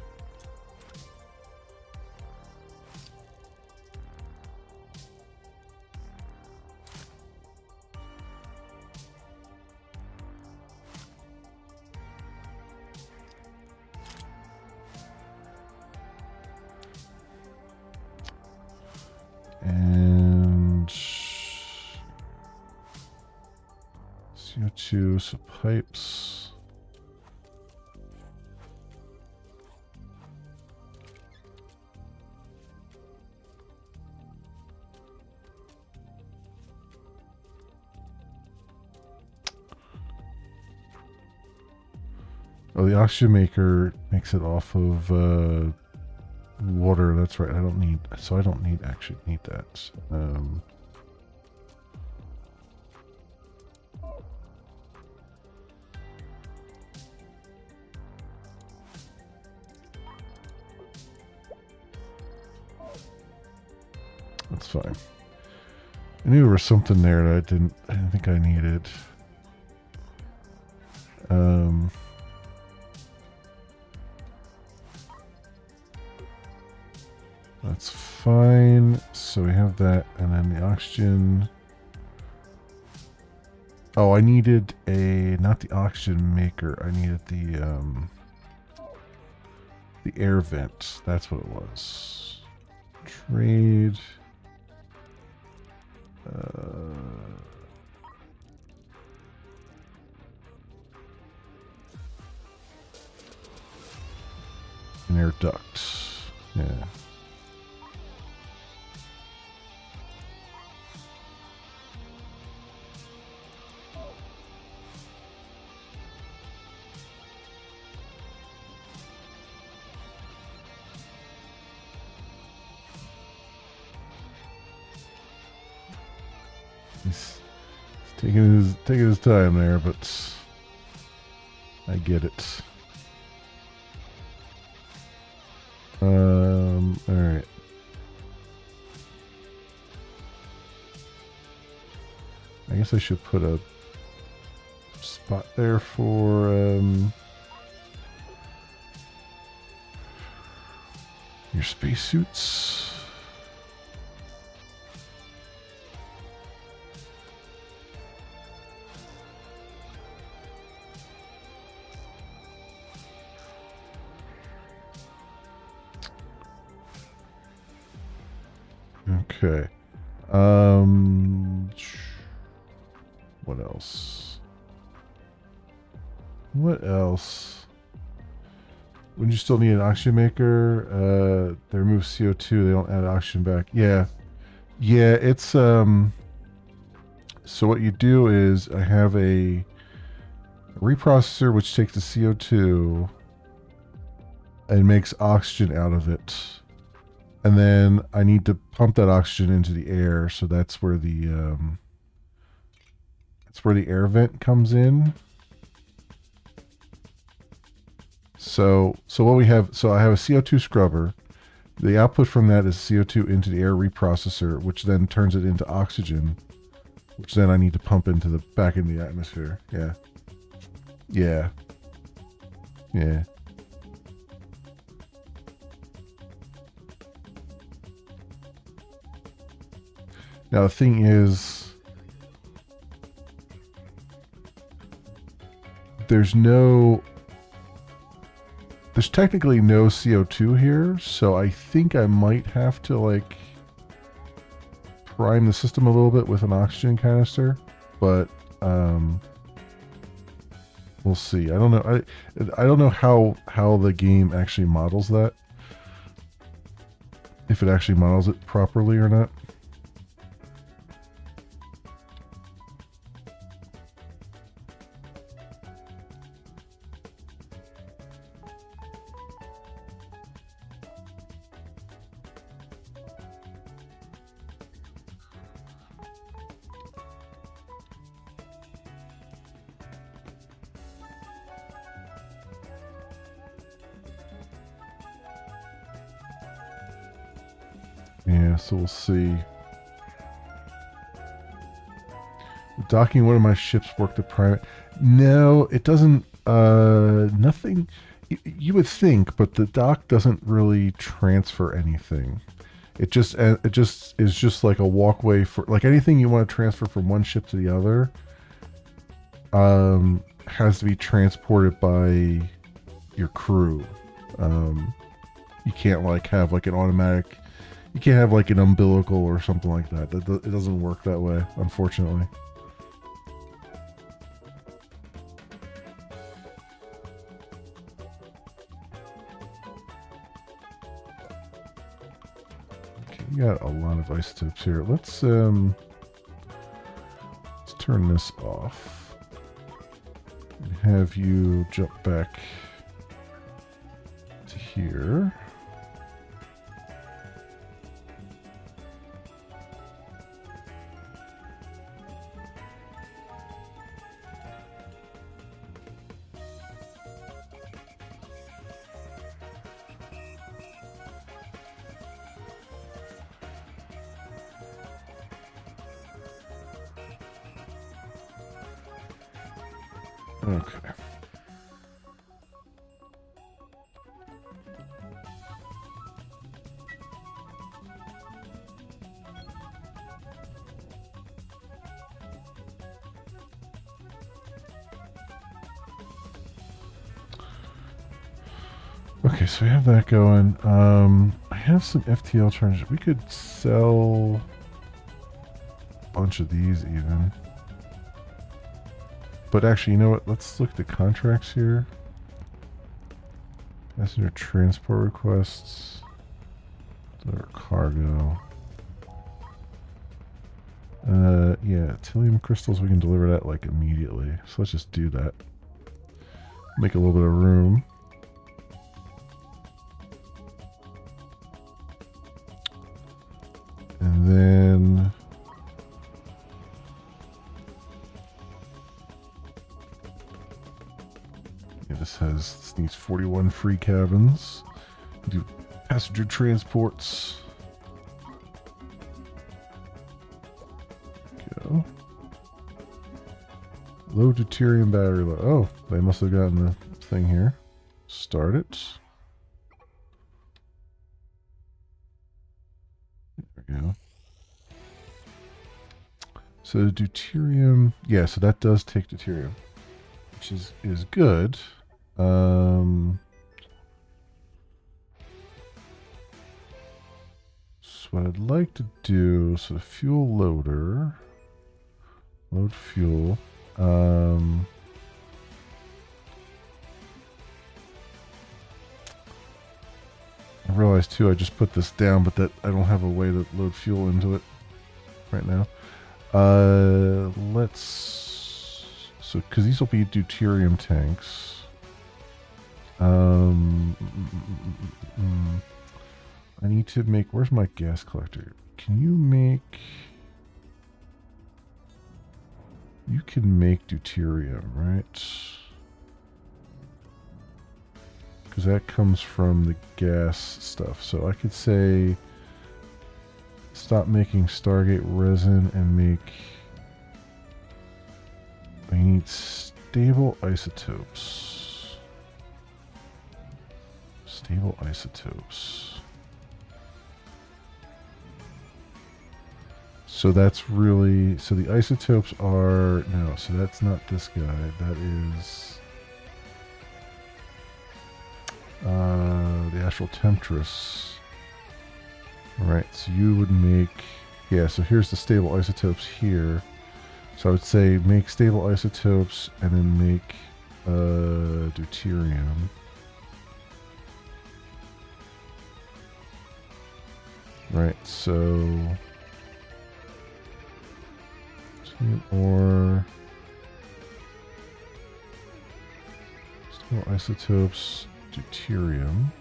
And CO2, so pipes. Oh, the oxygen maker makes it off of water. That's right. I don't need actually need that. That's fine. I knew there was something there that I didn't think I needed. That's fine. So we have that, and then the oxygen. Oh, I needed not the oxygen maker. I needed the air vent. That's what it was. Trade. An air duct. Yeah. He's taking his time there, but I get it. All right. I guess I should put a spot there for your spacesuits. Okay. What else? What else? Wouldn't you still need an oxygen maker? They remove CO2. They don't add oxygen back. Yeah. Yeah, it's so what you do is I have a reprocessor which takes the CO2 and makes oxygen out of it. And then I need to pump that oxygen into the air, so that's where the air vent comes in. So what we have, so I have a CO2 scrubber. The output from that is CO2 into the air reprocessor, which then turns it into oxygen, which then I need to pump into the back into the atmosphere. Yeah. Yeah. Yeah. Now the thing is, there's technically no CO2 here, so I think I might have to like prime the system a little bit with an oxygen canister, but we'll see. I don't know. I don't know how the game actually models that. If it actually models it properly or not. Yeah, so we'll see. Docking one of my ships work to prime it. No, it doesn't. Nothing. You would think, but the dock doesn't really transfer anything. It just is just like a walkway for like anything you want to transfer from one ship to the other. Has to be transported by your crew. You can't like have like an automatic. You can't have like an umbilical or something like that. It doesn't work that way, unfortunately. Okay, you got a lot of isotopes here. Let's turn this off and have you jump back to here. Okay. Okay, so we have that going. I have some FTL charges. We could sell a bunch of these even. But actually, you know what? Let's look at the contracts here. Passenger transport requests. Deliver cargo. Yeah, Tilium crystals, we can deliver that like immediately. So let's just do that. Make a little bit of room. And then fun free cabins. Do passenger transports. Go. Low deuterium battery. Oh, they must have gotten the thing here. Start it. There we go. So deuterium, yeah, so that does take deuterium, which is good. So what I'd like to do, so the fuel loader, load fuel. I realized too, I just put this down, but that I don't have a way to load fuel into it right now. So because these will be deuterium tanks. I need to make, where's my gas collector? Can you make, you can make deuterium, right? Because that comes from the gas stuff. So I could say stop making Stargate resin and make, I need stable isotopes. Stable isotopes. So that's really, so the isotopes are, no, so that's not this guy. That is the Astral Temptress. Right, so you would make, yeah, so here's the stable isotopes here. So I would say make stable isotopes and then make deuterium. Right, so or stable isotopes, deuterium.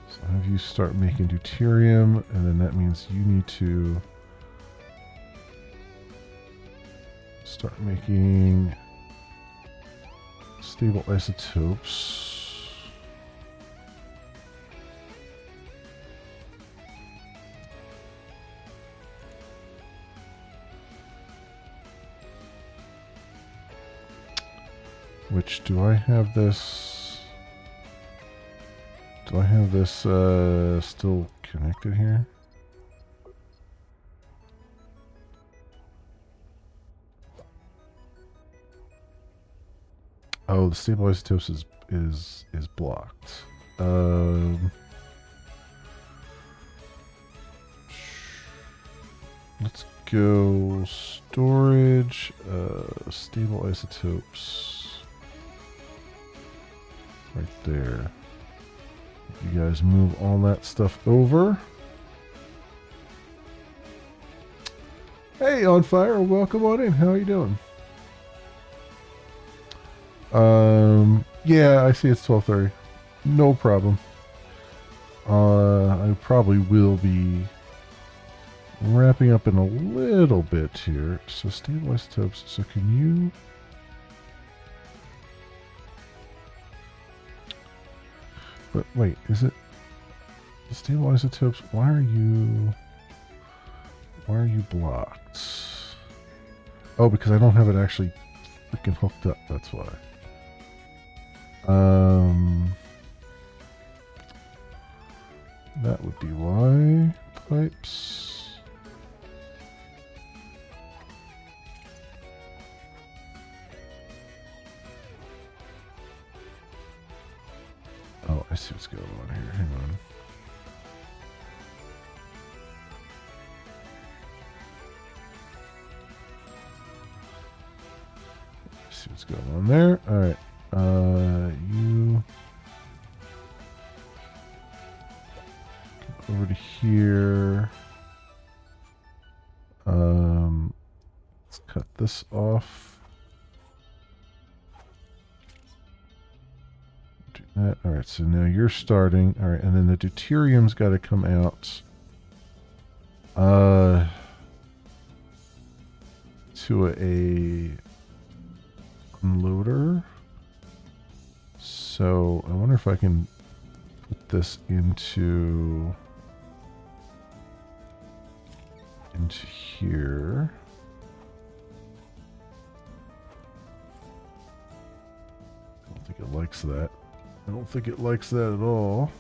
So have you start making deuterium, and then that means you need to start making stable isotopes. Which, do I have this? Do I have this still connected here? Oh, the stable isotopes is blocked. Let's go storage, stable isotopes. Right there. You guys move all that stuff over. Hey, On Fire, welcome on in. How are you doing? Yeah, I see it's 12:30. No problem. I probably will be wrapping up in a little bit here. So stable isotopes. So can you? But wait, is it the stable isotopes? Why are you blocked? Oh, because I don't have it actually freaking hooked up. That's why. That would be why. Pipes. Oh, I see what's going on here. Hang on. See what's going on there. All right. You come over to here. Let's cut this off. Do that. All right. So now you're starting. All right, and then the deuterium's got to come out. To a unloader. So I wonder if I can put this into here. I don't think it likes that. I don't think it likes that at all.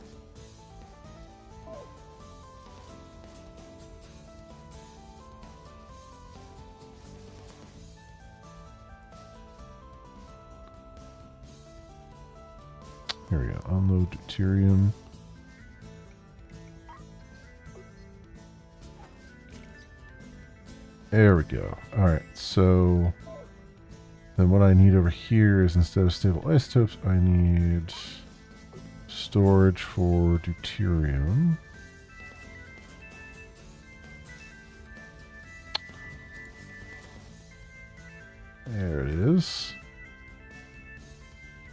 Here we go. Unload deuterium. There we go. Alright, so then what I need over here is, instead of stable isotopes, I need storage for deuterium. There it is.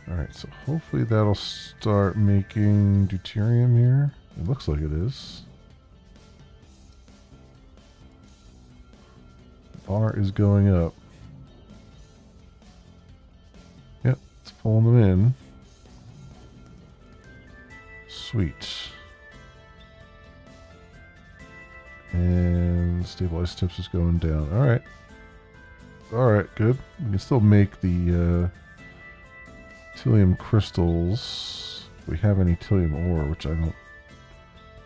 Alright, so hopefully that'll start making deuterium here. It looks like it is. Bar is going up. Yep, it's pulling them in. Sweet. And stable isotopes is going down. Alright. Alright, good. We can still make the Tilium crystals. If we have any Tilium ore, which I don't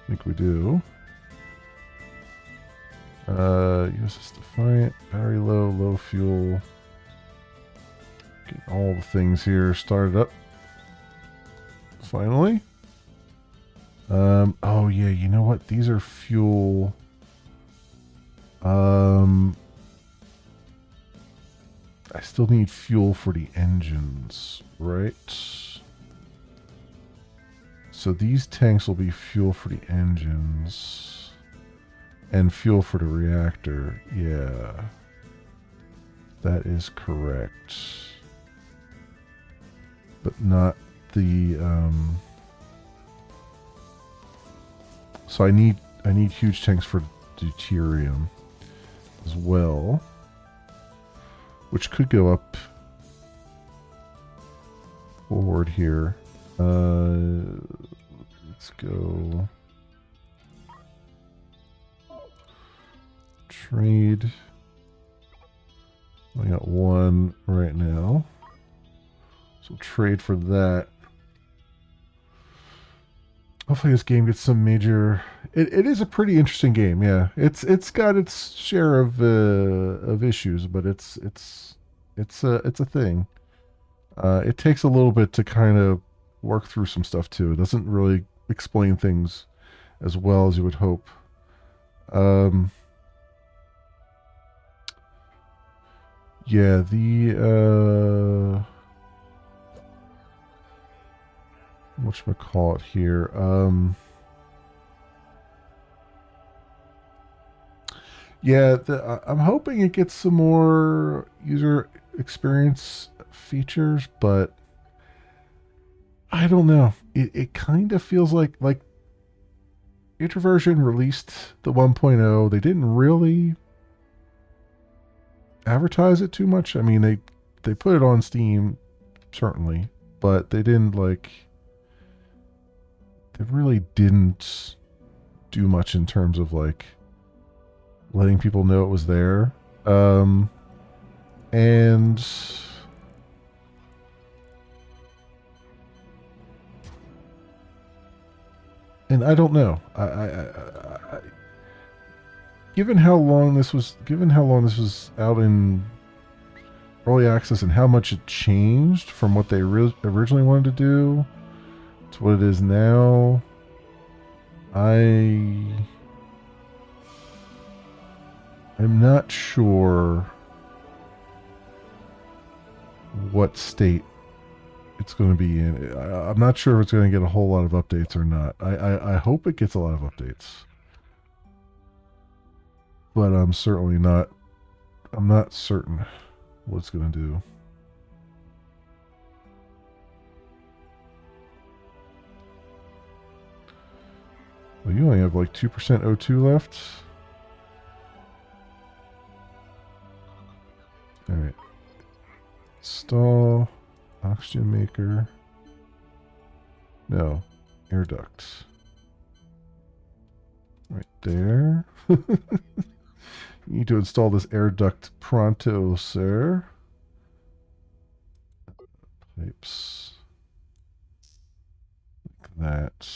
think we do. USS Defiant, battery low, low fuel. Get all the things here started up. Finally. Oh yeah, you know what? These are fuel. I still need fuel for the engines, right? So these tanks will be fuel for the engines. And fuel for the reactor. Yeah. That is correct. But not the, so I need huge tanks for deuterium as well, which could go up forward here. Let's go trade. I got one right now, so trade for that. Hopefully this game gets some major. It is a pretty interesting game, yeah. It's got its share of issues, but it's a thing. It takes a little bit to kind of work through some stuff too. It doesn't really explain things as well as you would hope. Yeah, the whatchamacallit here. Yeah, I'm hoping it gets some more user experience features, but I don't know. It kind of feels like Introversion released the 1.0. They didn't really advertise it too much. I mean, they put it on Steam, certainly, but they didn't they really didn't do much in terms of letting people know it was there. And I don't know. Given how long this was out in early access and how much it changed from what they originally wanted to do to what it is now, I'm not sure what state it's going to be in. I'm not sure if it's going to get a whole lot of updates or not. I hope it gets a lot of updates, but I'm not certain what it's going to do. Well, you only have 2% O2 left. All right. Install oxygen maker. No. Air duct. Right there. You need to install this air duct pronto, sir. Pipes. Like that.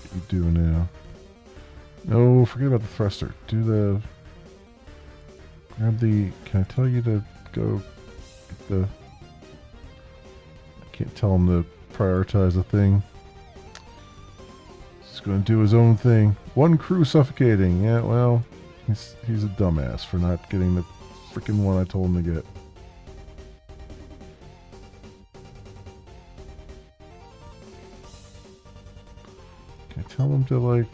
What you doing now? No, forget about the thruster. Do the... Grab the... Can I tell you to go get the... I can't tell him to prioritize a thing. He's going to do his own thing. One crew suffocating. Yeah, well, he's a dumbass for not getting the freaking one I told him to get. Can I tell him to, like...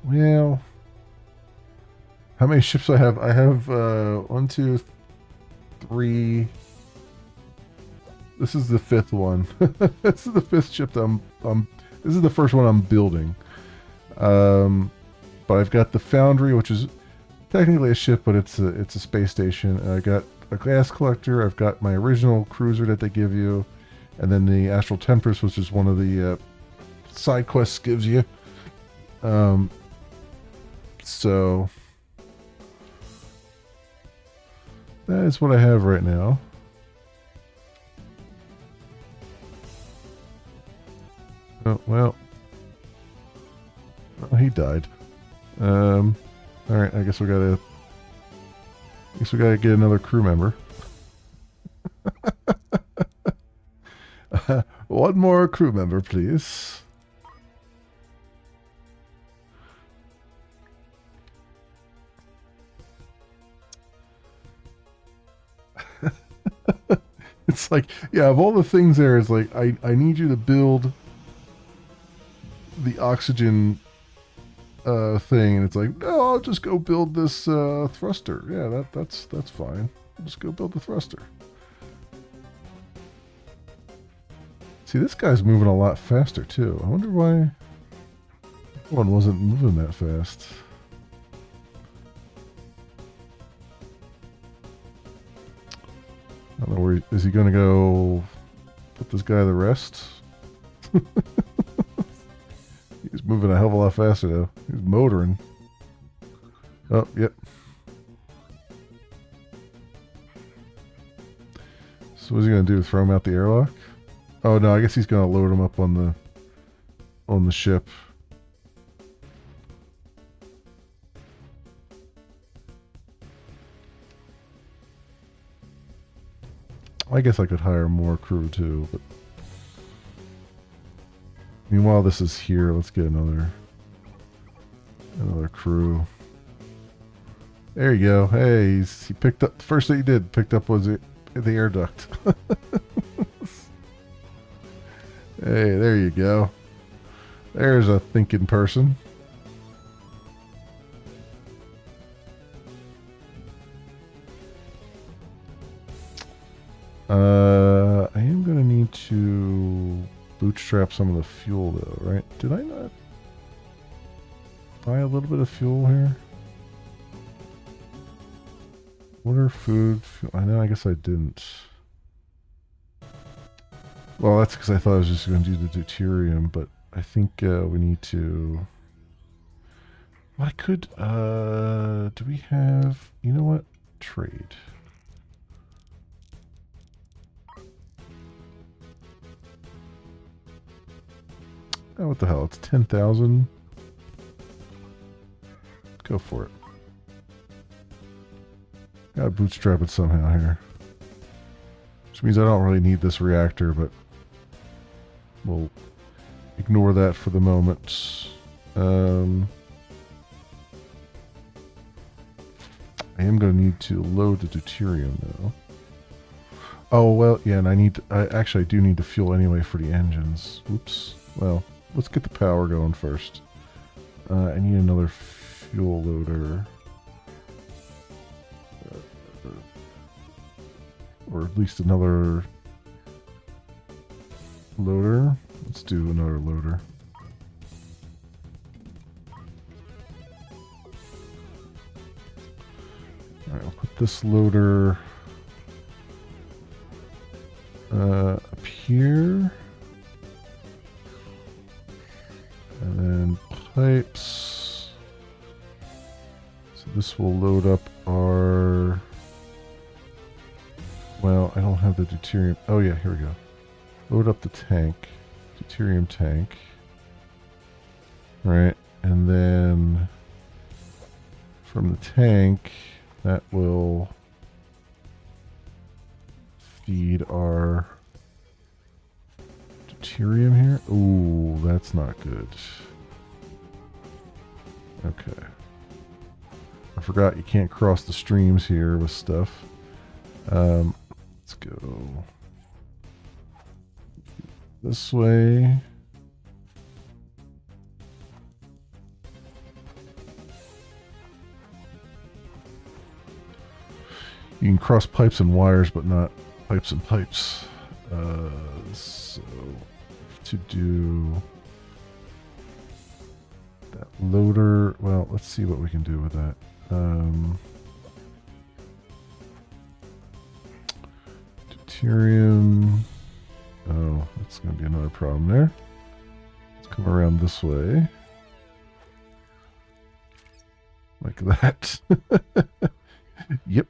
Well, how many ships I have? I have 1, 2, 3. This is the 5th one. This is the 5th ship that this is the first one I'm building. But I've got the Foundry, which is technically a ship, but it's a space station. I got a gas collector. I've got my original cruiser that they give you, and then the Astral Tempest, which is one of the side quests gives you. So that is what I have right now. Oh, well, he died. All right, I guess we gotta get another crew member. One more crew member, please. It's like, yeah, of all the things there, it's like, I need you to build the oxygen thing, and it's like, no, I'll just go build this thruster. Yeah, that's fine. I'll just go build the thruster. See, this guy's moving a lot faster too. I wonder why one wasn't moving that fast. I don't know where is he going to go put this guy to rest? He's moving a hell of a lot faster though. He's motoring. Oh, yep. So what's he going to do? Throw him out the airlock? Oh no, I guess he's going to load him up on the ship. I guess I could hire more crew too, but meanwhile this is here, let's get another crew. There you go. Hey, he picked up the first thing he did. Picked up was the air duct. Hey, there you go. There's a thinking person. I am going to need to bootstrap some of the fuel though, right? Did I not buy a little bit of fuel here? Water, food, fuel. I know, I guess I didn't. Well, that's because I thought I was just going to do the deuterium, but I think we need to... Well, I could... do we have... You know what? Trade. Oh, what the hell? It's 10,000. Go for it. Gotta bootstrap it somehow here. Which means I don't really need this reactor, but we'll ignore that for the moment. I am going to need to load the deuterium though. Oh, well, yeah, and I do need the fuel anyway for the engines. Oops. Well, let's get the power going first. I need another fuel loader. or at least another loader. Let's do another loader. Alright, I'll put this loader up here. And then pipes. So this will load up our... Well, I don't have the deuterium. Oh yeah, here we go. Load up the tank. Deuterium tank. Right, and then from the tank, that will feed our deuterium here. Ooh, that's not good. Okay. I forgot you can't cross the streams here with stuff. Let's go this way. You can cross pipes and wires, but not pipes and pipes. So to do that loader, well, let's see what we can do with that. Deuterium. Oh, that's going to be another problem there. Let's come around this way. Like that. Yep.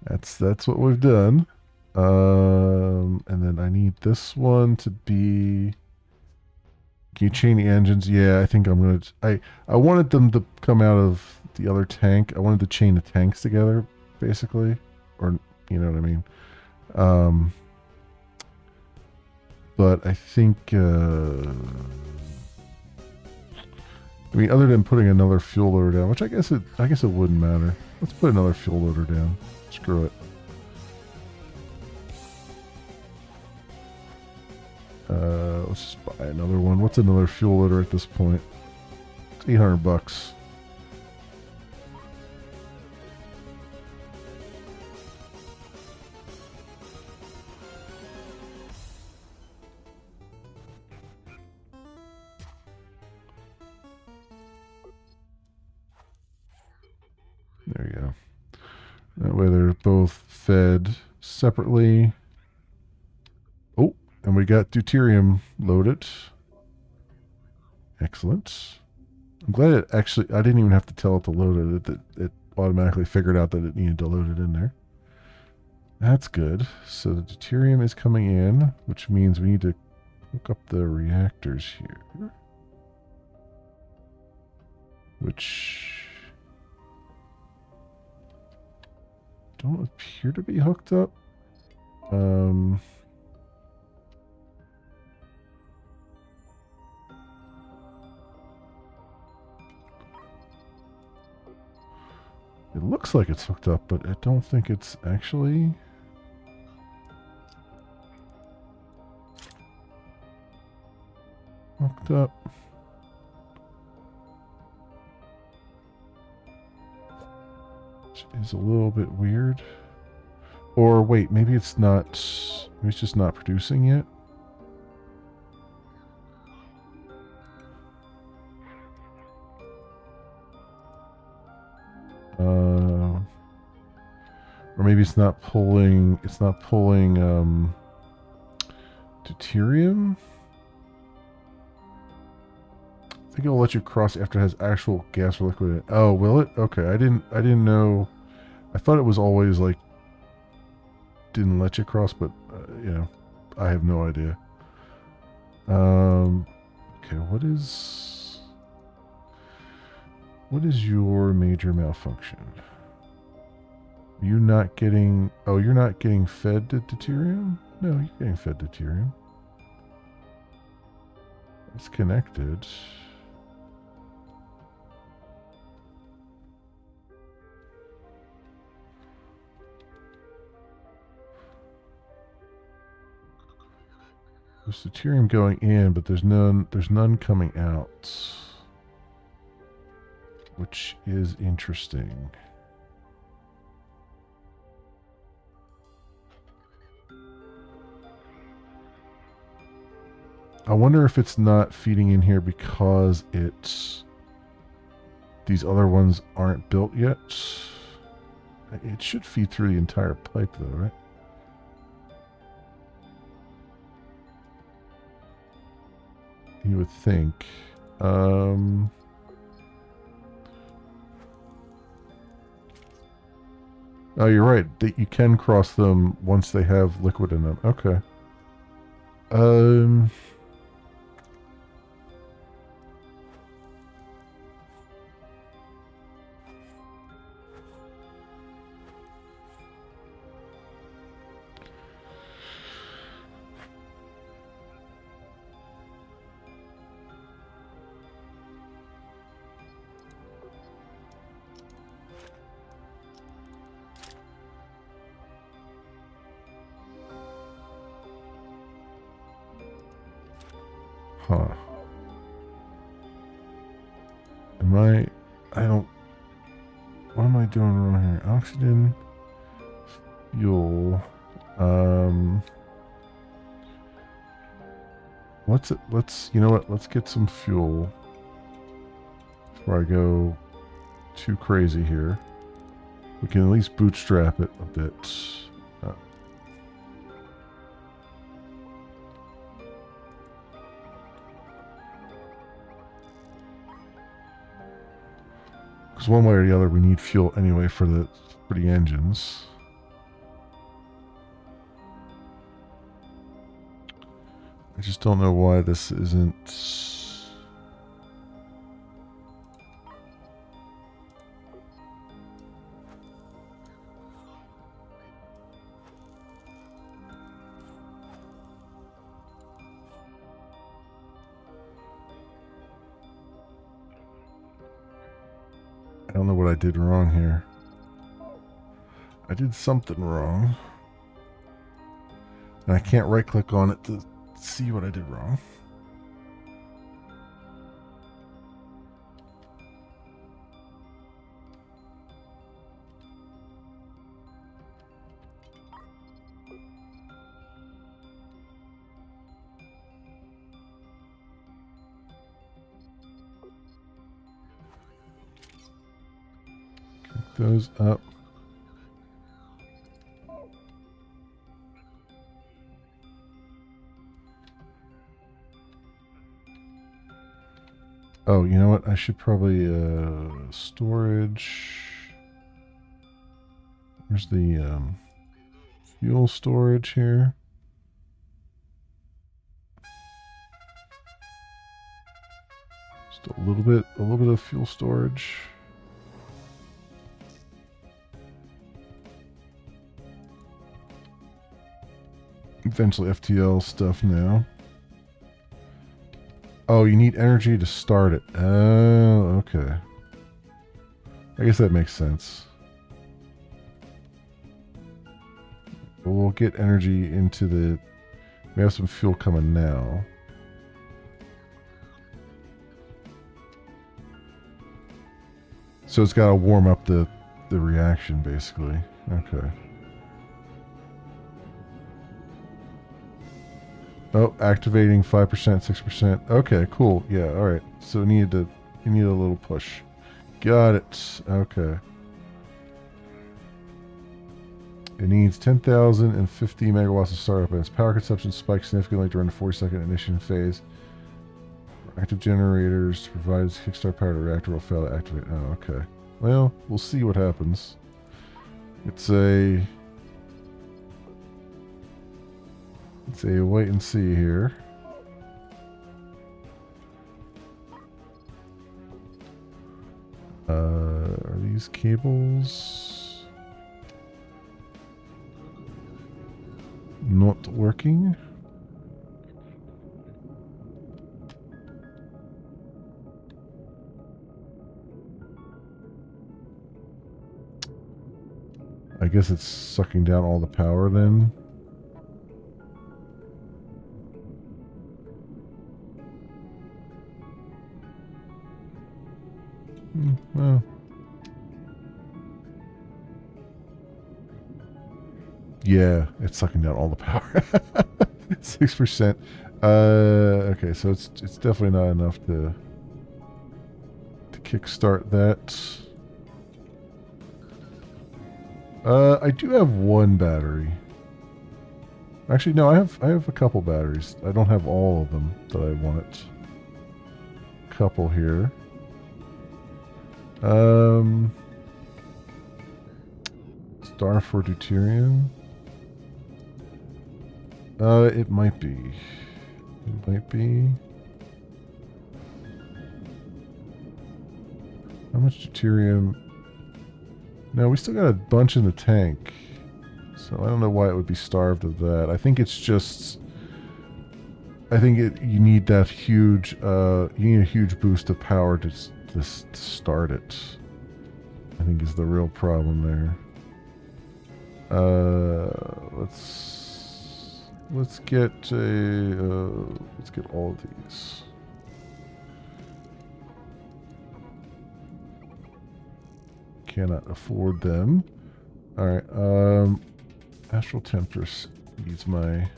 That's what we've done. And then I need this one to be... Can you chain the engines? Yeah, I think I'm going to... I wanted them to come out of the other tank. I wanted to chain the tanks together, basically. Or, you know what I mean? But I think... I mean, other than putting another fuel loader down, which I guess it wouldn't matter. Let's put another fuel loader down. Screw it. Let's just buy another one. What's another fuel loader at this point? It's $800. There you go. That way they're both fed separately. Oh, and we got deuterium loaded. Excellent. I'm glad it actually, I didn't even have to tell it to load it. It automatically figured out that it needed to load it in there. That's good. So the deuterium is coming in, which means we need to hook up the reactors here. Which don't appear to be hooked up. It looks like it's hooked up, but I don't think it's actually. Hooked up. Which is a little bit weird. Or wait, maybe it's not. Maybe it's just not producing yet. Or maybe it's not pulling. It's not pulling deuterium. I think it'll let you cross after it has actual gas or liquid in it. Oh, will it? Okay, I didn't know. I thought it was always like didn't let you cross, but you know, I have no idea. Okay, what is your major malfunction? You not getting? Oh, you're not getting fed to deuterium? No, you're getting fed to deuterium. It's connected. There's deuterium going in, but there's none coming out, which is interesting. I wonder if it's not feeding in here because it's... These other ones aren't built yet. It should feed through the entire pipe though, right? You would think. Oh, you're right. That you can cross them once they have liquid in them. Okay. Huh. I don't... What am I doing wrong here? Oxygen, fuel, you know what, let's get some fuel before I go too crazy here. We can at least bootstrap it a bit. Because one way or the other, we need fuel anyway for the engines. I just don't know why this isn't... I don't know what I did wrong here. I did something wrong. And I can't right-click on it to see what I did wrong. Kick those up. Oh, you know what? I should probably, storage. Where's the, fuel storage here? Just a little bit of fuel storage. Eventually FTL stuff now. Oh, you need energy to start it. Oh, okay. I guess that makes sense. But we'll get energy into the... We have some fuel coming now. So it's got to warm up the reaction, basically. Okay. Oh, activating 5%, 6%. Okay, cool. Yeah, all right. So you need a little push. Got it. Okay. It needs 10,050 megawatts to start up, and its power consumption spikes significantly during the 40-second ignition phase. Active generators to provide kickstart power to reactor will fail to activate. Oh, okay. Well, we'll see what happens. It's a wait and see here. Are these cables not working? I guess it's sucking down all the power then. Well. Yeah, it's sucking down all the power. 6%. Okay, so it's definitely not enough to kickstart that. I do have one battery. Actually, no, I have a couple batteries. I don't have all of them that I want. Couple here. Star for deuterium. It might be. It might be. How much deuterium? No, we still got a bunch in the tank. So I don't know why it would be starved of that. I think it's just. I think you need that huge. You need a huge boost of power to start it. I think is the real problem there. Let's get all of these. Cannot afford them. All right. Astral Temptress needs my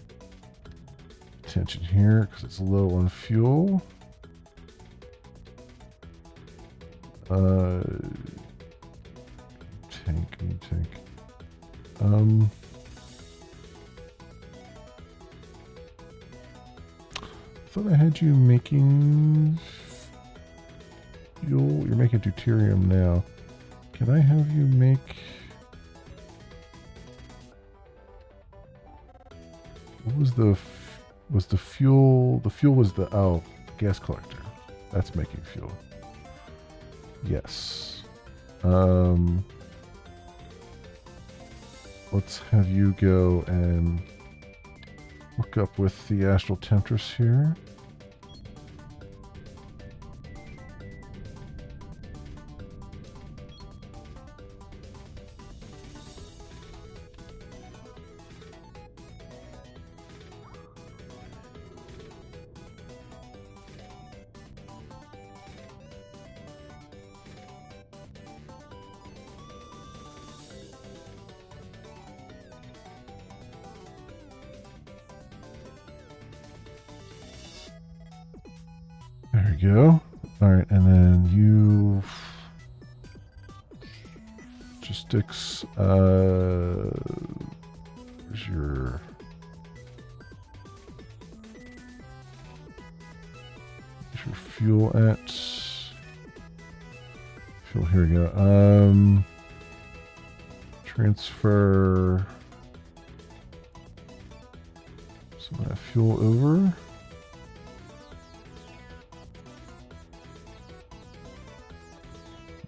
attention here because it's low on fuel. Tank. I thought I had you making fuel. You're making deuterium now. Can I have you make... What was the fuel? The fuel was the gas collector. That's making fuel. Yes. Let's have you go and hook up with the Astral Temptress here. There we go. All right, and then you logistics. Where's your fuel at? Fuel. Here we go. Transfer some of that fuel over.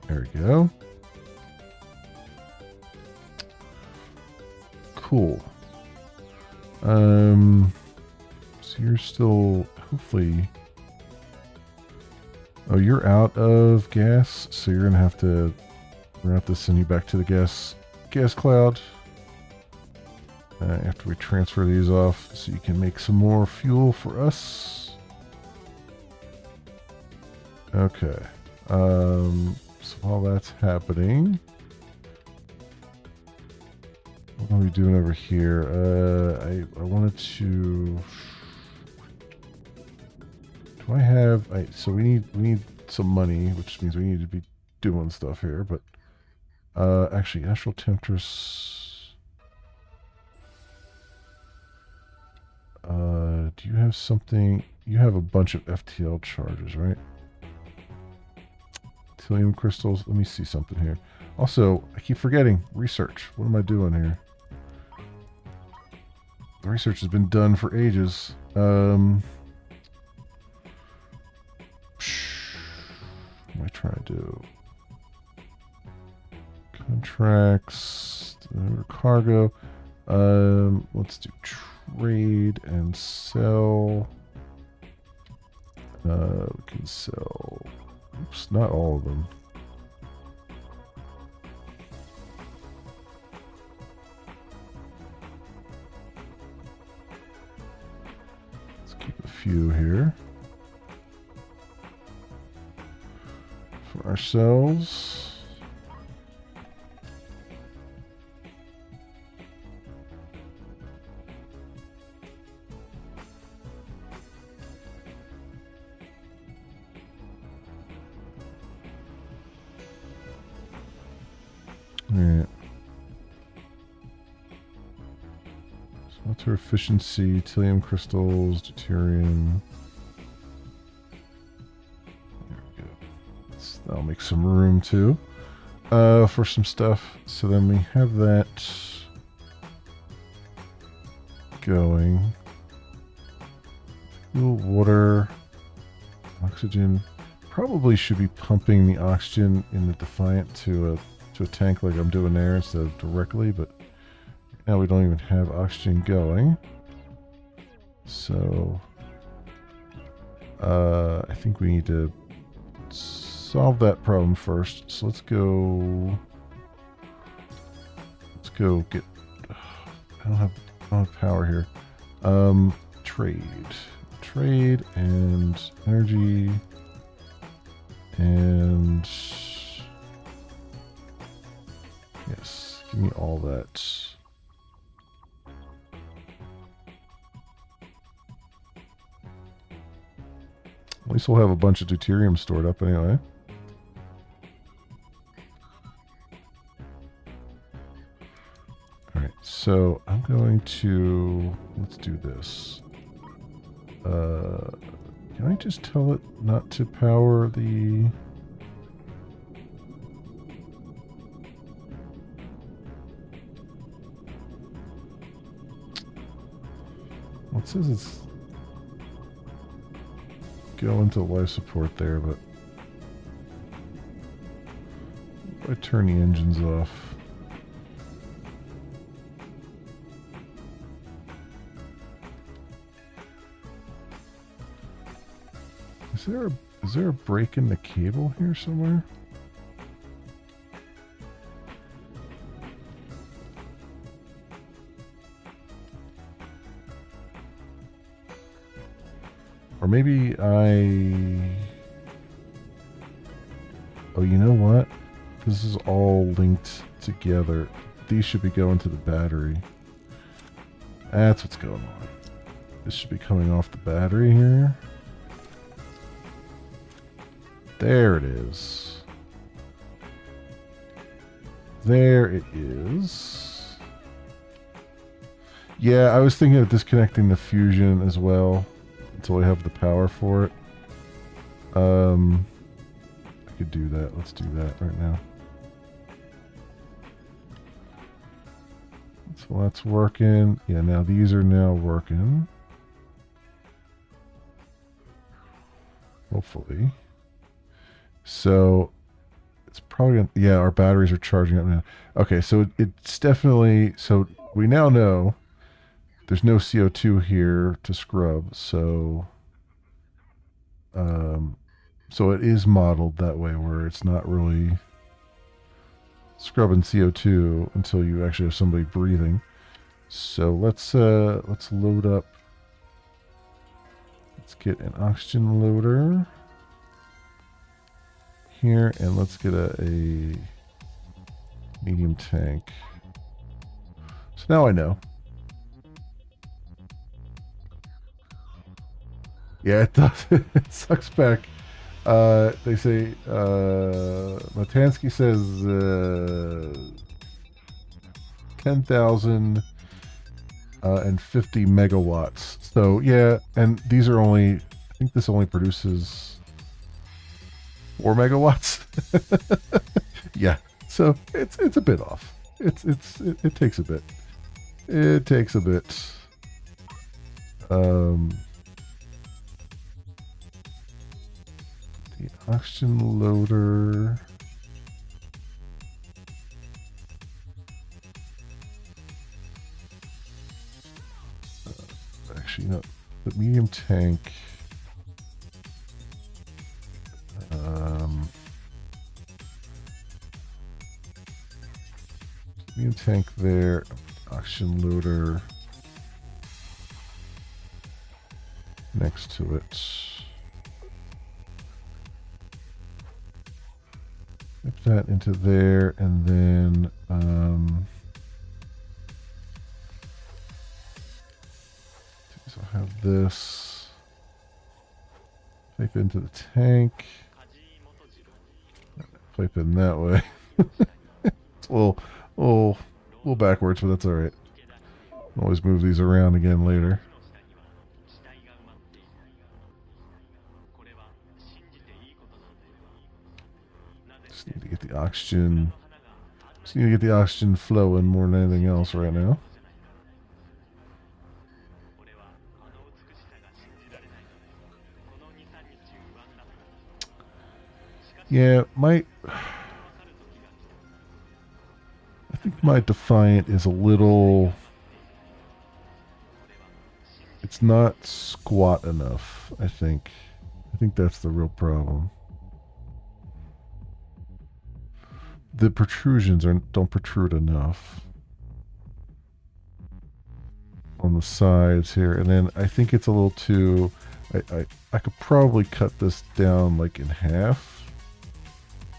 There we go. Cool. So you're still hopefully. Oh, you're out of gas, so you're gonna have to. We're gonna have to send you back to the gas cloud after we transfer these off, so you can make some more fuel for us. Okay. So while that's happening, what are we doing over here? I wanted to. Do I have? So we need some money, which means we need to be doing stuff here. But actually, Astral Temptress. Do you have something? You have a bunch of FTL charges, right? Titanium crystals. Let me see something here. Also, I keep forgetting research. What am I doing here? The research has been done for ages. What am I trying to do? Contracts, cargo. Let's do trade and sell. We can sell. Oops, not all of them. Let's keep a few here for ourselves. Alright. Smelter efficiency, thallium crystals, deuterium. There we go. That'll make some room too. For some stuff. So then we have that going. Fuel, water, oxygen. Probably should be pumping the oxygen in the Defiant to a tank like I'm doing there instead of directly, but now we don't even have oxygen going. So I think we need to solve that problem first. So let's go get I don't have power here. Trade and energy and yes, give me all that. At least we'll have a bunch of deuterium stored up anyway. Alright, so I'm going to... let's do this. Can I just tell it not to power the... Well, it says it's going to life support there, but if I turn the engines off. Is there a break in the cable here somewhere? Or maybe I... oh, you know what? This is all linked together. These should be going to the battery. That's what's going on. This should be coming off the battery here. There it is. There it is. Yeah, I was thinking of disconnecting the fusion as well until we have the power for it. I could do that. Let's do that right now. So that's working. Yeah, now these are now working. Hopefully. So it's probably gonna, yeah, our batteries are charging up now. Okay, so it's definitely, so we now know there's no CO2 here to scrub, so so it is modeled that way where it's not really scrubbing CO2 until you actually have somebody breathing. So let's load up. Let's get an oxygen loader here, and let's get a medium tank. So now I know. Yeah, it does. It sucks back. They say, Matansky says 10,000 and 50 megawatts. So yeah, and these are only, I think this only produces 4 megawatts. Yeah, so it's a bit off. It takes a bit. It takes a bit. The oxygen loader. Actually, no. The medium tank. Medium tank there. Oxygen loader next to it. Put that into there, and then so I have this. Pipe into the tank. Pipe in that way. a little backwards, but that's all right. Always move these around again later. Just need to get the oxygen. Just need to get the oxygen flowing more than anything else right now. Yeah, I think my Defiant is a little. It's not squat enough, I think. I think that's the real problem. The protrusions don't protrude enough on the sides here, and then I think it's a little too. I could probably cut this down like in half.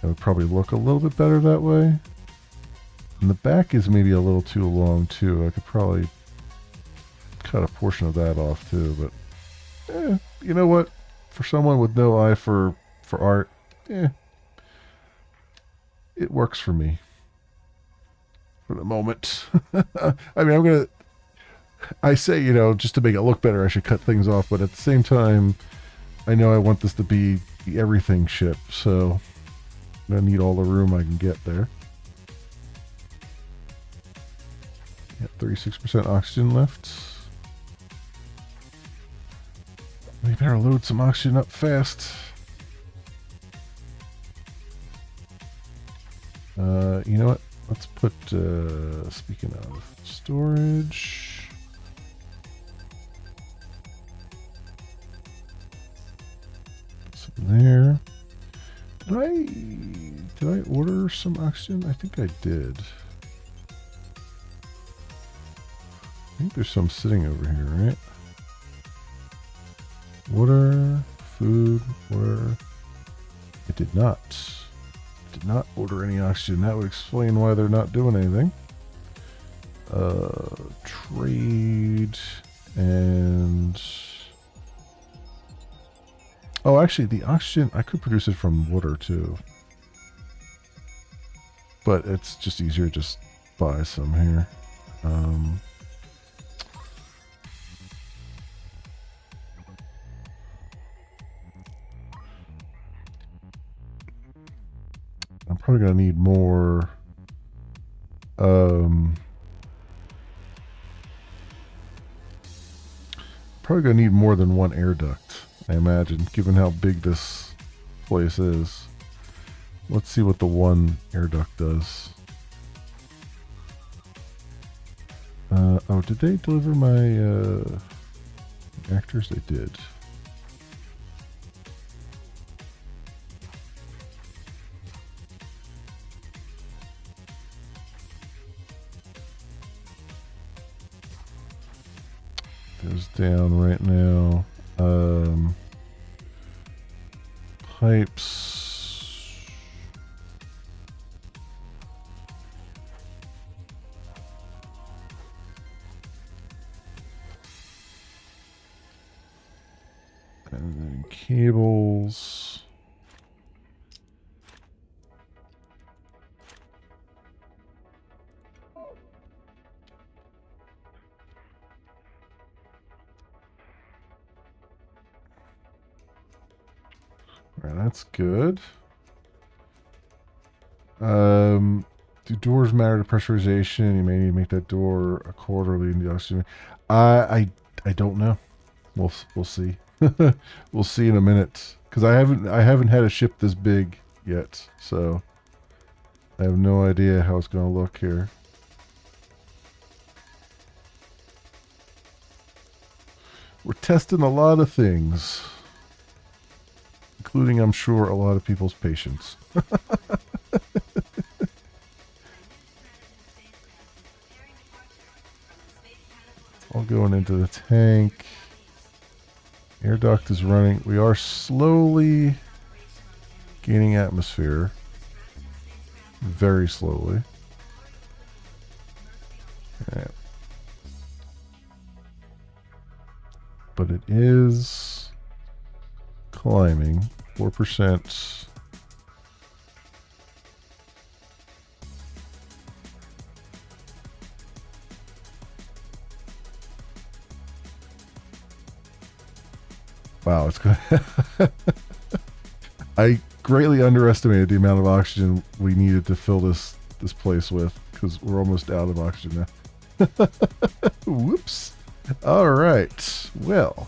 It would probably look a little bit better that way. And the back is maybe a little too long too. I could probably cut a portion of that off too, but you know what? For someone with no eye for art, it works for me for the moment. I mean, I say, just to make it look better, I should cut things off, but at the same time, I know I want this to be the everything ship, so I'm gonna need all the room I can get there. Yeah, 36% oxygen left. We better load some oxygen up fast. You know what? Let's put, speaking of storage. Some there. Did I order some oxygen? I think I did. I think there's some sitting over here, right? Water, food, water. I did not. Did not order any oxygen. That would explain why they're not doing anything. Trade and... Oh, actually, the oxygen, I could produce it from water, too. But it's just easier to just buy some here. I'm probably going to need more... probably going to need more than one air duct, I imagine, given how big this place is. Let's see what the one air duct does. Oh, did they deliver my reactors? They did. Goes down right now. Pipes. And then cables. All right, that's good. Do doors matter to pressurization? You may need to make that door a quarter leading to oxygen. I don't know. We'll see. We'll see in a minute, because I haven't had a ship this big yet, so I have no idea how it's going to look here. We're testing a lot of things, including, I'm sure, a lot of people's patience. All going into the tank. Air duct is running. We are slowly gaining atmosphere. Very slowly. Yeah. But it is climbing. 4%. Wow, it's good. I greatly underestimated the amount of oxygen we needed to fill this place with, because we're almost out of oxygen now. Whoops. All right. Well,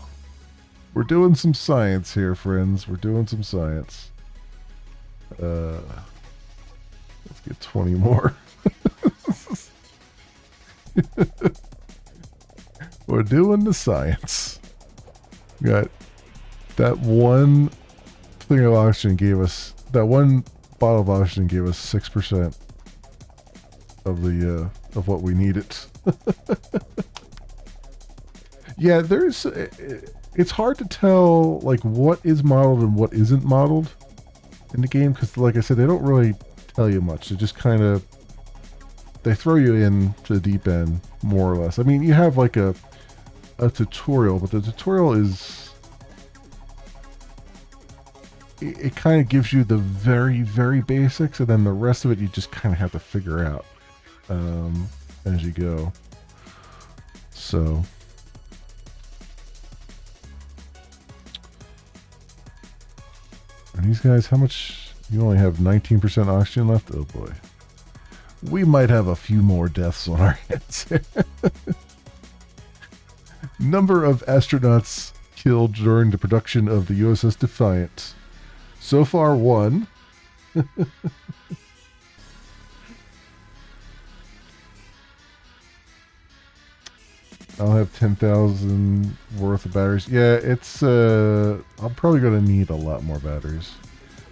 we're doing some science here, friends. We're doing some science. Let's get 20 more. We're doing the science. We got that one thing of oxygen gave us, that one bottle of oxygen gave us 6% of the of what we needed. Yeah, there's it's hard to tell like what is modeled and what isn't modeled in the game, because like I said, they don't really tell you much. They just kind of, they throw you in to the deep end, more or less. I mean, you have like a tutorial, but the tutorial is, it kind of gives you the very, very basics, and then the rest of it you just kind of have to figure out as you go. So are these guys, how much, you only have 19% oxygen left? Oh boy. We might have a few more deaths on our hands. Number of astronauts killed during the production of the USS Defiant. So far, 1. I'll have 10,000 worth of batteries. Yeah, it's, I'm probably going to need a lot more batteries.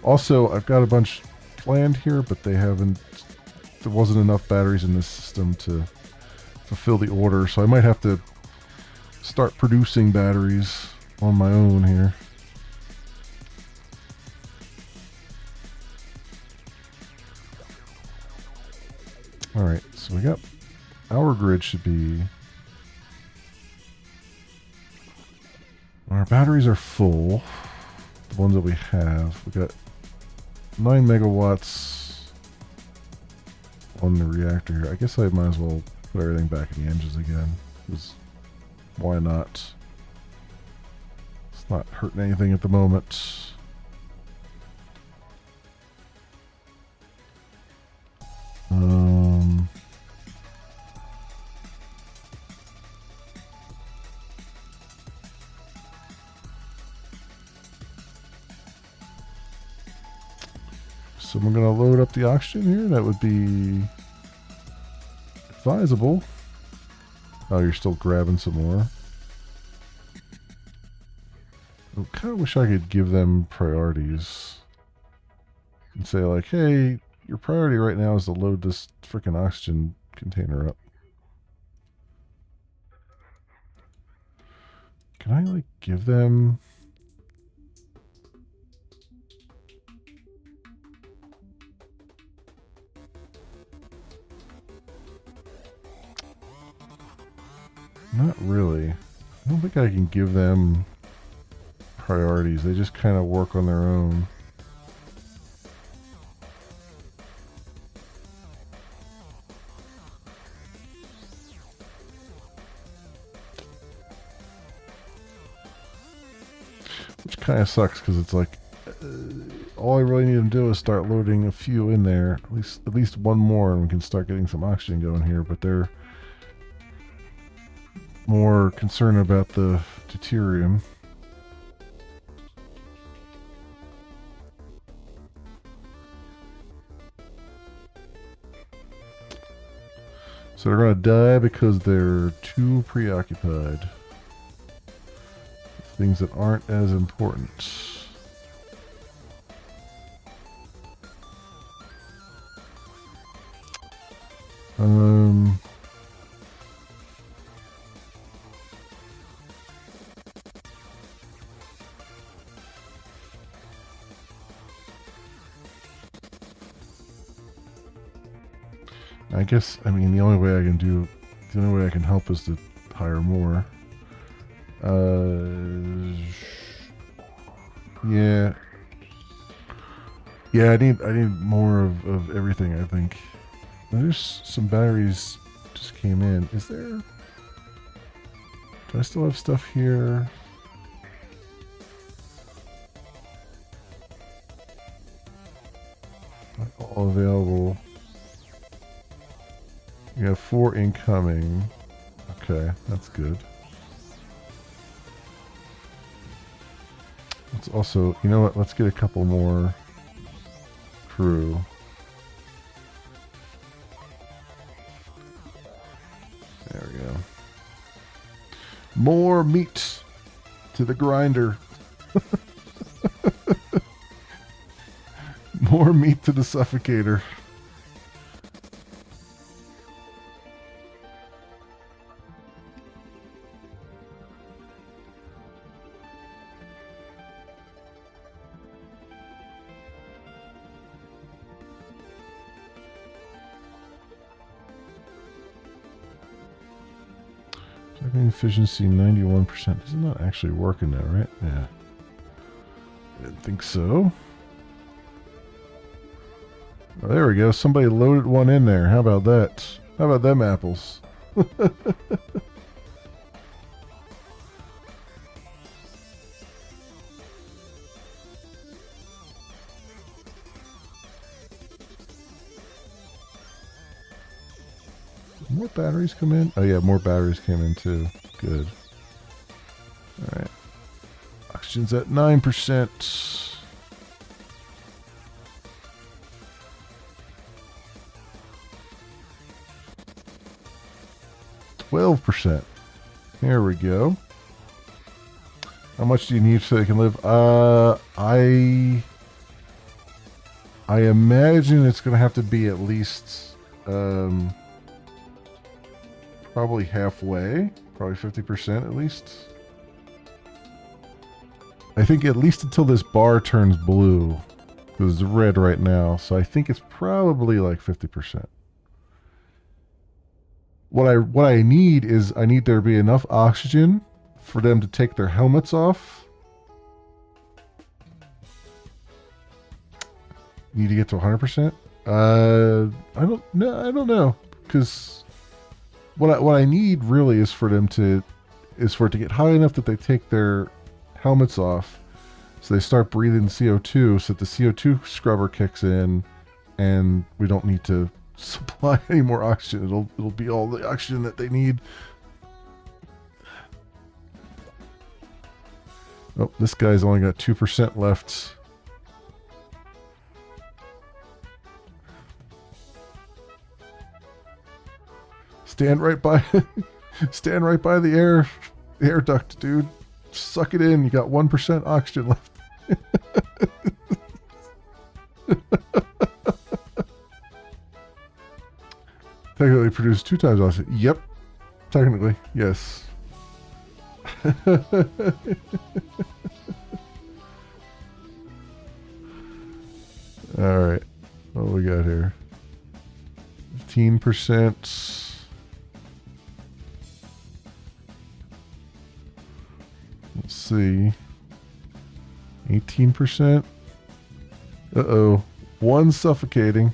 Also, I've got a bunch planned here, but they haven't, there wasn't enough batteries in this system to fulfill the order, so I might have to start producing batteries on my own here. Alright, so we got, our grid should be, our batteries are full, the ones that we have. We got 9 megawatts on the reactor here. I guess I might as well put everything back in the engines again, because why not? It's not hurting anything at the moment. So we're going to load up the oxygen here. That would be advisable. Oh, you're still grabbing some more. I kind of wish I could give them priorities and say like, hey, your priority right now is to load this freaking oxygen container up. Can I like give them... Not really. I don't think I can give them priorities. They just kind of work on their own. Which kind of sucks, because it's like all I really need them to do is start loading a few in there, at least one more, and we can start getting some oxygen going here. But they're more concerned about the deuterium. So they're going to die because they're too preoccupied with things that aren't as important. I guess, I mean, the only way I can help is to hire more. Yeah. Yeah, I need more of everything, I think. There's some batteries just came in. Is there... Do I still have stuff here? All available. You have 4 incoming. Okay, that's good. Let's also, you know what? Let's get a couple more crew. There we go. More meat to the grinder. More meat to the suffocator. Efficiency 91%. This is not actually working now, right? Yeah. I didn't think so. Oh, there we go. Somebody loaded one in there. How about that? How about them apples? More batteries come in? Oh yeah, more batteries came in too. Good. Alright. Oxygen's at 9%. %. There we go. How much do you need so they can live? I imagine it's gonna have to be at least probably halfway, probably 50% at least. I think at least until this bar turns blue, because it's red right now. So I think it's probably like 50%. What I need is I need there to be enough oxygen for them to take their helmets off. Need to get to 100%. I don't know, because what I need really is for it to get high enough that they take their helmets off, so they start breathing CO2, so that the CO2 scrubber kicks in, and we don't need to supply any more oxygen. It'll be all the oxygen that they need. Oh, this guy's only got 2% left. Stand right by the air duct, dude. Suck it in. You got 1% oxygen left. Technically produce 2 times oxygen. Yep. Technically, yes. Alright. What do we got here? 15%. Let's see. 18%. Uh-oh. One suffocating.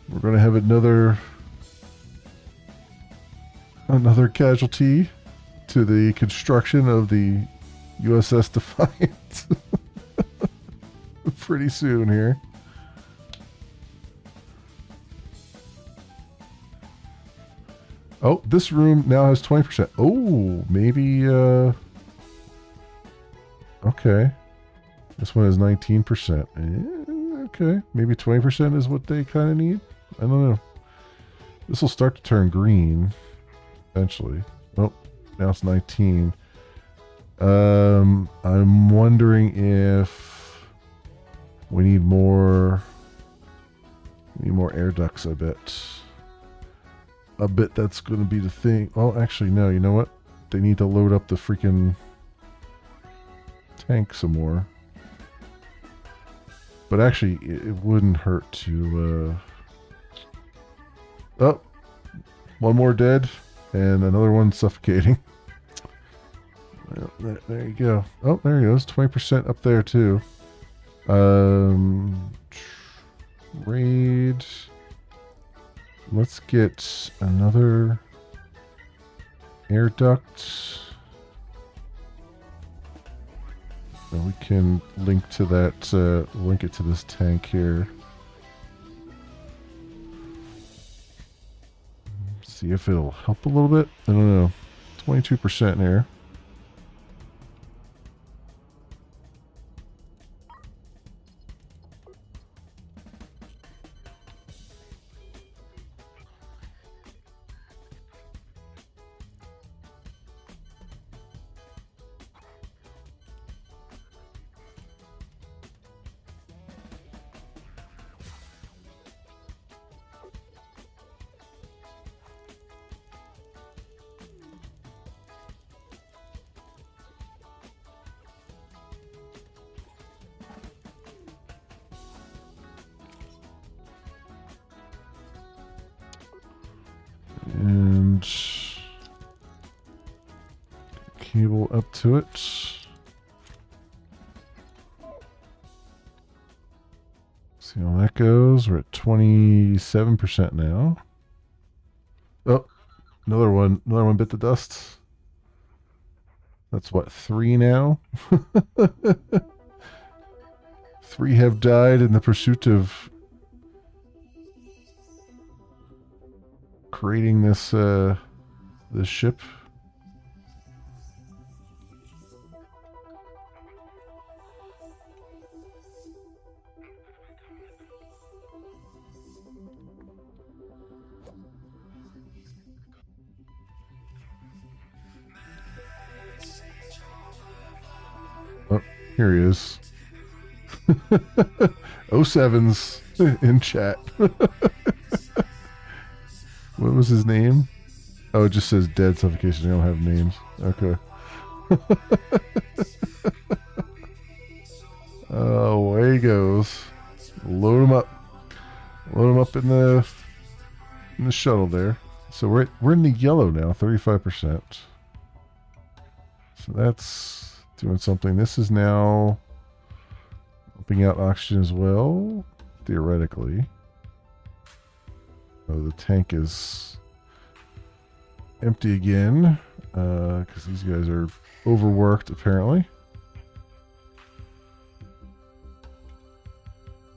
We're going to have another casualty to the construction of the USS Defiant. Pretty soon here. Oh, this room now has 20%. Oh, maybe, okay. This one has 19%. Okay, maybe 20% is what they kind of need? I don't know. This will start to turn green eventually. Oh, now it's 19. I'm wondering if we need more air ducts, I bet. I bet that's going to be the thing. Oh, actually, no. You know what? They need to load up the freaking tank some more. But actually, it wouldn't hurt to... Oh, one more dead, and another one suffocating. Well, there you go. Oh, there he goes. 20% up there, too. Raid... Let's get another air duct. And we can link to that, link it to this tank here. See if it'll help a little bit. I don't know. 22% here. And cable up to it. See how that goes. We're at 27% now. Oh, another one bit the dust. That's what, 3 now? 3 have died in the pursuit of creating this this ship. Oh, here he is. 07's in chat. What was his name? Oh, it just says dead suffocation. They don't have names. Okay. Oh, away he goes. Load him up. Load him up in the shuttle there. So we're in the yellow now, 35%. So that's doing something. This is now pumping out oxygen as well, theoretically. Oh, the tank is empty again, because these guys are overworked, apparently.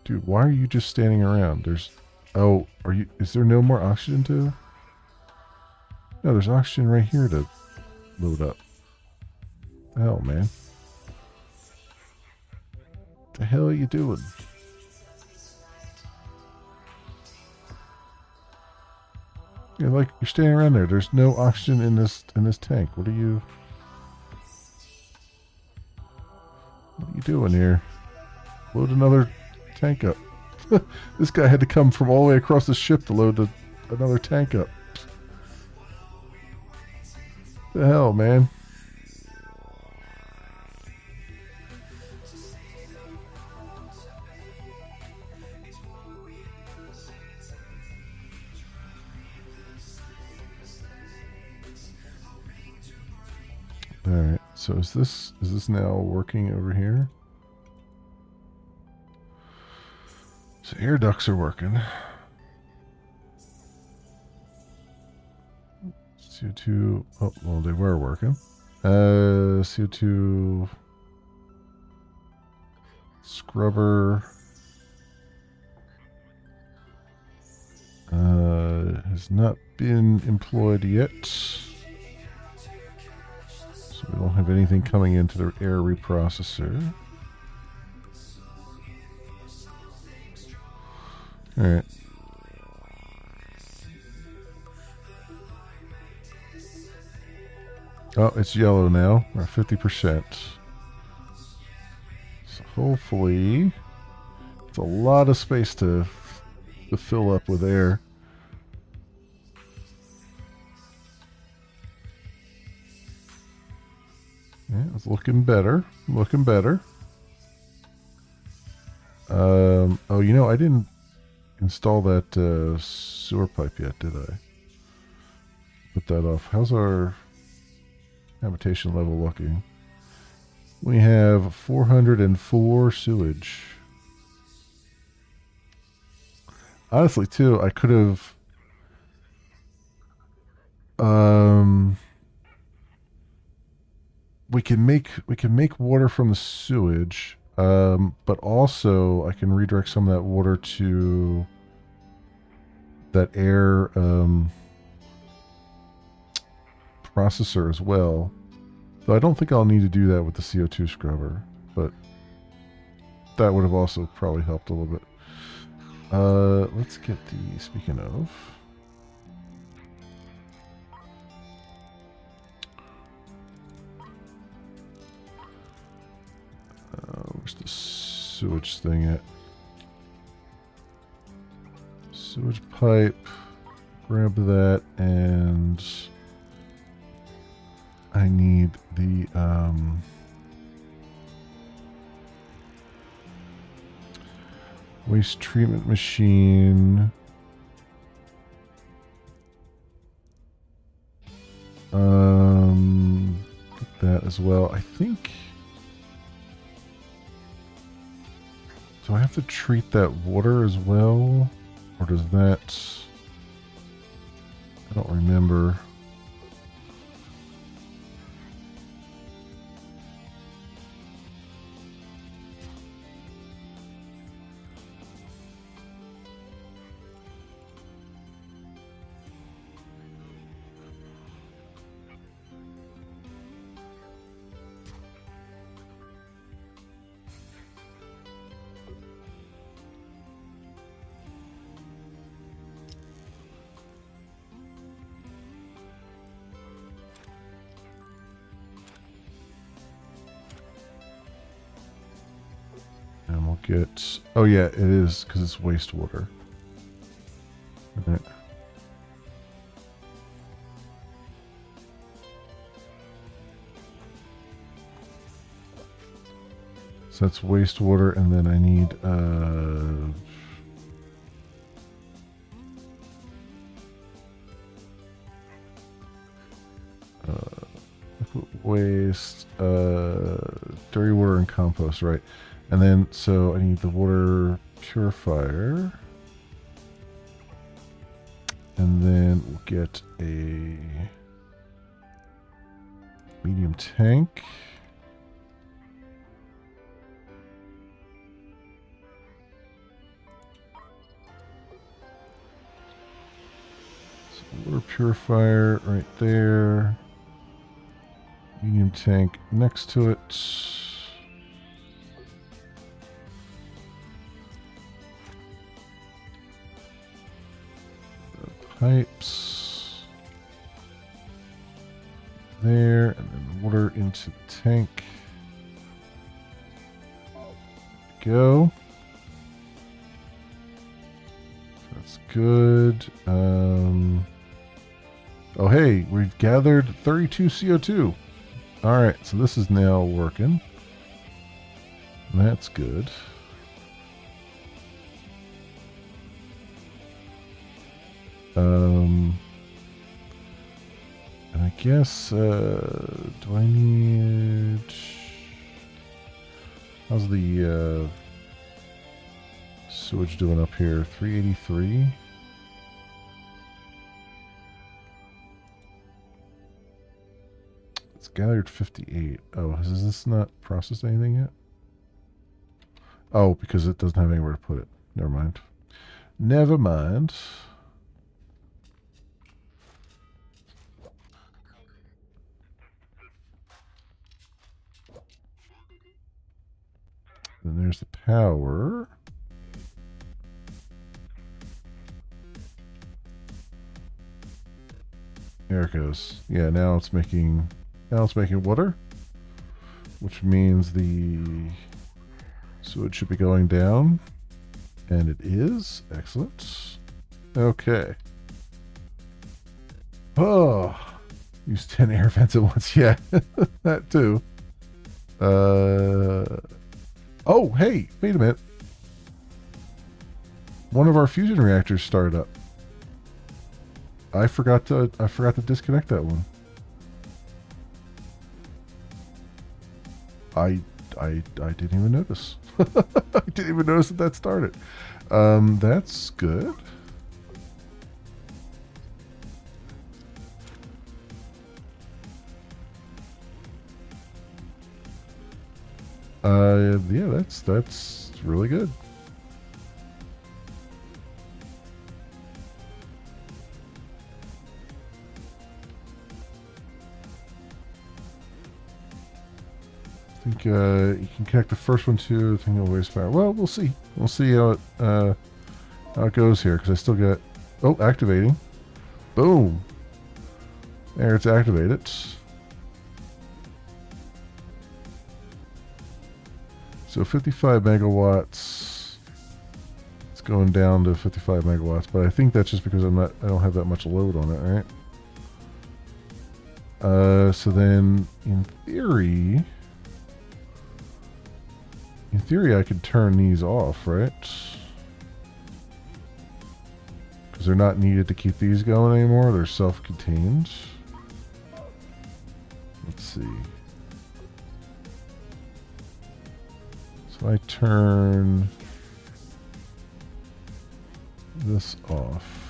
Dude, why are you just standing around? Oh, is there no more oxygen to? No, there's oxygen right here to load up. The hell, man. What the hell are you doing? Yeah, like you're standing around there. There's no oxygen in this tank. What are you doing here? Load another tank up. This guy had to come from all the way across the ship to load another tank up. The hell, man. Alright, so is this now working over here? So air ducts are working. CO2, oh, well, they were working. CO2 scrubber has not been employed yet. So we don't have anything coming into the air reprocessor. Alright. Oh, it's yellow now. We're at 50%. So hopefully it's a lot of space to fill up with air. Yeah, it's looking better. Looking better. Oh, I didn't install that sewer pipe yet, did I? Put that off. How's our habitation level looking? We have 404 sewage. Honestly, too, I could have we can make water from the sewage, but also I can redirect some of that water to that air processor as well. Though I don't think I'll need to do that with the CO2 scrubber, but that would have also probably helped a little bit. Let's get the, speaking of, where's the sewage thing at? Sewage pipe, grab that, and I need the, waste treatment machine. Get that as well. I think. Do I have to treat that water as well? Or does that. I don't remember. And we'll get... Oh yeah, it is, because it's wastewater. All right. So that's wastewater, and then I need... waste, dirty water and compost, right? And then, so I need the water purifier. And then we'll get a medium tank. So water purifier right there. Medium tank next to it. Pipes there, and then water into the tank. Go. That's good. Oh hey, we've gathered 32 CO2. Alright, so this is now working. That's good. And I guess, do I need... How's the, sewage doing up here? 383? It's gathered 58. Oh, has this not processed anything yet? Oh, because it doesn't have anywhere to put it. Never mind. Never mind. Then there's the power. There it goes. Yeah, now it's making water, which means the sewage should be going down, and it is. Excellent. Okay. Oh, use 10 air vents at once. Yeah, that too. Oh, hey, wait a minute. One of our fusion reactors started up. I forgot to disconnect that one. I didn't even notice. I didn't even notice that started. That's good. Yeah, that's really good. I think you can connect the first one to the thing of waste power. Well, we'll see. We'll see how it goes here because I still got. Oh, activating. Boom. There, it's activated. So 55 megawatts. It's going down to 55 megawatts, but I think that's just because I don't have that much load on it, right? So then, in theory, I could turn these off, right? Because they're not needed to keep these going anymore. They're self-contained. Let's see. So I turn this off.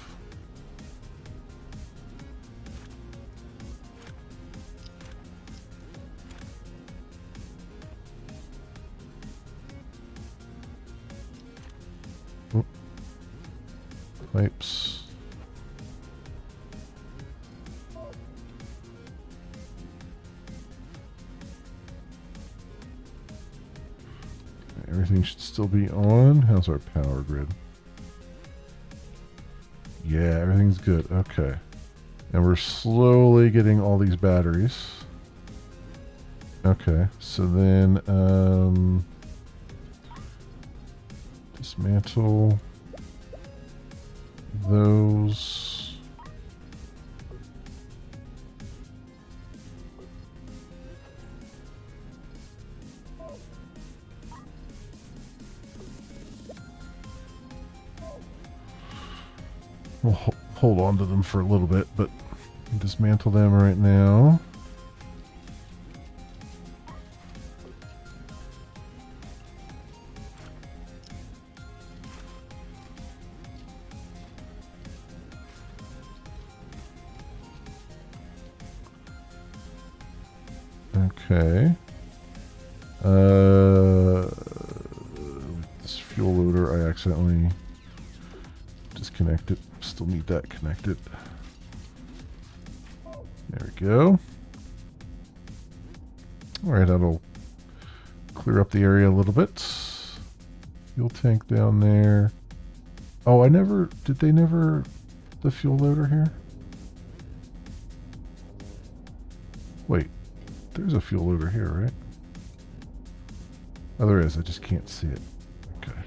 Pipes. Everything should still be on. How's our power grid? Yeah, everything's good. Okay. And we're slowly getting all these batteries. Okay, so then dismantle those. We'll hold on to them for a little bit, but dismantle them right now. Okay. This fuel loader, I accidentally disconnected. Still need that connected. There we go. Alright, that'll clear up the area a little bit. Fuel tank down there. Oh, did they never, the fuel loader here? Wait, there's a fuel loader here, right? Oh, there is, I just can't see it. Okay.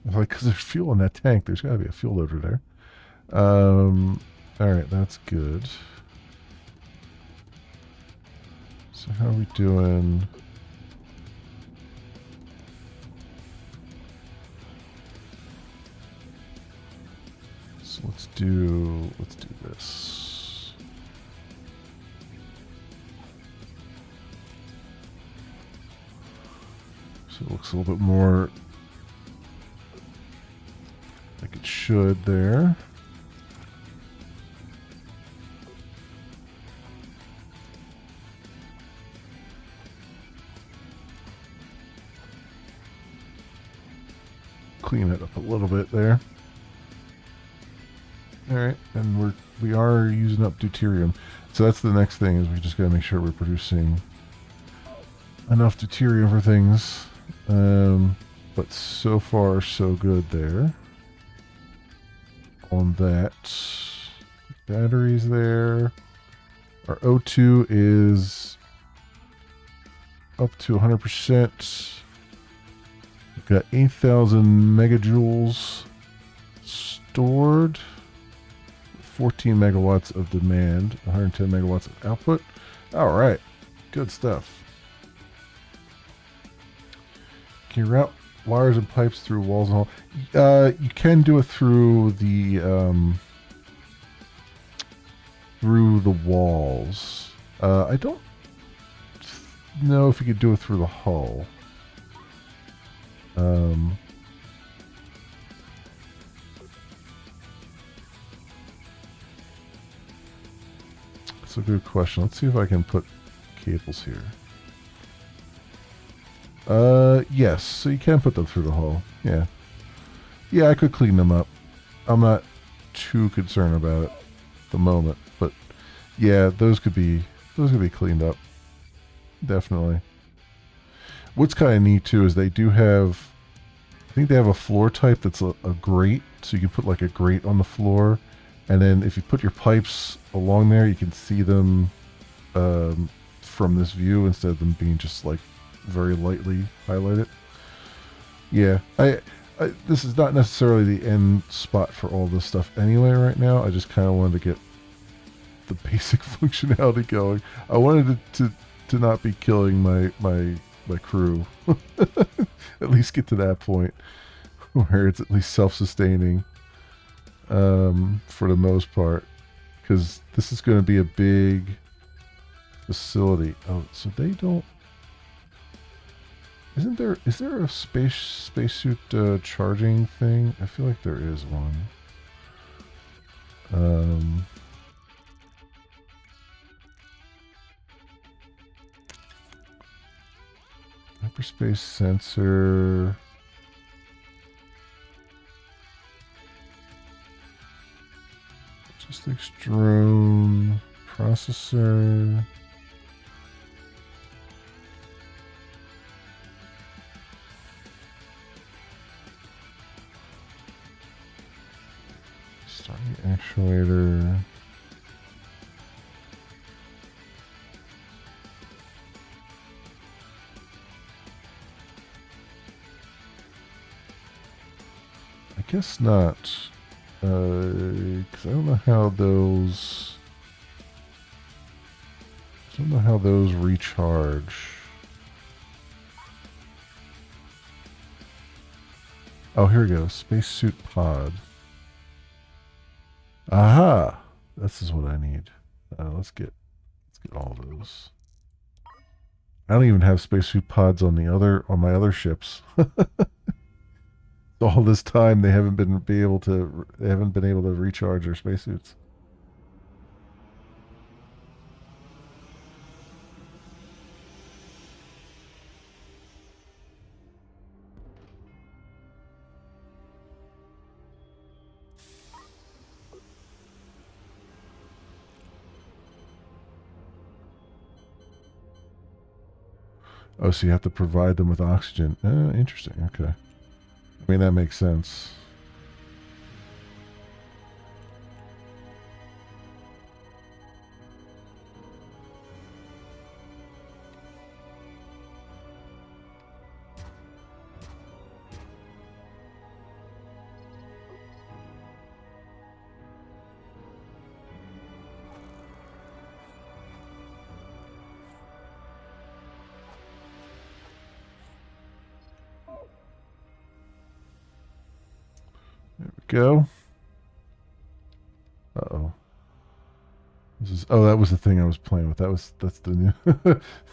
Like, because there's fuel in that tank, there's got to be a fuel loader there. Alright, that's good. So how are we doing? So let's do this. So it looks a little bit more like it should there. Clean it up a little bit there. Alright, and we are using up deuterium. So that's the next thing, is we just gotta make sure we're producing enough deuterium for things. But so far so good there. On that. Batteries there. Our O2 is up to 100%. We've got 8,000 megajoules stored. 14 megawatts of demand, 110 megawatts of output. All right, good stuff. Can you route wires and pipes through walls and all? You can do it through the walls. I don't know if you could do it through the hull. That's a good question. Let's see if I can put cables here. Yes. So you can put them through the hole. Yeah. Yeah, I could clean them up. I'm not too concerned about it at the moment, but yeah, those could be cleaned up. Definitely. What's kind of neat too is they do have. I think they have a floor type that's a grate, so you can put like a grate on the floor, and then if you put your pipes along there, you can see them from this view instead of them being just like very lightly highlighted. Yeah, this is not necessarily the end spot for all this stuff anyway. Right now, I just kind of wanted to get the basic functionality going. I wanted to not be killing my crew. At least get to that point where it's at least self-sustaining for the most part, because this is going to be a big facility. Oh, so they don't. Is there a spacesuit charging thing? I feel like there is one. Um, Hyperspace sensor. Logistics drone. Processor. Starting actuator. I guess not. Because I don't know how those. I don't know how those recharge. Oh, here we go. Spacesuit pod. Aha! This is what I need. Let's get all those. I don't even have spacesuit pods on my other ships. All this time they haven't been able to recharge their spacesuits. Oh, so you have to provide them with oxygen. Interesting. Okay. I mean, that makes sense. There we go. Uh-oh. That was the thing I was playing with. That's the new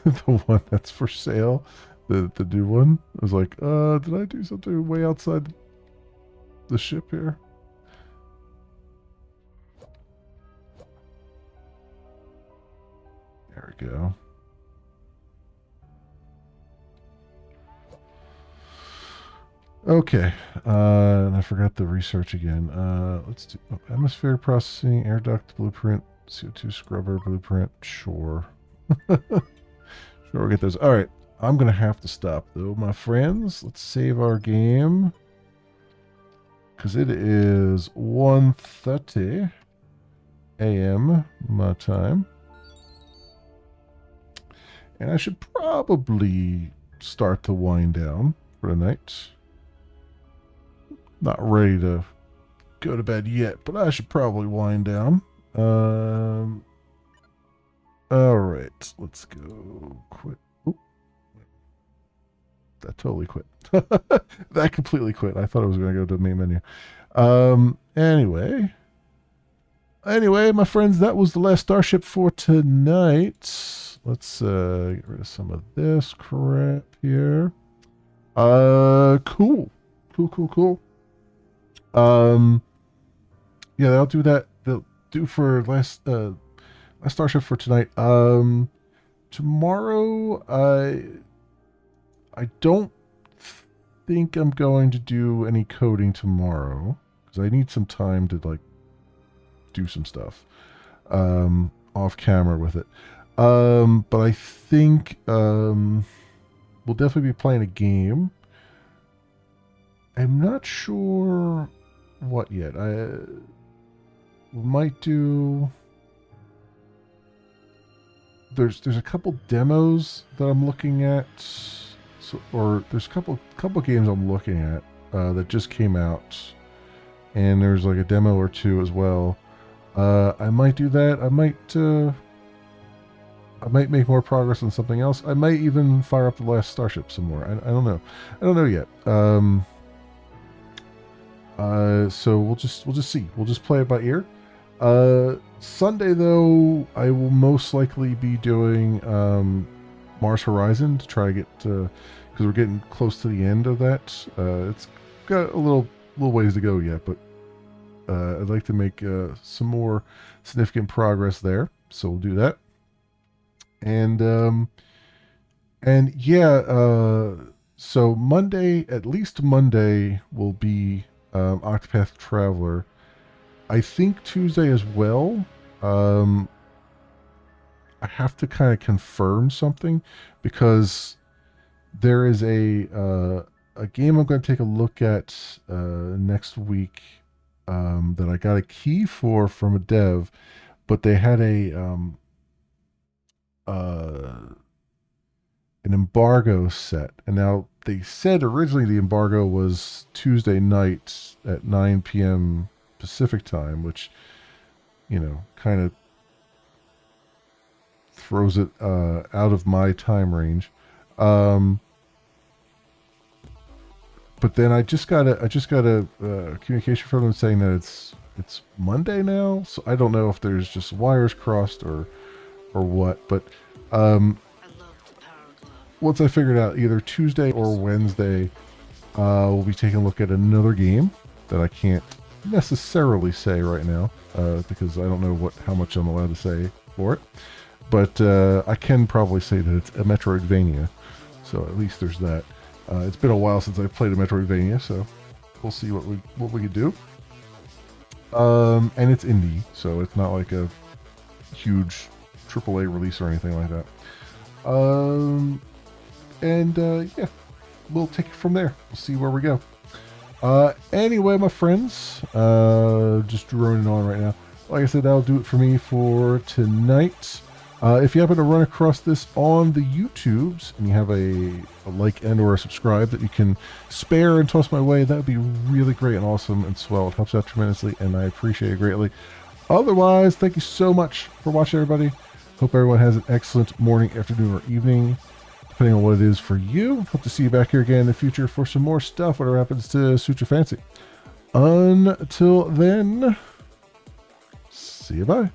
the one that's for sale. The new one. I was like, did I do something way outside the ship here? There we go. Okay, and I forgot the research again. Let's do atmosphere processing, air duct blueprint, CO2 scrubber blueprint. Sure. Sure, we'll get those. All right, I'm going to have to stop, though, my friends. Let's save our game, because it is 1:30 a.m. my time. And I should probably start to wind down for the night. Not ready to go to bed yet, but I should probably wind down. All right, let's go. Quit. Oop. That totally quit. That completely quit. I thought I was going to go to the main menu. Anyway, my friends, that was the last Starship for tonight. Let's get rid of some of this crap here. Cool. Cool. Yeah, they'll do that. They'll do for last Starship for tonight. Tomorrow, I don't think I'm going to do any coding tomorrow because I need some time to like do some stuff off camera with it. But I think we'll definitely be playing a game. I'm not sure what yet. I might do. There's a couple demos that I'm looking at, or there's a couple games I'm looking at that just came out, and there's like a demo or two as well. I might do that. I might make more progress on something else. I might even fire up the Last Starship some more. I don't know. I don't know yet. So we'll just see. We'll just play it by ear. Sunday though, I will most likely be doing Mars Horizon to try to get because we're getting close to the end of that. It's got a little ways to go yet, but I'd like to make some more significant progress there. So we'll do that. And yeah, so Monday, at least Monday, will be Octopath Traveler. I think Tuesday as well. I have to kind of confirm something because there is a game I'm going to take a look at next week that I got a key for from a dev, but they had an embargo set, and now they said originally the embargo was Tuesday night at 9 p.m. Pacific time, which, you know, kind of throws it out of my time range. But then I just got a communication from them saying that it's Monday now, so I don't know if there's just wires crossed or what. But once I figure it out, either Tuesday or Wednesday, we'll be taking a look at another game that I can't necessarily say right now because I don't know how much I'm allowed to say for it. But I can probably say that it's a Metroidvania, so at least there's that. It's been a while since I've played a Metroidvania, so we'll see what we could do. And it's indie, so it's not like a huge AAA release or anything like that. Yeah, we'll take it from there. We'll see where we go. Anyway, my friends, just droning on right now. Like I said, that'll do it for me for tonight. If you happen to run across this on the YouTubes and you have a like and or a subscribe that you can spare and toss my way, that would be really great and awesome and swell. It helps out tremendously, and I appreciate it greatly. Otherwise, thank you so much for watching, everybody. Hope everyone has an excellent morning, afternoon, or evening, depending on what it is for you. Hope to see you back here again in the future for some more stuff, whatever happens to suit your fancy. Until then, see you, bye.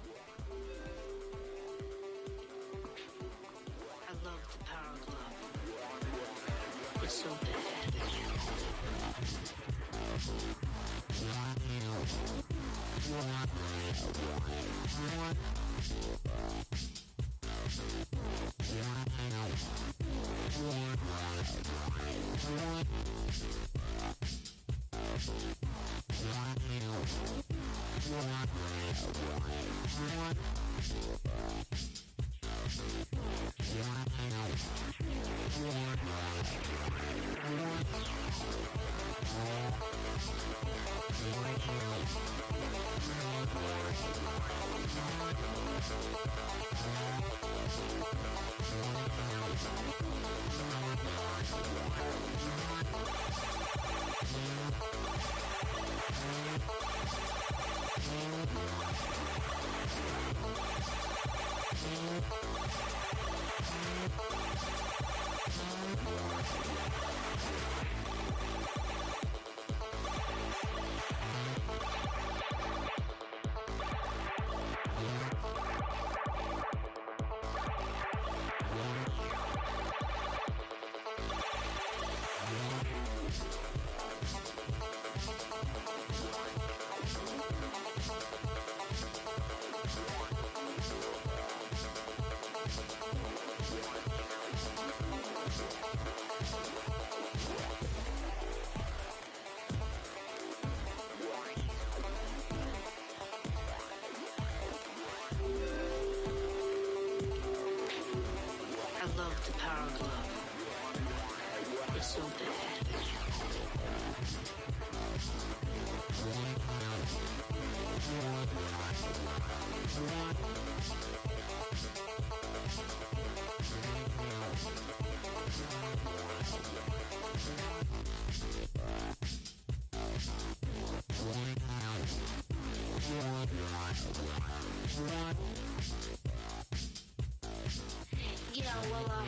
Yeah, well,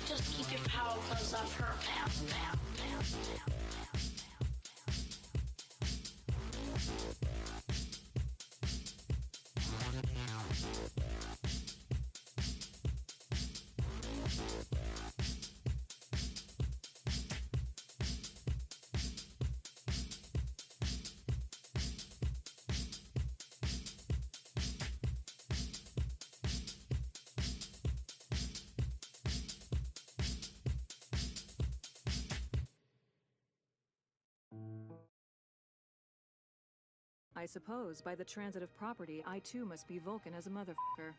just keep your power gloves off her, pal. I suppose by the transitive property, I too must be Vulcan as a motherfucker.